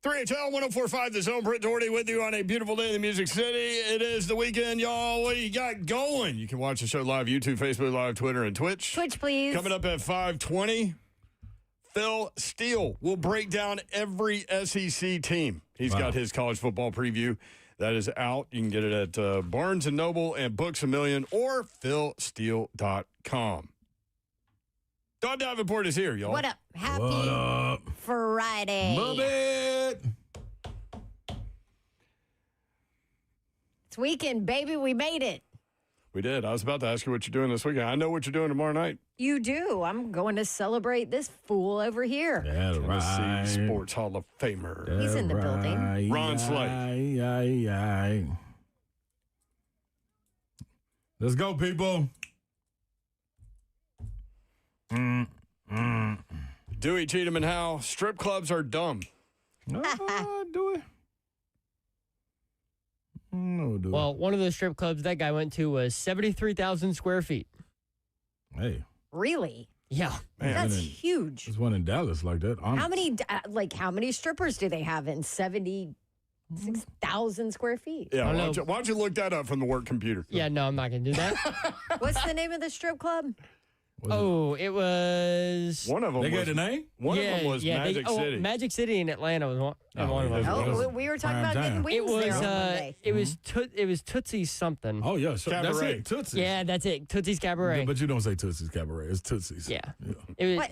HL 104.5 The Zone. Britt Doherty with you on a beautiful day in the Music City. It is the weekend, y'all. What do you got going? You can watch the show live, YouTube, Facebook Live, Twitter, and Twitch. Twitch, please. Coming up at 5:20, Phil Steele will break down every SEC team. He's got his college football preview. That is out. You can get it at Barnes & Noble and Books A Million or philsteele.com. Don Davenport is here, y'all. What up? Happy Friday. Love it. It's weekend, baby. We made it. We did. I was about to ask you what you're doing this weekend. I know what you're doing tomorrow night. You do. I'm going to celebrate this fool over here. That's right. Tennessee Sports Hall of Famer. He's in the building. Ron Slay. Let's go, people. Dewey, Cheatham, and Howe, strip clubs are dumb. Do it. No, do it. Well, one of the strip clubs that guy went to was 73,000 square feet. Hey. Really? Yeah. Man. That's huge. There's one in Dallas like that. How many strippers do they have in 76,000 square feet? Yeah, why don't you look that up from the work computer? Yeah, no, I'm not going to do that. What's the name of the strip club? It was... One of them They got a name? One of them was Magic City. Magic City in Atlanta was one of them. Oh, we were talking about getting wings there on Monday. It was Tootsie's something. Oh, yeah. So that's Cabaret. it. Tootsie's. Yeah, that's it. Tootsie's Cabaret. But you don't say Tootsie's Cabaret. It's Tootsie's. Yeah. It was,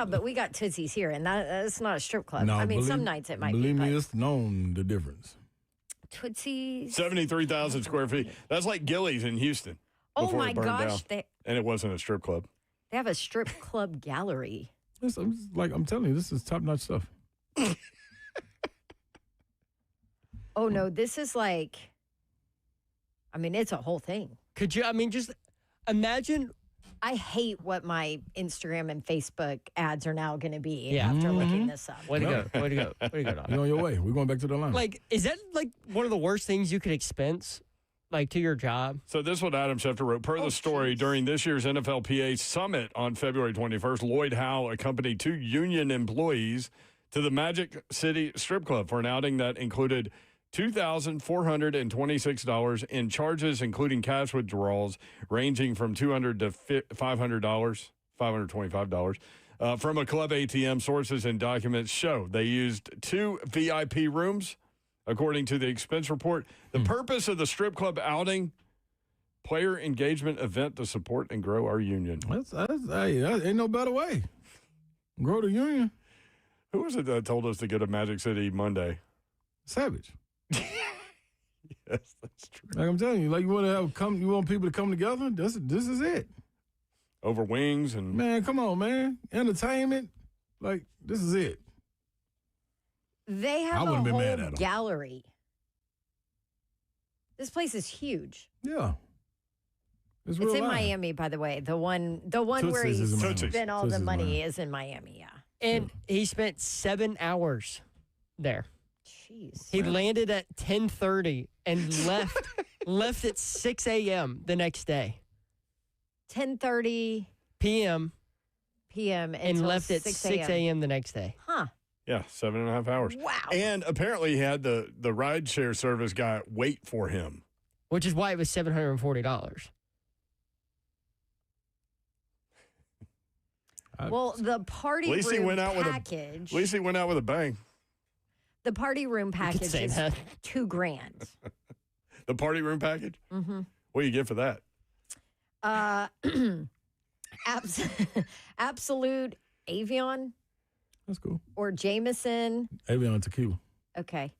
but we got Tootsie's here, and that's not a strip club. No, I mean, some nights it might be. Believe me, it's known the difference. Tootsie's. 73,000 square feet. That's like Gillies in Houston. Oh, before my it burned gosh. down. And it wasn't a strip club. They have a strip club gallery. I'm telling you, this is top-notch stuff. Oh, no, this is like, it's a whole thing. could you, just imagine... I hate what my Instagram and Facebook ads are now going to be Yeah. after looking this up. Way to go, Don. You're on your way. We're going back to the line. Is that one of the worst things you could expense, to your job? So this is what Adam Schefter wrote. Per the story, during this year's NFLPA Summit on February 21st, Lloyd Howell accompanied 2 union employees to the Magic City Strip Club for an outing that included $2,426 in charges, including cash withdrawals ranging from $200 to $500, $525, from a club ATM. Sources and documents show they used 2 VIP rooms, according to the expense report. The purpose of the strip club outing, player engagement event to support and grow our union. That ain't no better way. Grow the union. Who was it that told us to go to Magic City Monday? Savage. Yes, that's true. Like I'm telling you, you want people to come together. This is it. Over wings and Man, come on, man. Entertainment. This is it. They have a wouldn't be mad at whole 'em. gallery. This place is huge. Yeah. It's real in live. Miami, by the way. The one where Tootsie's is in he Miami. spent all the Tootsie's money Miami. is in Miami, yeah. And he spent 7 hours there. Jeez. He landed at 10:30 and left at 6 a.m. the next day. 10:30 p.m. p.m. and left at 6 a.m. the next day. Huh. Yeah, 7.5 hours. Wow. And apparently he had the rideshare service guy wait for him. Which is why it was $740. Well, the party room package. At least he went out with a bang. The party room package is that. $2,000. The party room package? Mm-hmm. What do you get for that? Absolute Avion. That's cool. Or Jameson. Avion tequila. Okay.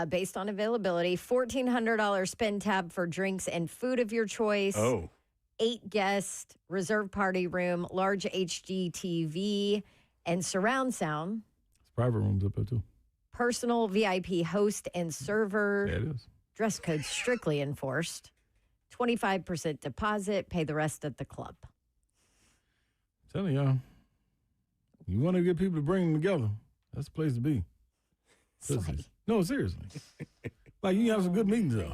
Based on availability, $1,400 spend tab for drinks and food of your choice. Oh. 8 guest reserved party room, large HD TV, and surround sound. It's private rooms up there too. Personal VIP host and server. Yeah, it is. Dress code strictly enforced. 25% deposit. Pay the rest at the club. I'm telling y'all, you want to get people to bring them together. That's the place to be. No, seriously. Like, you can have some good meetings though.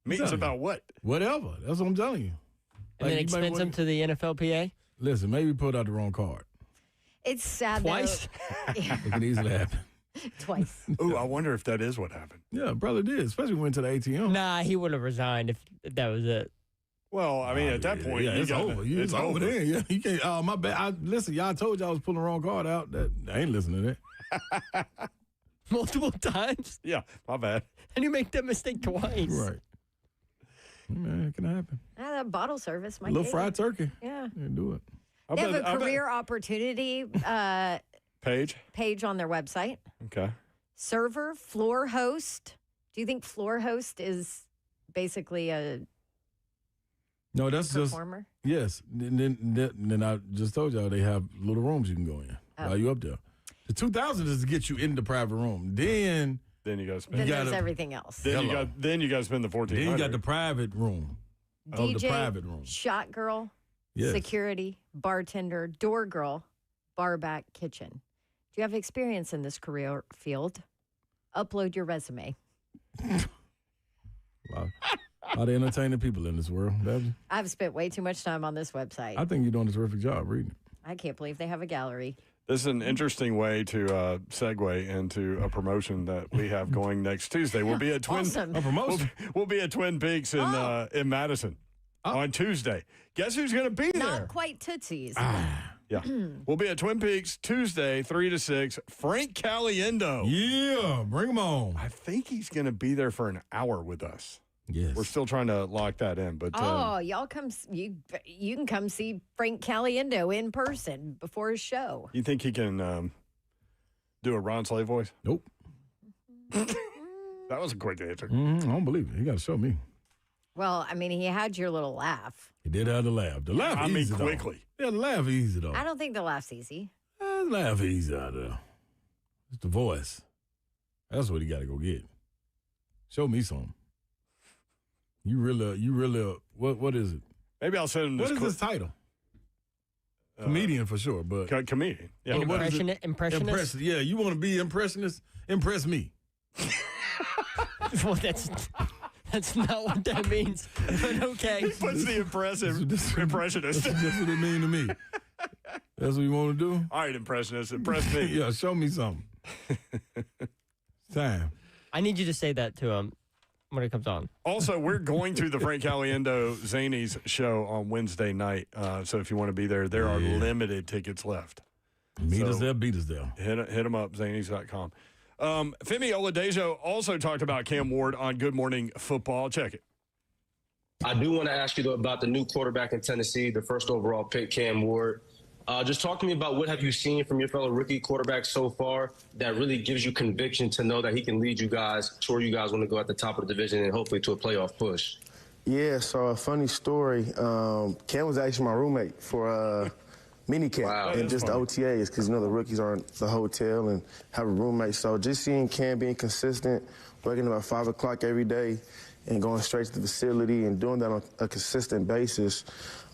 Meetings about what? Whatever. That's what I'm telling you. And then expense them to the NFLPA? Listen, maybe you put out the wrong card. It's sad Twice? Yeah. It can easily happen. Twice. Ooh, I wonder if that is what happened. Yeah, brother did, especially when we went to the ATM. Nah, he would have resigned if that was it. Well, I mean, at that point, yeah, it's over. It's over there. Yeah, you can't. Oh, my bad. Listen, y'all told you I was pulling the wrong card out. I ain't listening to that. Multiple times? Yeah, my bad. And you make that mistake twice. Right. Man, it can happen. That bottle service might A little be. fried turkey. Yeah. Do it. They have a career opportunity page on their website. Okay. Server, floor host. Do you think floor host is basically a No, that's performer? Yes. Then I just told y'all they have little rooms you can go in while you up there. The 2,000 is to get you in the private room. Then you got to spend. Then there's everything else. Then you got to spend the $1,400. Then you got the private room. DJ, the private room. shot girl, Yes. security, bartender, door girl, bar back, kitchen. Do you have experience in this career field? Upload your resume. A lot of entertaining people in this world. I've spent way too much time on this website. I think you're doing a terrific job reading it. I can't believe they have a gallery. This is an interesting way to segue into a promotion that we have going next Tuesday. We'll be at Awesome. A promotion? We'll be at Twin Peaks in Madison on Tuesday. Guess who's going to be there? Not quite Tootsie's. Yeah. We'll be at Twin Peaks Tuesday, 3 to 6. Frank Caliendo. Yeah, bring him on. I think he's going to be there for an hour with us. Yes. We're still trying to lock that in, but Y'all come. You can come see Frank Caliendo in person before his show. you think he can do a Ron Slave voice? Nope. That was a quick answer. I don't believe it. You got to show me. Well, I mean, he had your little laugh. He did have the laugh. The laugh easy, though. Quickly. Yeah, the laugh easy, though. I don't think the laugh's easy. The laugh easy out there. It's the voice. That's what he got to go get. Show me something. You really, what is it? Maybe I'll send him this What is his title? Comedian for sure, but. Comedian. Yeah. Impressionist? Yeah, you want to be impressionist? Impress me. Well, that's not what that means. But okay. He puts the impressionist. That's what it mean to me. That's what you want to do? All right, impressionist. Impress me. Yeah, show me something. Time. I need you to say that to him when it comes on. Also, we're going to the Frank Caliendo Zanies show on Wednesday night. So if you want to be there, there are limited tickets left. Meet us there, beat us there. Hit them up, zanies.com. Femi Oladejo also talked about Cam Ward on Good Morning Football. Check it. I do want to ask you, though, about the new quarterback in Tennessee, the first overall pick, Cam Ward. Just talk to me about what have you seen from your fellow rookie quarterback so far that really gives you conviction to know that he can lead you guys, sure you guys want to go at the top of the division and hopefully to a playoff push. Yeah, so a funny story. Cam was actually my roommate for minicamp and just the OTAs because, the rookies are in the hotel and have a roommate. So just seeing Cam being consistent, waking up at 5 o'clock every day and going straight to the facility and doing that on a consistent basis.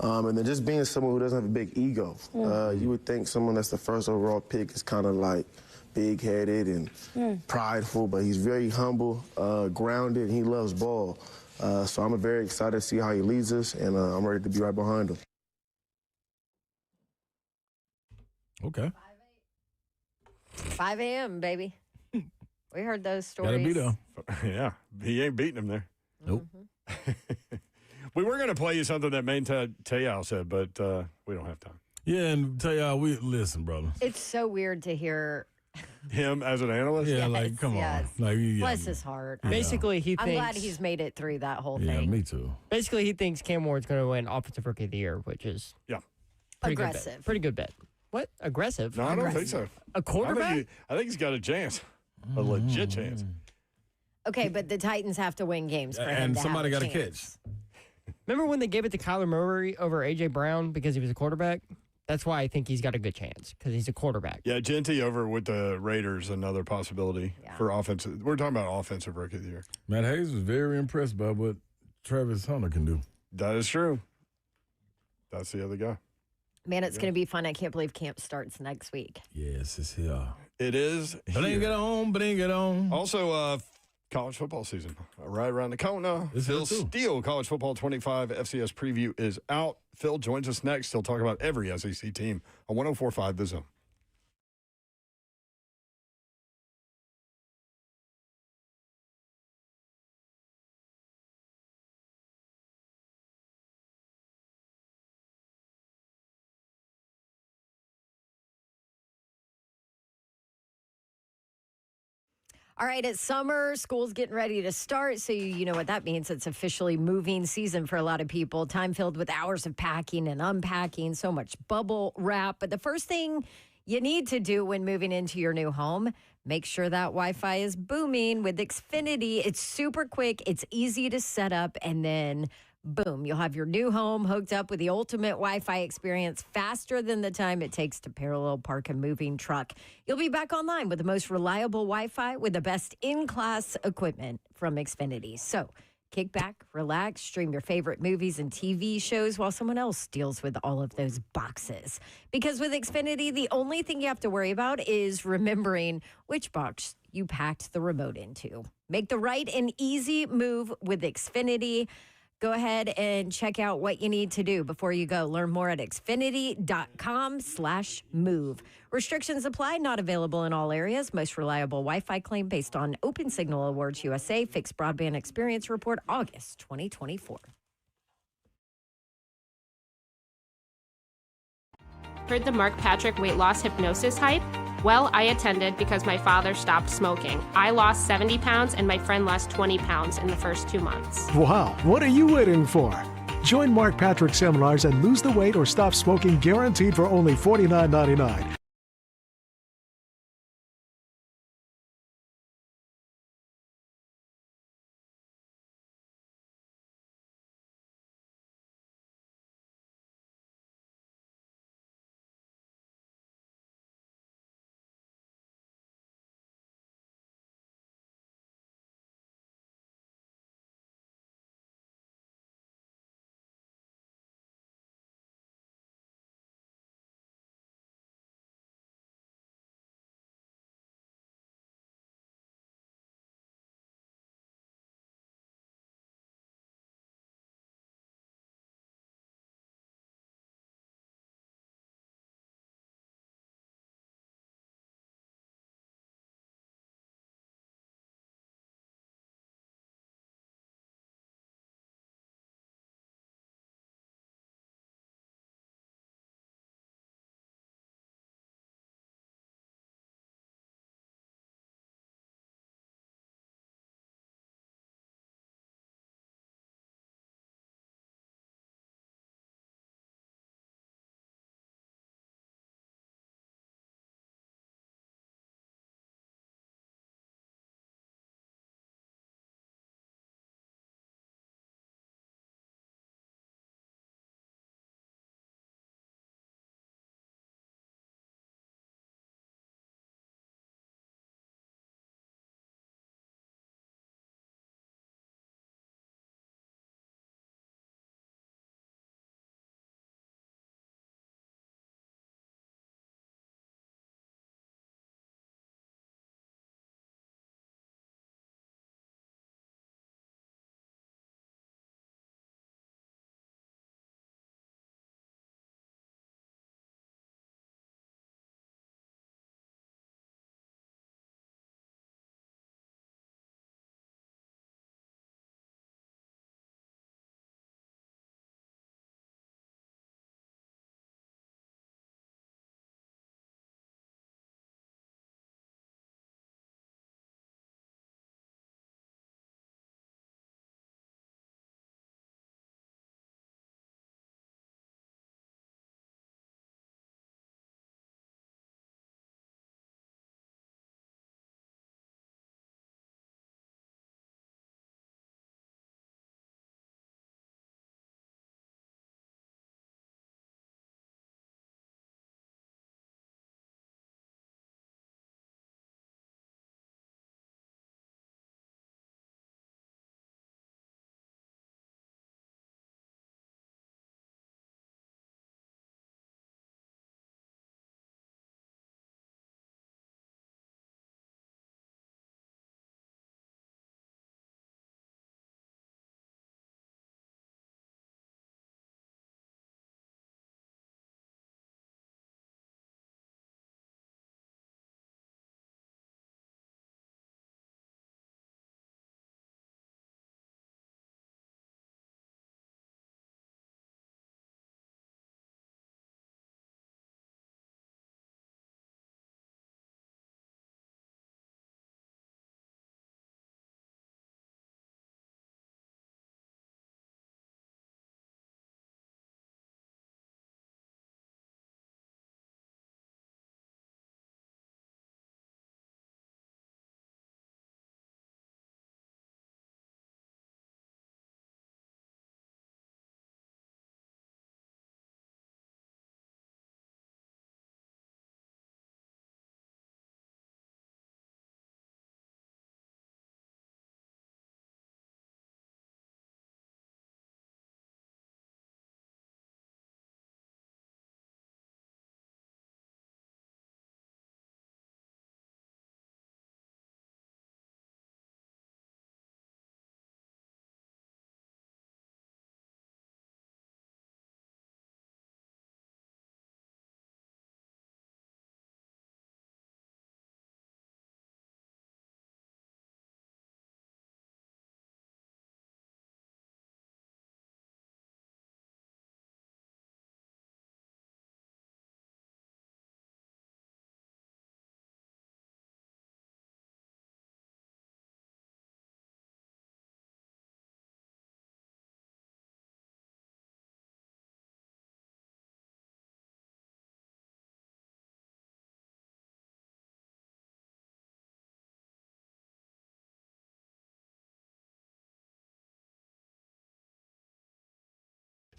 And then just being someone who doesn't have a big ego. You would think someone that's the first overall pick is kind of like big-headed and prideful, but he's very humble, grounded, and he loves ball. So I'm very excited to see how he leads us, and I'm ready to be right behind him. Okay. 5 a.m., baby. We heard those stories. Gotta be though. Yeah, he ain't beating him there. Nope. We were going to play you something that Main Tayal said, but we don't have time. Yeah, and tell y'all, listen, brother. It's so weird to hear Him as an analyst? Yeah, Yes, like, come yes. on. Like, yeah. Bless his heart. Basically, he I'm thinks. glad he's made it through that whole Yeah, thing. me too. Basically, he thinks Cam Ward's going to win Offensive Rookie of the Year, which is pretty Aggressive. Good bet. Pretty good bet. What? Aggressive? No, I don't think so. A quarterback? I think he's got a chance, a legit chance. Okay, but the Titans have to win games for him And to somebody got got to catch. Remember when they gave it to Kyler Murray over A.J. Brown because he was a quarterback? That's why I think he's got a good chance, because he's a quarterback. Yeah, Genty over with the Raiders, another possibility for offensive. We're talking about offensive rookie of the year. Matt Hayes was very impressed by what Travis Hunter can do. That is true. That's the other guy. Man, it's going to be fun. I can't believe camp starts next week. Yes, it's here. It is. Bring it on. Also, college football season right around the corner. Phil Steele, College Football 25 FCS preview is out. Phil joins us next. He'll talk about every SEC team on 104.5 The Zone. All right, it's summer. School's getting ready to start, so you know what that means. It's officially moving season for a lot of people. Time filled with hours of packing and unpacking, so much bubble wrap. But the first thing you need to do when moving into your new home, make sure that Wi-Fi is booming with Xfinity. It's super quick, it's easy to set up, and then boom, you'll have your new home hooked up with the ultimate Wi-Fi experience faster than the time it takes to parallel park a moving truck. You'll be back online with the most reliable Wi-Fi with the best in-class equipment from Xfinity. So kick back, relax, stream your favorite movies and TV shows while someone else deals with all of those boxes. Because with Xfinity, the only thing you have to worry about is remembering which box you packed the remote into. Make the right and easy move with Xfinity. Go ahead and check out what you need to do before you go. Learn more at xfinity.com/move. Restrictions apply, not available in all areas. Most reliable Wi-Fi claim based on Open Signal Awards USA. Fixed Broadband Experience Report, August 2024. Heard the Mark Patrick weight loss hypnosis hype? Well, I attended because my father stopped smoking. I lost 70 pounds and my friend lost 20 pounds in the first 2 months. Wow, what are you waiting for? Join Mark Patrick seminars and lose the weight or stop smoking guaranteed for only $49.99.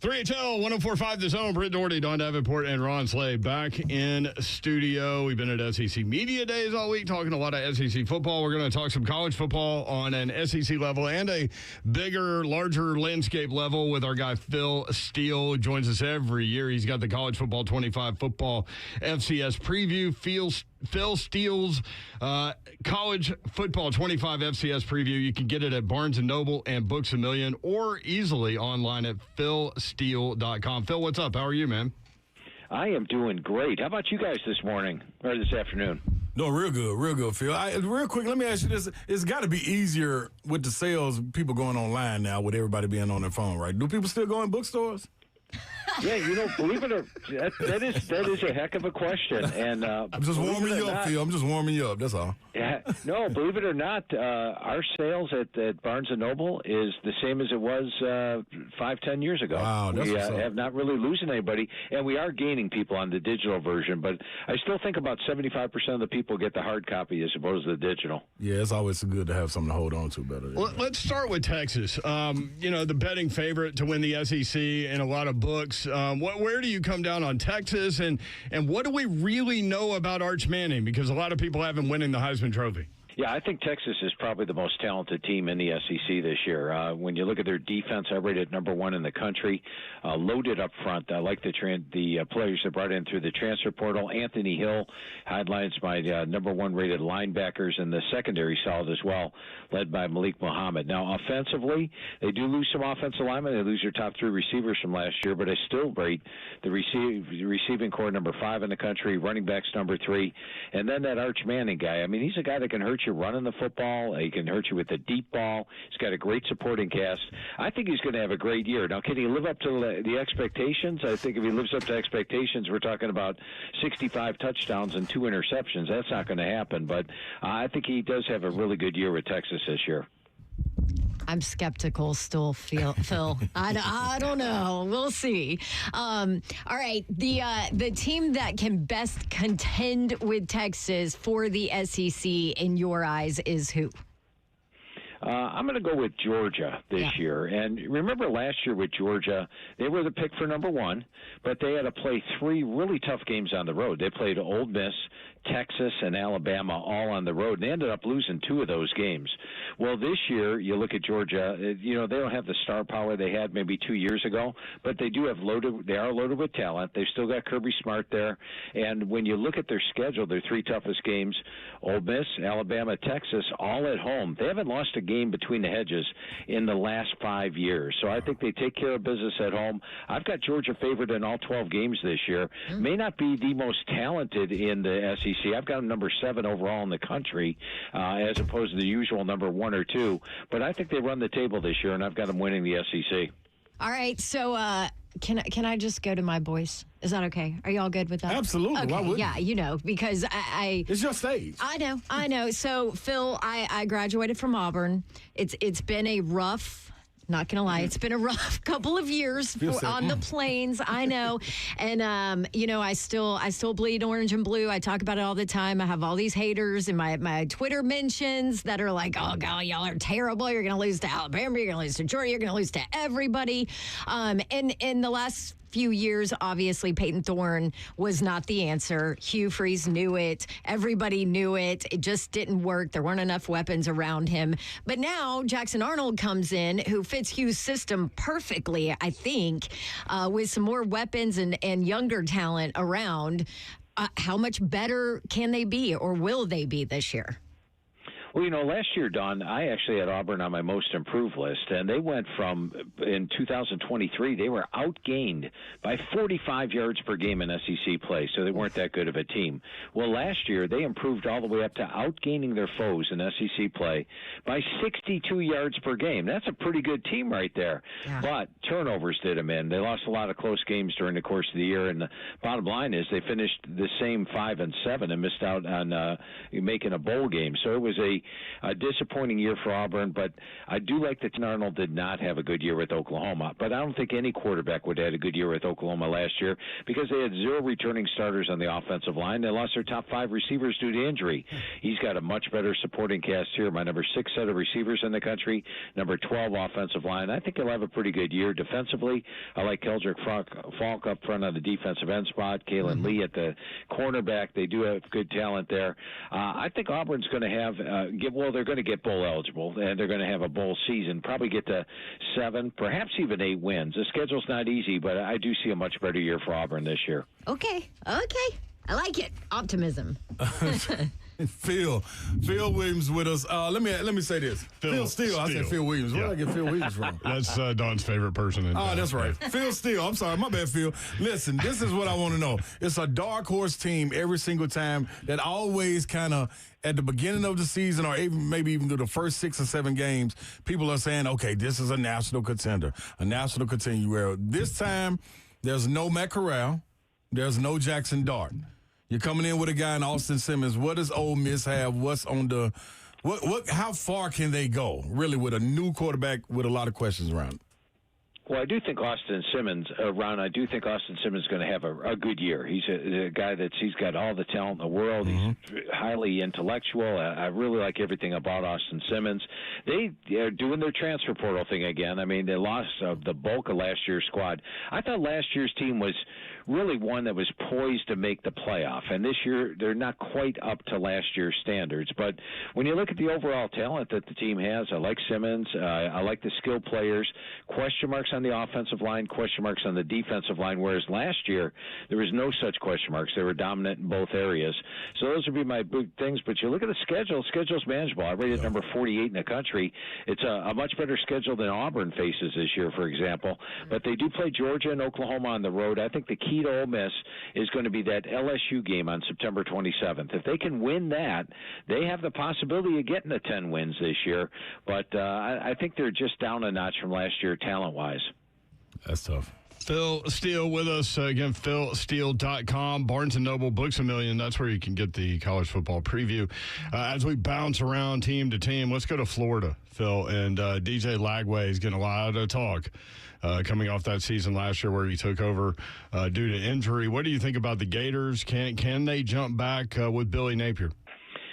3HL 104.5 The Zone. Britt Doherty, Don Davenport, and Ron Slade back in studio. We've been at SEC Media Days all week talking a lot of SEC football. We're going to talk some college football on an SEC level and a bigger, larger landscape level with our guy Phil Steele, who joins us every year. He's got the College Football 25 Football FCS preview. Phil Steele's College Football 25 FCS preview. You can get it at Barnes & Noble and Books A Million or easily online at philsteele.com. Phil, what's up? How are you, man? I am doing great. How about you guys this morning or this afternoon? No, real good, Phil. Real quick, let me ask you this. It's got to be easier with the sales, people going online now with everybody being on their phone, right? Do people still go in bookstores? Yeah, believe it or that is a heck of a question. And I'm just warming you up, Phil. I'm just warming you up. That's all. Yeah, no, believe it or not, our sales at Barnes & Noble is the same as it was 5-10 years ago. Wow, that's we what's up. have not really losing anybody, and we are gaining people on the digital version. But I still think about 75% of the people get the hard copy as opposed to the digital. Yeah, it's always good to have something to hold on to better. Well, let's start with Texas. The betting favorite to win the SEC in a lot of books. Where do you come down on Texas, and what do we really know about Arch Manning? Because a lot of people have him winning the Heisman Trophy. Yeah, I think Texas is probably the most talented team in the SEC this year. When you look at their defense, I rate it number one in the country. Loaded up front. I like the players they brought in through the transfer portal. Anthony Hill headlines my number one rated linebackers, and the secondary solid as well, led by Malik Muhammad. Now, offensively, they do lose some offensive linemen. They lose their top three receivers from last year, but I still rate the receiving core number 5 in the country, running backs number 3, and then that Arch Manning guy. I mean, he's a guy that can hurt you running the football. He can hurt you with the deep ball. He's got a great supporting cast. I think he's going to have a great year. Now, can he live up to the expectations? I think if he lives up to expectations, we're talking about 65 touchdowns and 2 interceptions. That's not going to happen, but I think he does have a really good year with Texas this year. I'm skeptical still, Phil. I don't know. We'll see. All right. The team that can best contend with Texas for the SEC in your eyes is who? I'm going to go with Georgia this year. And remember last year with Georgia, they were the pick for number 1, but they had to play 3 really tough games on the road. They played Ole Miss, Texas, and Alabama all on the road, and they ended up losing 2 of those games. Well, this year, you look at Georgia, they don't have the star power they had maybe 2 years ago, but they do have they are loaded with talent. They've still got Kirby Smart there. And when you look at their schedule, their 3 toughest games, Ole Miss, Alabama, Texas, all at home. They haven't lost a game between the hedges in the last 5 years. So I think they take care of business at home. I've got Georgia favored in all 12 games this year. May not be the most talented in the SEC. I've got them number 7 overall in the country, as opposed to the usual number 1 or 2. But I think they run the table this year, and I've got them winning the SEC. All right. So can I just go to my boys? Is that okay? Are you all good with that? Absolutely. Okay. Why wouldn't Yeah, because I it's your stage. I know. So, Phil, I graduated from Auburn. It's been a rough, not going to lie, it's been a rough couple of years on the plains. I know. And, I still bleed orange and blue. I talk about it all the time. I have all these haters in my Twitter mentions that are like, oh, God, y'all are terrible. You're going to lose to Alabama. You're going to lose to Georgia. You're going to lose to everybody. And in the last few years, obviously, Peyton Thorne was not the answer. Hugh Freeze knew it. Everybody knew it. It just didn't work. There weren't enough weapons around him. But now Jackson Arnold comes in, who fits Hugh's system perfectly, I think, with some more weapons and younger talent around. How much better can they be, or will they be this year? Well, last year, Don, I actually had Auburn on my most improved list, and they went from, in 2023, they were outgained by 45 yards per game in SEC play, so they weren't that good of a team. Well, last year, they improved all the way up to outgaining their foes in SEC play by 62 yards per game. That's a pretty good team right there. Yeah. But turnovers did them in. They lost a lot of close games during the course of the year, and the bottom line is they finished the same 5-7 and missed out on making a bowl game. So it was a country. A disappointing year for Auburn, but I do like that Arnold did not have a good year with Oklahoma. But I don't think any quarterback would have had a good year with Oklahoma last year because they had 0 returning starters on the offensive line. They lost their top 5 receivers due to injury. He's got a much better supporting cast here. My number 6 set of receivers in the country, number 12 offensive line. I think he'll have a pretty good year defensively. I like Keldrick Falk up front on the defensive end spot, Kalen Lee at the cornerback. They do have good talent there. I think Auburn's going to have they're going to get bowl eligible, and they're going to have a bowl season, probably get to 7, perhaps even 8 wins. The schedule's not easy, but I do see a much better year for Auburn this year. Okay. I like it. Optimism. Phil Williams with us. Let me say this. Phil Steele. I said Phil Williams. Where did I get Phil Williams from? That's Don's favorite person. That's right. Phil Steele. I'm sorry. My bad, Phil. Listen, this is what I want to know. It's a dark horse team every single time that always kind of at the beginning of the season or maybe even through the first 6 or 7 games, people are saying, okay, this is a national contender, a national continuer. This time, there's no Matt Corral. There's no Jackson Dart. You're coming in with a guy in Austin Simmons. What does Ole Miss have? What's on the how far can they go, really, with a new quarterback with a lot of questions around it? Well, I do think Austin Simmons, Ron, is going to have a good year. He's a guy he's got all the talent in the world. He's highly intellectual. I really like everything about Austin Simmons. They're doing their transfer portal thing again. I mean, they lost the bulk of last year's squad. I thought last year's team was really one that was poised to make the playoff. And this year, they're not quite up to last year's standards. But when you look at the overall talent that the team has, I like Simmons. I like the skilled players. Question marks on the offensive line, question marks on the defensive line, whereas last year there was no such question marks. They were dominant in both areas. So those would be my big things. But you look at the schedule, schedule's manageable. I rated number 48 in the country. It's a much better schedule than Auburn faces this year, for example. But they do play Georgia and Oklahoma on the road. I think the key to Ole Miss is going to be that LSU game on September 27th. If they can win that, they have the possibility of getting to 10 wins this year. But I think they're just down a notch from last year talent-wise. That's tough. Phil Steele with us. Again, philsteele.com. Barnes & Noble, Books A Million. That's where you can get the college football preview. As we bounce around team to team, let's go to Florida, Phil. And DJ Lagway is getting a lot of talk coming off that season last year where he took over due to injury. What do you think about the Gators? Can they jump back with Billy Napier?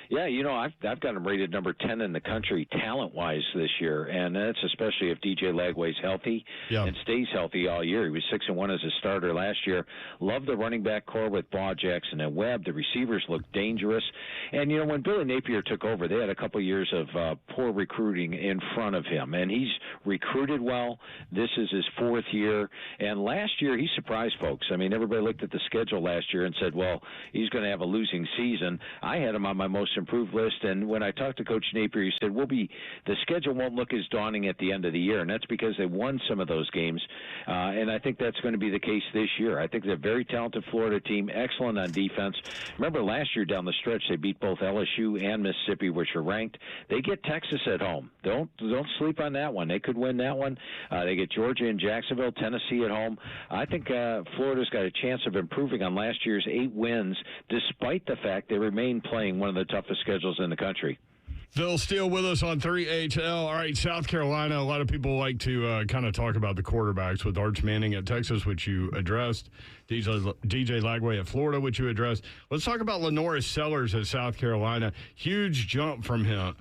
Yeah, I've got him rated number 10 in the country talent-wise this year, and that's especially if DJ Lagway's healthy and stays healthy all year. He was 6-1 as a starter last year. Love the running back core with Baugh, Jackson, and Webb. The receivers look dangerous. And, when Billy Napier took over, they had a couple years of poor recruiting in front of him, and he's recruited well. This is his 4th year, and last year he surprised folks. I mean, everybody looked at the schedule last year and said, well, he's going to have a losing season. I had him on my most improved list, and when I talked to Coach Napier, he said, the schedule won't look as daunting at the end of the year, and that's because they won some of those games, and I think that's going to be the case this year. I think they're a very talented Florida team, excellent on defense. Remember last year down the stretch, they beat both LSU and Mississippi, which are ranked. They get Texas at home. Don't sleep on that one. They could win that one. They get Georgia and Jacksonville, Tennessee at home. I think Florida's got a chance of improving on last year's 8 wins, despite the fact they remain playing one of the toughest schedules in the country. Phil Steele with us on 3HL. All right, South Carolina, a lot of people like to kind of talk about the quarterbacks with Arch Manning at Texas, which you addressed, DJ Lagway at Florida, which you addressed. Let's talk about Lenoris Sellers at South Carolina. Huge jump from him.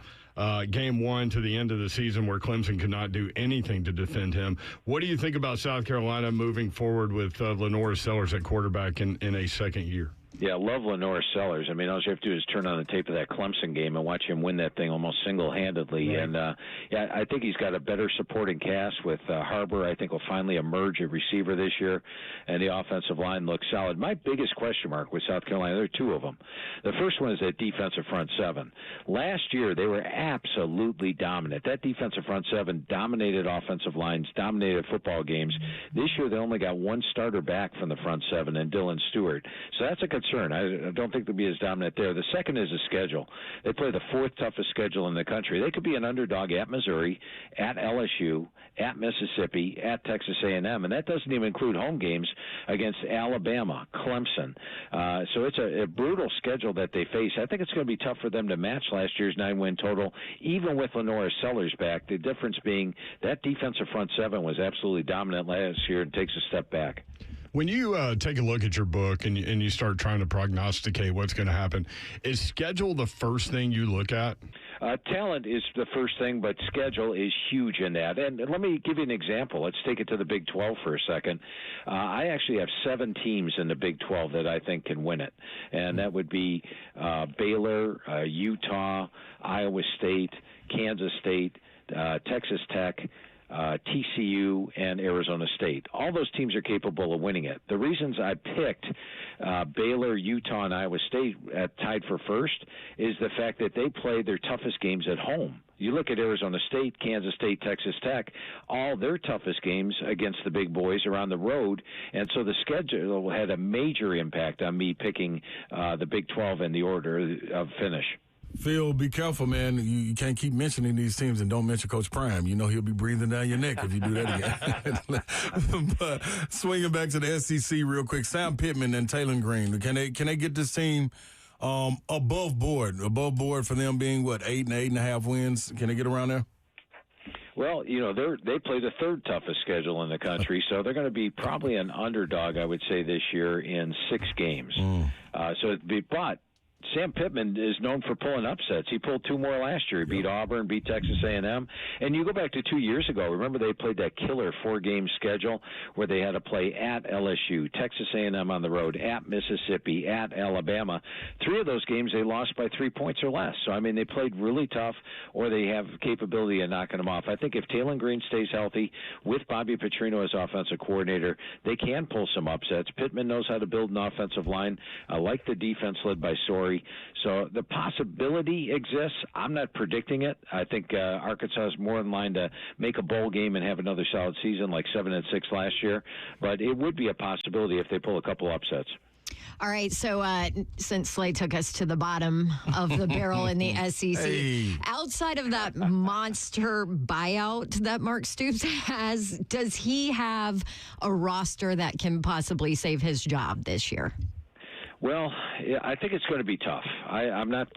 Game 1 to the end of the season where Clemson could not do anything to defend him. What do you think about South Carolina moving forward with Lenoris Sellers at quarterback in a second year? Yeah, I love Lenoris Sellers. I mean, all you have to do is turn on the tape of that Clemson game and watch him win that thing almost single-handedly. Right. And, I think he's got a better supporting cast with Harbor. I think will finally emerge at receiver this year, and the offensive line looks solid. My biggest question mark with South Carolina, there are 2 of them. The first one is that defensive front 7. Last year, they were absolutely dominant. That defensive front 7 dominated offensive lines, dominated football games. This year, they only got 1 starter back from the front 7, and Dylan Stewart. So that's a concern concern. I don't think they'll be as dominant there. The second is the schedule. They play the fourth toughest schedule in the country. They could be an underdog at Missouri, at LSU, at Mississippi, at Texas A&M, and that doesn't even include home games against Alabama, Clemson. So it's a brutal schedule that they face. I think it's going to be tough for them to match last year's 9-win total, even with Lenora Sellers back. The difference being that defensive front seven was absolutely dominant last year and takes a step back. When you take a look at your book and you start trying to prognosticate what's going to happen, is schedule the first thing you look at? Talent is the first thing, but schedule is huge in that. And let me give you an example. Let's take it to the Big 12 for a second. I actually have 7 teams in the Big 12 that I think can win it, and that would be Baylor, Utah, Iowa State, Kansas State, Texas Tech, TCU, and Arizona State. All those teams are capable of winning it. The reasons I picked Baylor, Utah, and Iowa State tied for first is the fact that they play their toughest games at home. You look at Arizona State, Kansas State, Texas Tech, all their toughest games against the big boys are on the road, and so the schedule had a major impact on me picking the Big 12 in the order of finish. Phil, be careful, man. You can't keep mentioning these teams and don't mention Coach Prime. You know he'll be breathing down your neck if you do that again. But swinging back to the SEC real quick, Sam Pittman and Taylor Green, can they get this team above board for them being, 8 and 8.5 wins? Can they get around there? Well, they play the third toughest schedule in the country, so they're going to be probably an underdog, I would say, this year in 6 games. But Sam Pittman is known for pulling upsets. He pulled 2 more last year. He beat Auburn, beat Texas A&M. And you go back to 2 years ago. Remember they played that killer 4-game schedule where they had to play at LSU, Texas A&M on the road, at Mississippi, at Alabama. 3 of those games they lost by 3 points or less. So, they played really tough, or they have capability of knocking them off. I think if Taylor Green stays healthy with Bobby Petrino as offensive coordinator, they can pull some upsets. Pittman knows how to build an offensive line. I like the defense led by Sorey. So the possibility exists. I'm not predicting it. I think Arkansas is more in line to make a bowl game and have another solid season like 7-6 last year. But it would be a possibility if they pull a couple upsets. All right, so since Slay took us to the bottom of the barrel in the SEC, outside of that monster buyout that Mark Stoops has, does he have a roster that can possibly save his job this year? Well, I think it's going to be tough. I'm not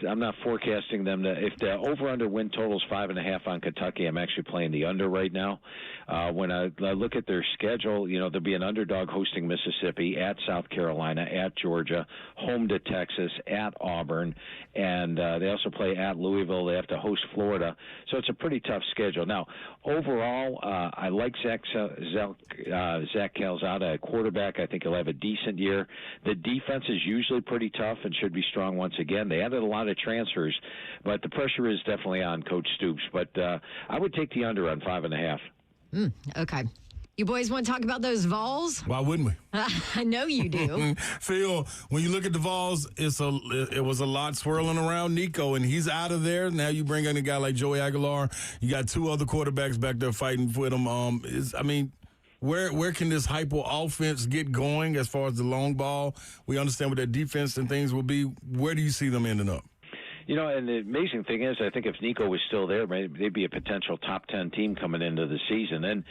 forecasting them to. If the over/under win total is 5.5 on Kentucky, I'm actually playing the under right now. When I look at their schedule, there'll be an underdog hosting Mississippi, at South Carolina, at Georgia, home to Texas, at Auburn, and they also play at Louisville. They have to host Florida, so it's a pretty tough schedule. Now, overall, I like Zach Calzada at quarterback. I think he'll have a decent year. The defense is usually pretty tough and should be strong once again. They added a lot of transfers, but the pressure is definitely on Coach Stoops. But I would take the under on 5.5. Okay. You boys want to talk about those Vols? Why wouldn't we? I know you do. Phil, when you look at the Vols, it was a lot swirling around Nico, and he's out of there. Now you bring in a guy like Joey Aguilar. You got 2 other quarterbacks back there fighting with him. Where can this hypo offense get going as far as the long ball? We understand what their defense and things will be. Where do you see them ending up? And the amazing thing is, I think if Nico was still there, they'd be a potential top 10 team coming into the season. And,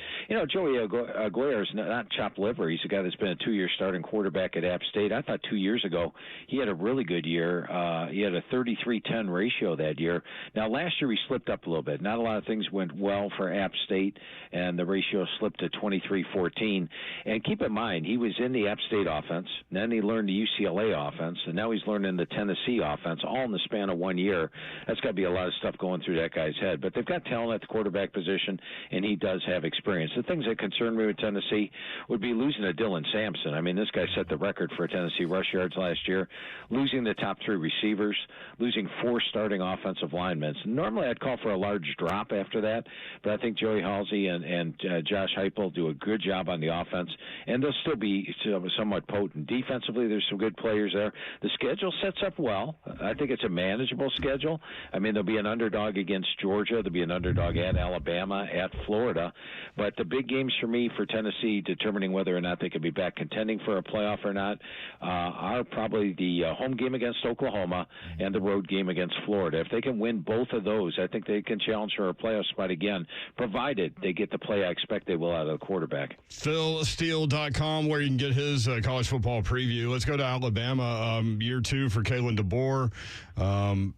Joey Aguilar is not chopped liver. He's a guy that's been a 2-year starting quarterback at App State. I thought 2 years ago he had a really good year. He had a 33-10 ratio that year. Now, last year he slipped up a little bit. Not a lot of things went well for App State, and the ratio slipped to 23-14. And keep in mind, he was in the App State offense, and then he learned the UCLA offense, and now he's learning the Tennessee offense, all in the span of 1 year. That's got to be a lot of stuff going through that guy's head. But they've got talent at the quarterback position, and he does have experience. The things that concern me with Tennessee would be losing to Dylan Sampson. This guy set the record for Tennessee rush yards last year. Losing the top 3 receivers, losing 4 starting offensive linemen. So normally I'd call for a large drop after that, but I think Joey Halsey and Josh Heupel do a good job on the offense, and they'll still be somewhat potent. Defensively, there's some good players there. The schedule sets up well. I think it's a manageable manageable schedule. I mean, there'll be an underdog against Georgia. There'll be an underdog at Alabama, at Florida. But the big games for me, for Tennessee, determining whether or not they could be back contending for a playoff or not, are probably the home game against Oklahoma and the road game against Florida. If they can win both of those, I think they can challenge for a playoff spot again, provided they get the play I expect they will out of the quarterback. PhilSteele.com, where you can get his college football preview. Let's go to Alabama. Year 2 for Kalen DeBoer.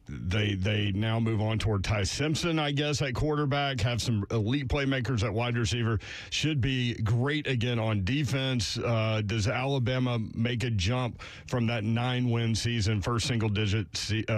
They now move on toward Ty Simpson, I guess, at quarterback, have some elite playmakers at wide receiver. Should be great again on defense. Does Alabama make a jump from that 9-win season, first single-digit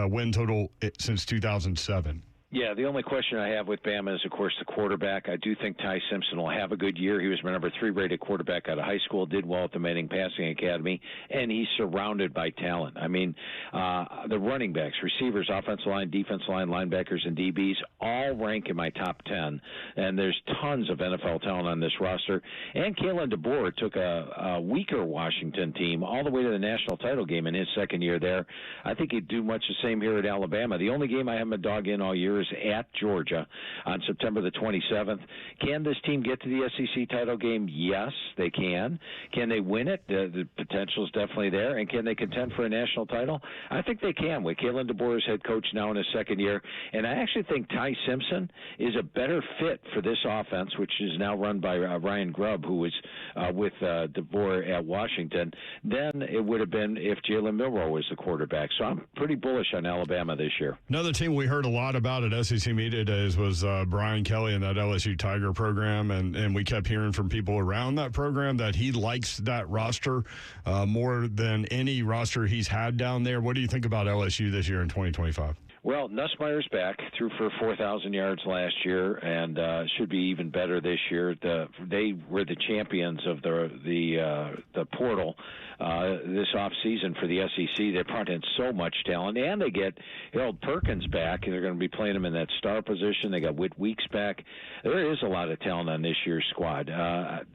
win total since 2007? Yeah, the only question I have with Bama is, of course, the quarterback. I do think Ty Simpson will have a good year. He was my number 3 rated quarterback out of high school, did well at the Manning Passing Academy, and he's surrounded by talent. I mean, the running backs, receivers, offensive line, defensive line, linebackers, and DBs all rank in my top 10, and there's tons of NFL talent on this roster. And Kalen DeBoer took a weaker Washington team all the way to the national title game in his second year there. I think he'd do much the same here at Alabama. The only game I have a dog in all year is at Georgia on September the 27th. Can this team get to the SEC title game? Yes, they can. Can they win it? The potential is definitely there. And can they contend for a national title? I think they can with Kalen DeBoer as head coach now in his second year. And I actually think Ty Simpson is a better fit for this offense, which is now run by Ryan Grubb, who was with DeBoer at Washington, than it would have been if Jalen Milroe was the quarterback. So I'm pretty bullish on Alabama this year. Another team we heard a lot about at SEC Media Days was Brian Kelly and that LSU Tiger program, and we kept hearing from people around that program that he likes that roster more than any roster he's had down there. What do you think about LSU this year in 2025? Well, Nussmeier's back, threw for 4,000 yards last year, and should be even better this year. They were the champions of the portal this offseason for the SEC. They brought in so much talent, and they get Harold Perkins back, and they're going to be playing him in that star position. They got Whit Weeks back. There is a lot of talent on this year's squad.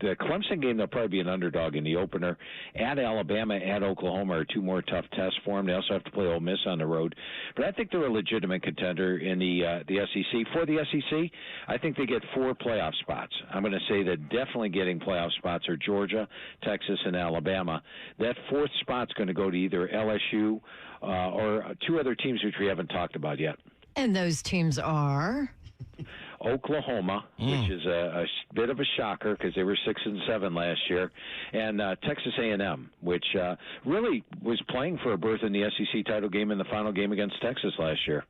The Clemson game, they'll probably be an underdog in the opener. At Alabama, at Oklahoma are 2 more tough tests for them. They also have to play Ole Miss on the road. But I think they're a legitimate contender in the SEC. For the SEC, I think they get 4 playoff spots. I'm going to say that definitely getting playoff spots are Georgia, Texas, and Alabama. That 4th spot's going to go to either LSU or 2 other teams which we haven't talked about yet. And those teams are? Oklahoma, which is a bit of a shocker because they were 6-7 last year, and Texas A&M, which really was playing for a berth in the SEC title game in the final game against Texas last year.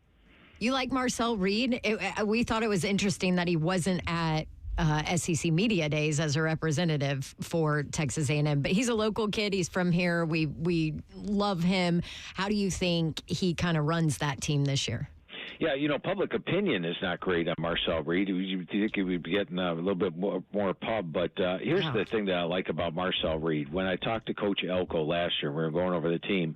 You like Marcel Reed? We thought it was interesting that he wasn't at SEC Media Days as a representative for Texas A&M, but he's a local kid. He's from here. We love him. How do you think he kind of runs that team this year? Yeah, public opinion is not great on Marcel Reed. You think he would be getting a little bit more pub, but here's the thing that I like about Marcel Reed. When I talked to Coach Elko last year, we were going over the team,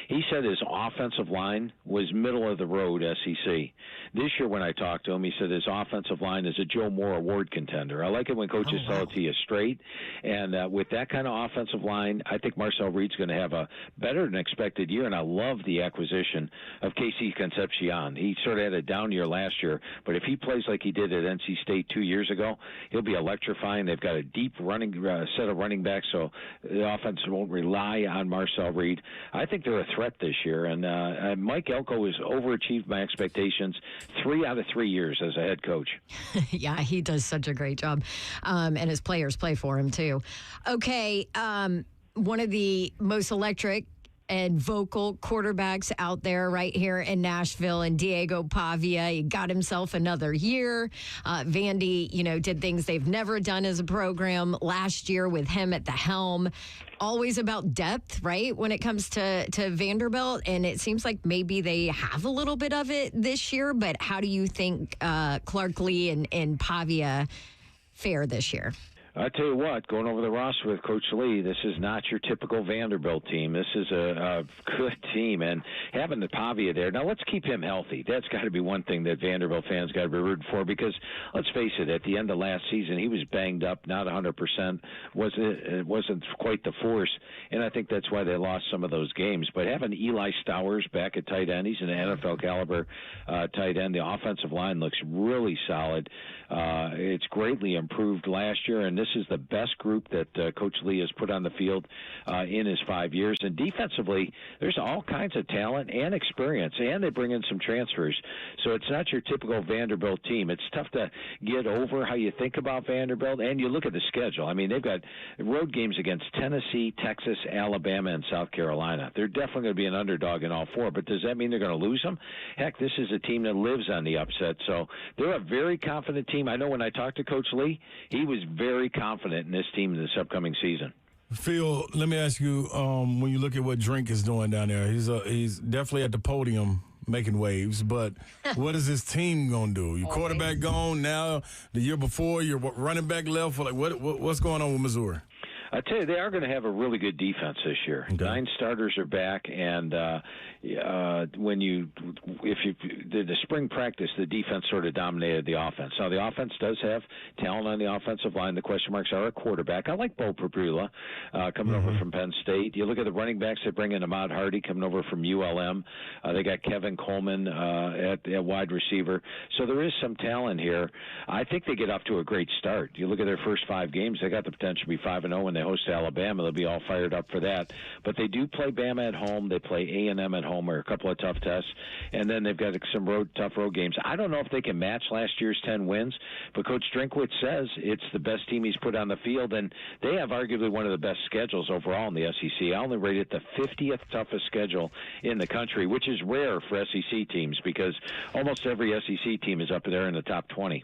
he said his offensive line was middle of the road SEC. This year when I talked to him, he said his offensive line is a Joe Moore Award contender. I like it when coaches tell it to you straight, and with that kind of offensive line, I think Marcel Reed's going to have a better than expected year, and I love the acquisition of Casey Concepcion. He sort of had a down year last year, but if he plays like he did at NC State 2 years ago, he'll be electrifying. They've got a deep running set of running backs, so the offense won't rely on Marcel Reed. I think they're a threat this year, and Mike Elko has overachieved my expectations 3 out of 3 years as a head coach. Yeah, he does such a great job, and his players play for him too. Okay, one of the most electric and vocal quarterbacks out there right here in Nashville, and Diego Pavia. He got himself another year. Vandy, did things they've never done as a program last year with him at the helm. Always about depth, right, when it comes to Vanderbilt, and it seems like maybe they have a little bit of it this year, but how do you think Clark Lee and Pavia fare this year? I tell you what, going over the roster with Coach Lee, this is not your typical Vanderbilt team. This is a good team, and having the Pavia there. Now, let's keep him healthy. That's got to be one thing that Vanderbilt fans got to be rooting for because, let's face it, at the end of last season, he was banged up, not 100%. It wasn't quite the force, and I think that's why they lost some of those games. But having Eli Stowers back at tight end, he's an NFL-caliber tight end. The offensive line looks really solid. It's greatly improved last year, and this is the best group that Coach Lee has put on the field in his 5 years. And defensively, there's all kinds of talent and experience, and they bring in some transfers. So it's not your typical Vanderbilt team. It's tough to get over how you think about Vanderbilt, and you look at the schedule. I mean, they've got road games against Tennessee, Texas, Alabama, and South Carolina. They're definitely going to be an underdog in all four, but does that mean they're going to lose them? Heck, this is a team that lives on the upset. So they're a very confident team. I know when I talked to Coach Lee, he was very confident in this team in this upcoming season. Phil, let me ask you, when you look at what Drink is doing down there, he's definitely at the podium making waves, but what is his team going to do? Your quarterback gone now. The year before, your running back left. What's going on with Missouri? I tell you, they are going to have a really good defense this year. Okay. 9 starters are back, and the spring practice, the defense sort of dominated the offense. Now, the offense does have talent on the offensive line. The question marks are a quarterback. I like Bo Prabula coming over from Penn State. You look at the running backs. They bring in Ahmad Hardy coming over from ULM. They got Kevin Coleman at wide receiver. So there is some talent here. I think they get off to a great start. You look at their first 5 games, they got the potential to be 5-0 when they host Alabama. They'll be all fired up for that. But they do play Bama at home. They play A&M at home, or a couple of tough tests. And then they've got some tough road games. I don't know if they can match last year's 10 wins, but Coach Drinkwitz says it's the best team he's put on the field, and they have arguably one of the best schedules overall in the SEC. I only rate it the 50th toughest schedule in the country, which is rare for SEC teams because almost every SEC team is up there in the top 20.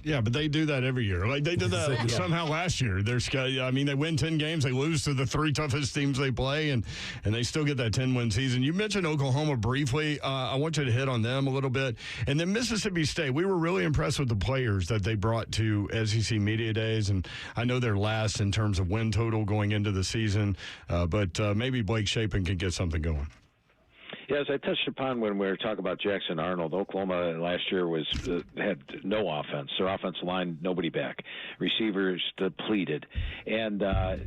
Yeah, but they do that every year. Like they did that somehow last year. They win 10 games, they lose to the 3 toughest teams they play, and they still get that 10-win season. You mentioned Oklahoma briefly. I want you to hit on them a little bit. And then Mississippi State, we were really impressed with the players that they brought to SEC Media Days, and I know they're last in terms of win total going into the season, but maybe Blake Shapen can get something going. Yeah, as I touched upon when we were talking about Jackson Arnold, Oklahoma last year had no offense. Their offensive line, nobody back. Receivers depleted. And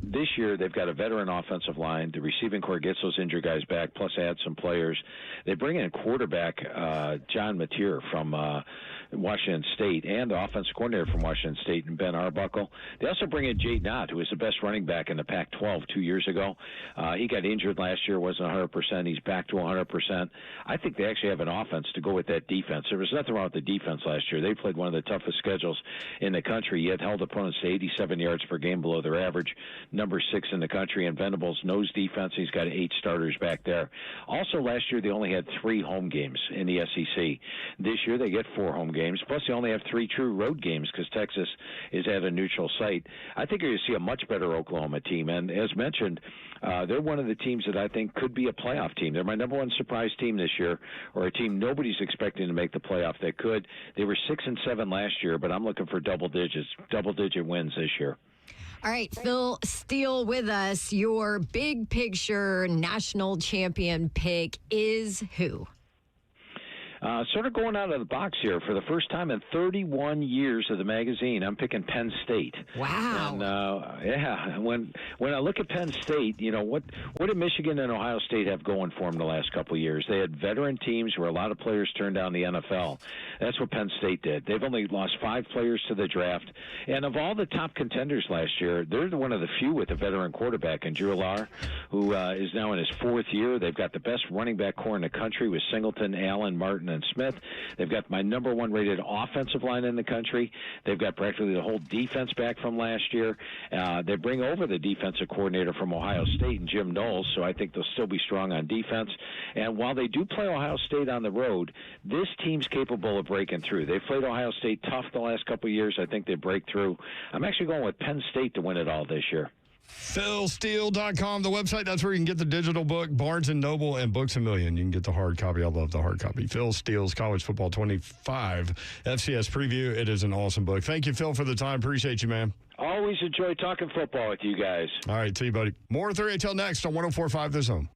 this year they've got a veteran offensive line. The receiving corps gets those injured guys back, plus add some players. They bring in quarterback John Mateer from Washington State and the offensive coordinator from Washington State, and Ben Arbuckle. They also bring in Jade Knott, who was the best running back in the Pac-12 2 years ago. He got injured last year, wasn't 100%. He's back to 100%. I think they actually have an offense to go with that defense. There was nothing wrong with the defense last year. They played one of the toughest schedules in the country, yet held opponents to 87 yards per game below their average, number 6 in the country. And Venables knows defense. He's got 8 starters back there. Also, last year they only had 3 home games in the SEC. This year they get 4 home games, plus they only have 3 true road games because Texas is at a neutral site. I think you're going to see a much better Oklahoma team. And as mentioned, they're one of the teams that I think could be a playoff team. They're my number 1 surprise team this year, or a team nobody's expecting to make the playoff that could. They were 6-7 last year, but I'm looking for double-digit wins this year. All right, Phil Steele with us. Your big picture national champion pick is who? Sort of going out of the box here for the first time in 31 years of the magazine. I'm picking Penn State. Wow. And when I look at Penn State, you know, what did Michigan and Ohio State have going for them the last couple of years? They had veteran teams where a lot of players turned down the NFL. That's what Penn State did. They've only lost 5 players to the draft. And of all the top contenders last year, they're one of the few with a veteran quarterback in Drew Lar, who is now in his 4th year. They've got the best running back core in the country with Singleton, Allen, Martin, and Smith. They've got my number 1 rated offensive line in the country. They've got practically the whole defense back from last year. They bring over the defensive coordinator from Ohio State and Jim Knowles, so I think they'll still be strong on defense. And while they do play Ohio State on the road, this team's capable of breaking through. They've played Ohio State tough the last couple of years. I think they break through. I'm actually going with Penn State to win it all this year. PhilSteele.com, the website. That's where you can get the digital book, Barnes & Noble, and Books A Million. You can get the hard copy. I love the hard copy. Phil Steele's College Football 25 FCS Preview. It is an awesome book. Thank you, Phil, for the time. Appreciate you, man. Always enjoy talking football with you guys. All right, see you, buddy. More 3HL next on 104.5 The Zone.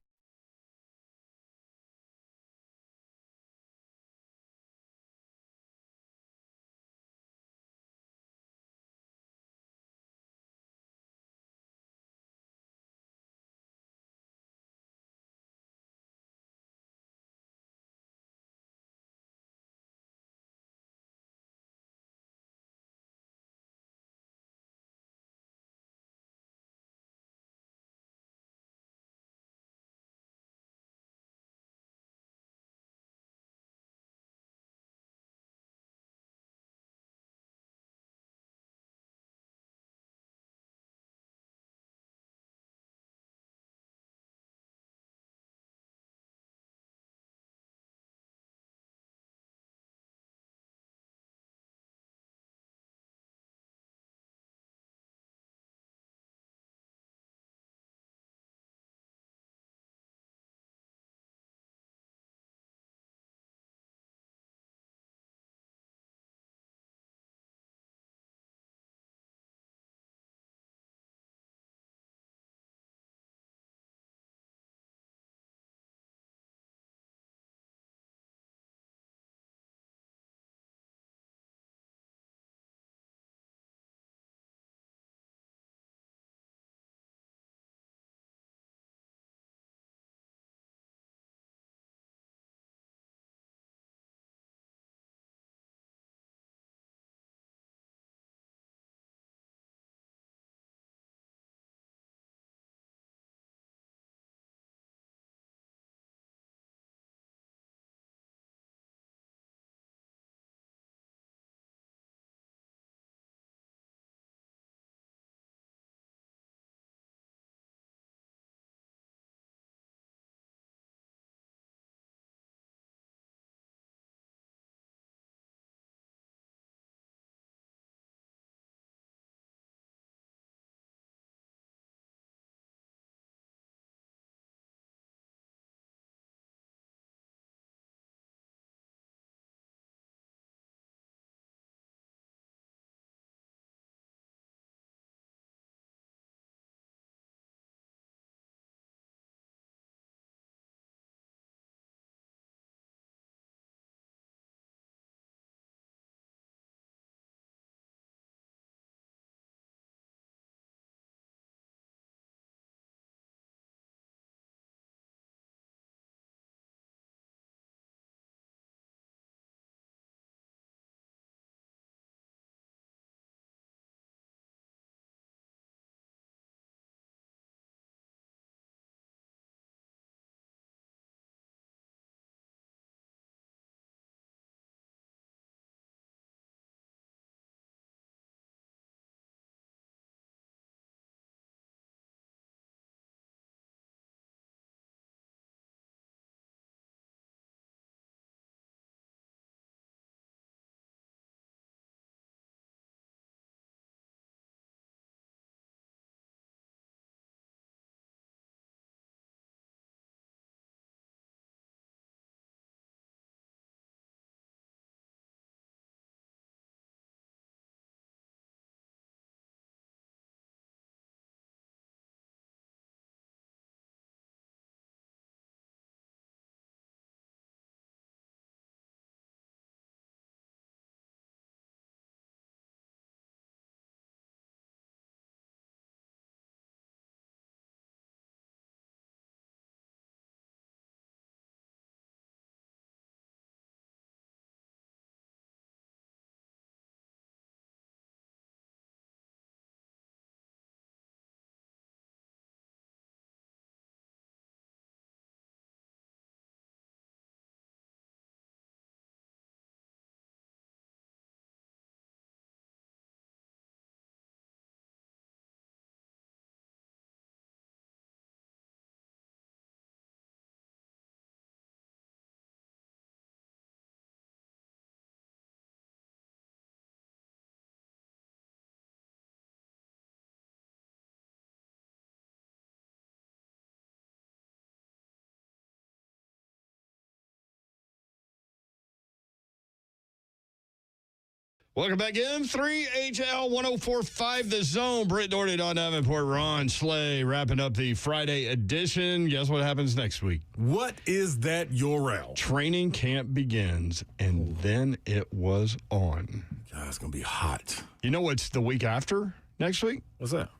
Welcome back in. 3HL 104.5 The Zone. Britt Doherty, Don Davenport, Ron Slay wrapping up the Friday edition. Guess what happens next week? What is that URL? Training camp begins, and then it was on. God, it's going to be hot. You know what's the week after next week? What's that?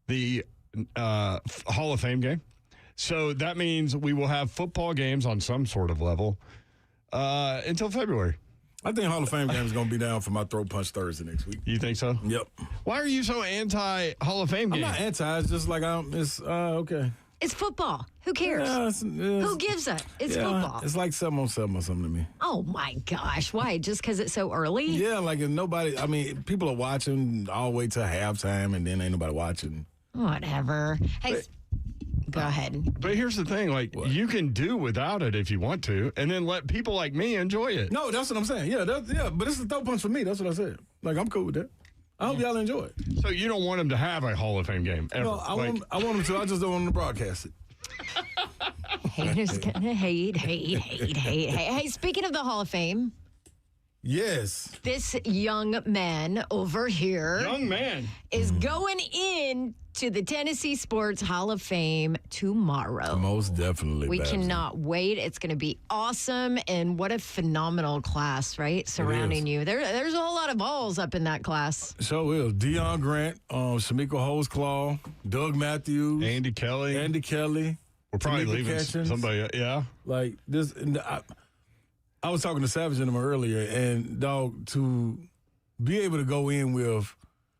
The Hall of Fame game. So that means we will have football games on some sort of level until February. I think Hall of Fame game is going to be down for my throat punch Thursday next week. You think so? Yep. Why are you so anti-Hall of Fame game? I'm not anti. It's just like it's okay. It's football. Who cares? Yeah, Who gives a? It's football. It's like 7-on-7 or something to me. Oh, my gosh. Why? Just because it's so early? Yeah, like if nobody, I mean, people are watching all the way to halftime and then ain't nobody watching. Whatever. Hey, go ahead. But here's the thing, like, you can do without it if you want to, and then let people like me enjoy it. No, that's what I'm saying. Yeah, but it's a throat punch for me. That's what I said. Like, I'm cool with that. I hope y'all enjoy it. So you don't want them to have a Hall of Fame game ever? No, I want them to. I just don't want them to broadcast it. Haters gonna hate. Hey, speaking of the Hall of Fame. Yes. This young man over here. Young man. Is going in to the Tennessee Sports Hall of Fame tomorrow. Most definitely. We cannot wait. It's going to be awesome. And what a phenomenal class, right? Surrounding you. There's a whole lot of balls up in that class. So is. Deion Grant, Shamika Holesclaw, Doug Matthews. Andy Kelly. We're probably leaving somebody. Yeah. Like this. I was talking to Savage and them earlier, and dog, to be able to go in with,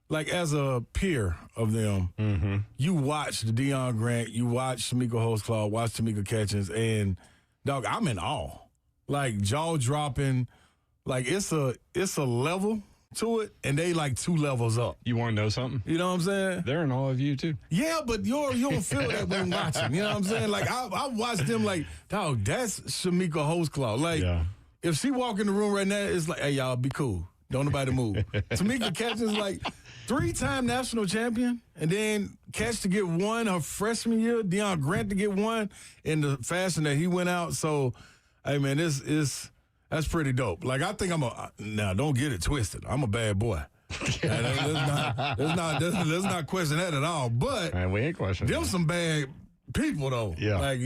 like, as a peer of them, you watch the Deion Grant, you watch Shamika Holesclaw, watch Tamika Catchings, and dog, I'm in awe. Like, jaw dropping, like it's a level to it, and they like 2 levels up. You want to know something? You know what I'm saying? They're in awe of you too. Yeah, but you don't feel that when watching. You know what I'm saying? Like I watched them like, dog, that's Shamika Holesclaw. Like, if she walk in the room right now, it's like, hey, y'all, be cool. Don't nobody move. Tamika Catchings, like 3-time national champion, and then Catch to get 1 her freshman year, Deion Grant to get 1 in the fashion that he went out. So, hey, man, that's pretty dope. Like, I think now, don't get it twisted. I'm a bad boy. Let's not question that at all. But man, we ain't questioning them some bad people, though. Yeah. Like,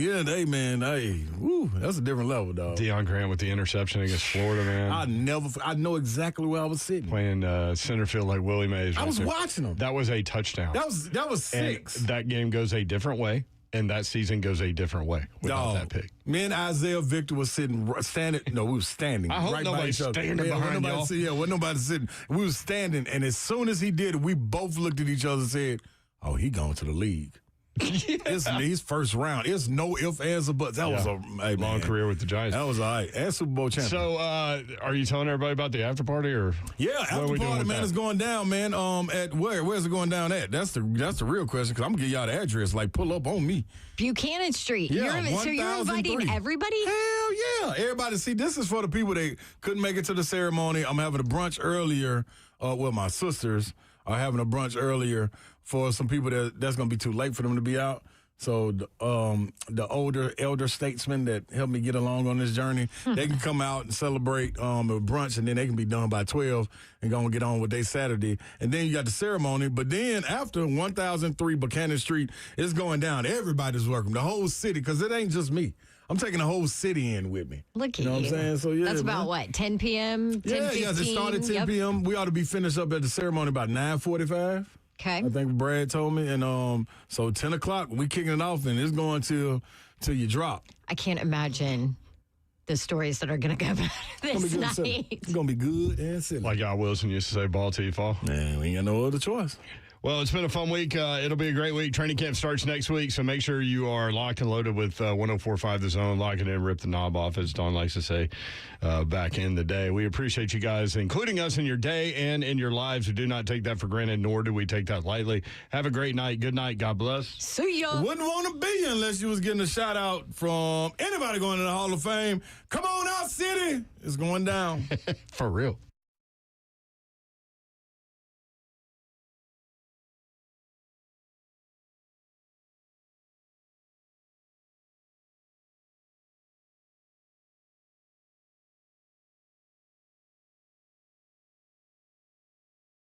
that's a different level, dog. Deion Grant with the interception against Florida, man. I know exactly where I was sitting. Playing center field like Willie Mays. I was watching him. That was a touchdown. That was 6. And that game goes a different way, and that season goes a different way without that pick. Me and Isaiah Victor was standing. No, we were standing. I hope right nobody's by each other. standing behind y'all. Wasn't nobody sitting. We were standing, and as soon as he did it, we both looked at each other and said, "Oh, he going to the league." It's his first round. It's no ifs, ands, or buts. That was a long career with the Giants. That was all right. And Super Bowl champion. So, are you telling everybody about the after party, or after party, man, is going down, man. At where's it going down at? That's the real question, because I'm gonna give y'all the address. Like, pull up on me. Buchanan Street. Yeah, so you're inviting everybody? Hell yeah, everybody. See, this is for the people that couldn't make it to the ceremony. I'm having a brunch earlier. My sisters are having a brunch earlier for some people that's going to be too late for them to be out. So the elder statesmen that helped me get along on this journey, they can come out and celebrate a brunch, and then they can be done by 12 and go and get on with their Saturday. And then you got the ceremony. But then after 1003 Buchanan Street, it's going down. Everybody's welcome, the whole city, because it ain't just me. I'm taking the whole city in with me. Look at you. You know what I'm saying? So, that's about what, 10 p.m., 10, 15? Yeah, it started 10 p.m. We ought to be finished up at the ceremony about 9:45. Okay. I think Brad told me. And so 10 o'clock, we kicking it off, and it's going till you drop. I can't imagine the stories that are going to come out this night. It's going to be good and silly. Like Al Wilson used to say, ball till you fall. Man, we ain't got no other choice. Well, it's been a fun week. It'll be a great week. Training camp starts next week, so make sure you are locked and loaded with 104.5 The Zone. Lock it in, rip the knob off, as Don likes to say back in the day. We appreciate you guys, including us in your day and in your lives. We do not take that for granted, nor do we take that lightly. Have a great night. Good night. God bless. See ya. Wouldn't want to be unless you was getting a shout-out from anybody going to the Hall of Fame. Come on out, city. It's going down. For real.